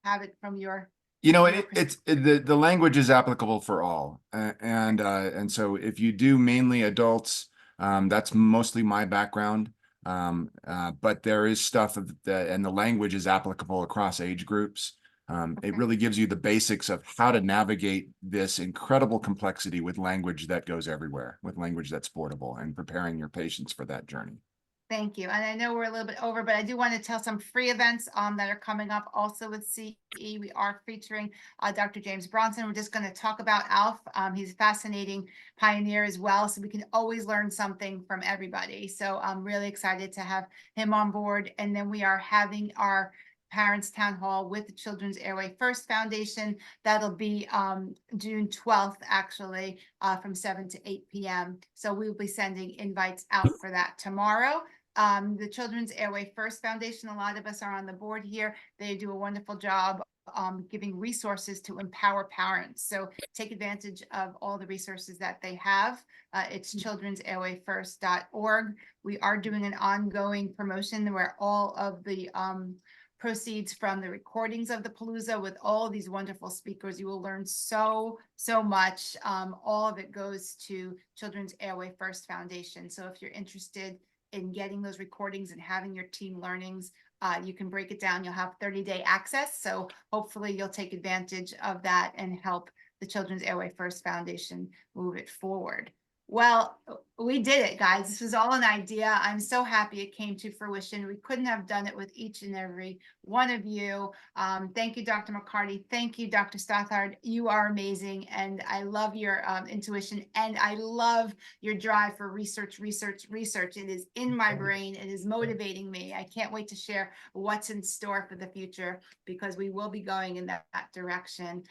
have it from your. You know, your the language is applicable for all. And so if you do mainly adults, that's mostly my background. But there is stuff and the language is applicable across age groups. It really gives you the basics of how to navigate this incredible complexity with language that goes everywhere, with language that's portable, and preparing your patients for that journey. Thank you. And I know we're a little bit over, but I do want to tell some free events that are coming up also with CE. We are featuring Dr. James Bronson. We're just going to talk about Alf. He's a fascinating pioneer as well, so we can always learn something from everybody. So I'm really excited to have him on board. And then we are having our Parents Town Hall with the Children's Airway First Foundation. That'll be June 12th, actually, from 7 to 8 p.m. So we will be sending invites out for that tomorrow. The Children's Airway First Foundation, a lot of us are on the board here. They do a wonderful job giving resources to empower parents. So take advantage of all the resources that they have. It's children'sairwayfirst.org. We are doing an ongoing promotion where all of the proceeds from the recordings of the Palooza with all these wonderful speakers. You will learn so much. All of it goes to Children's Airway First Foundation. So if you're interested in getting those recordings and having your team learnings, you can break it down. You'll have 30-day access. So hopefully you'll take advantage of that and help the Children's Airway First Foundation move it forward. Well, we did it, guys. This was all an idea. I'm so happy it came to fruition. We couldn't have done it with each and every one of you. Thank you, Dr. McCarty. Thank you, Dr. Stothard. You are amazing. And I love your intuition. And I love your drive for research. It is in my brain. It is motivating me. I can't wait to share what's in store for the future, because we will be going in that direction.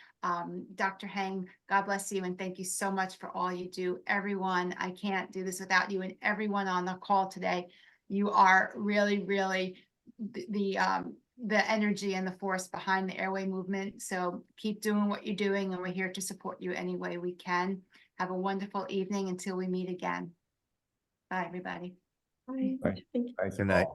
Dr. Heng, God bless you. And thank you so much for all you do. Everyone, I can't do this without you, and everyone on the call today. You are really the energy and the force behind the airway movement. So keep doing what you're doing, and we're here to support you any way we can. Have a wonderful evening until we meet again. Bye, everybody. Bye. Thank you. Good night.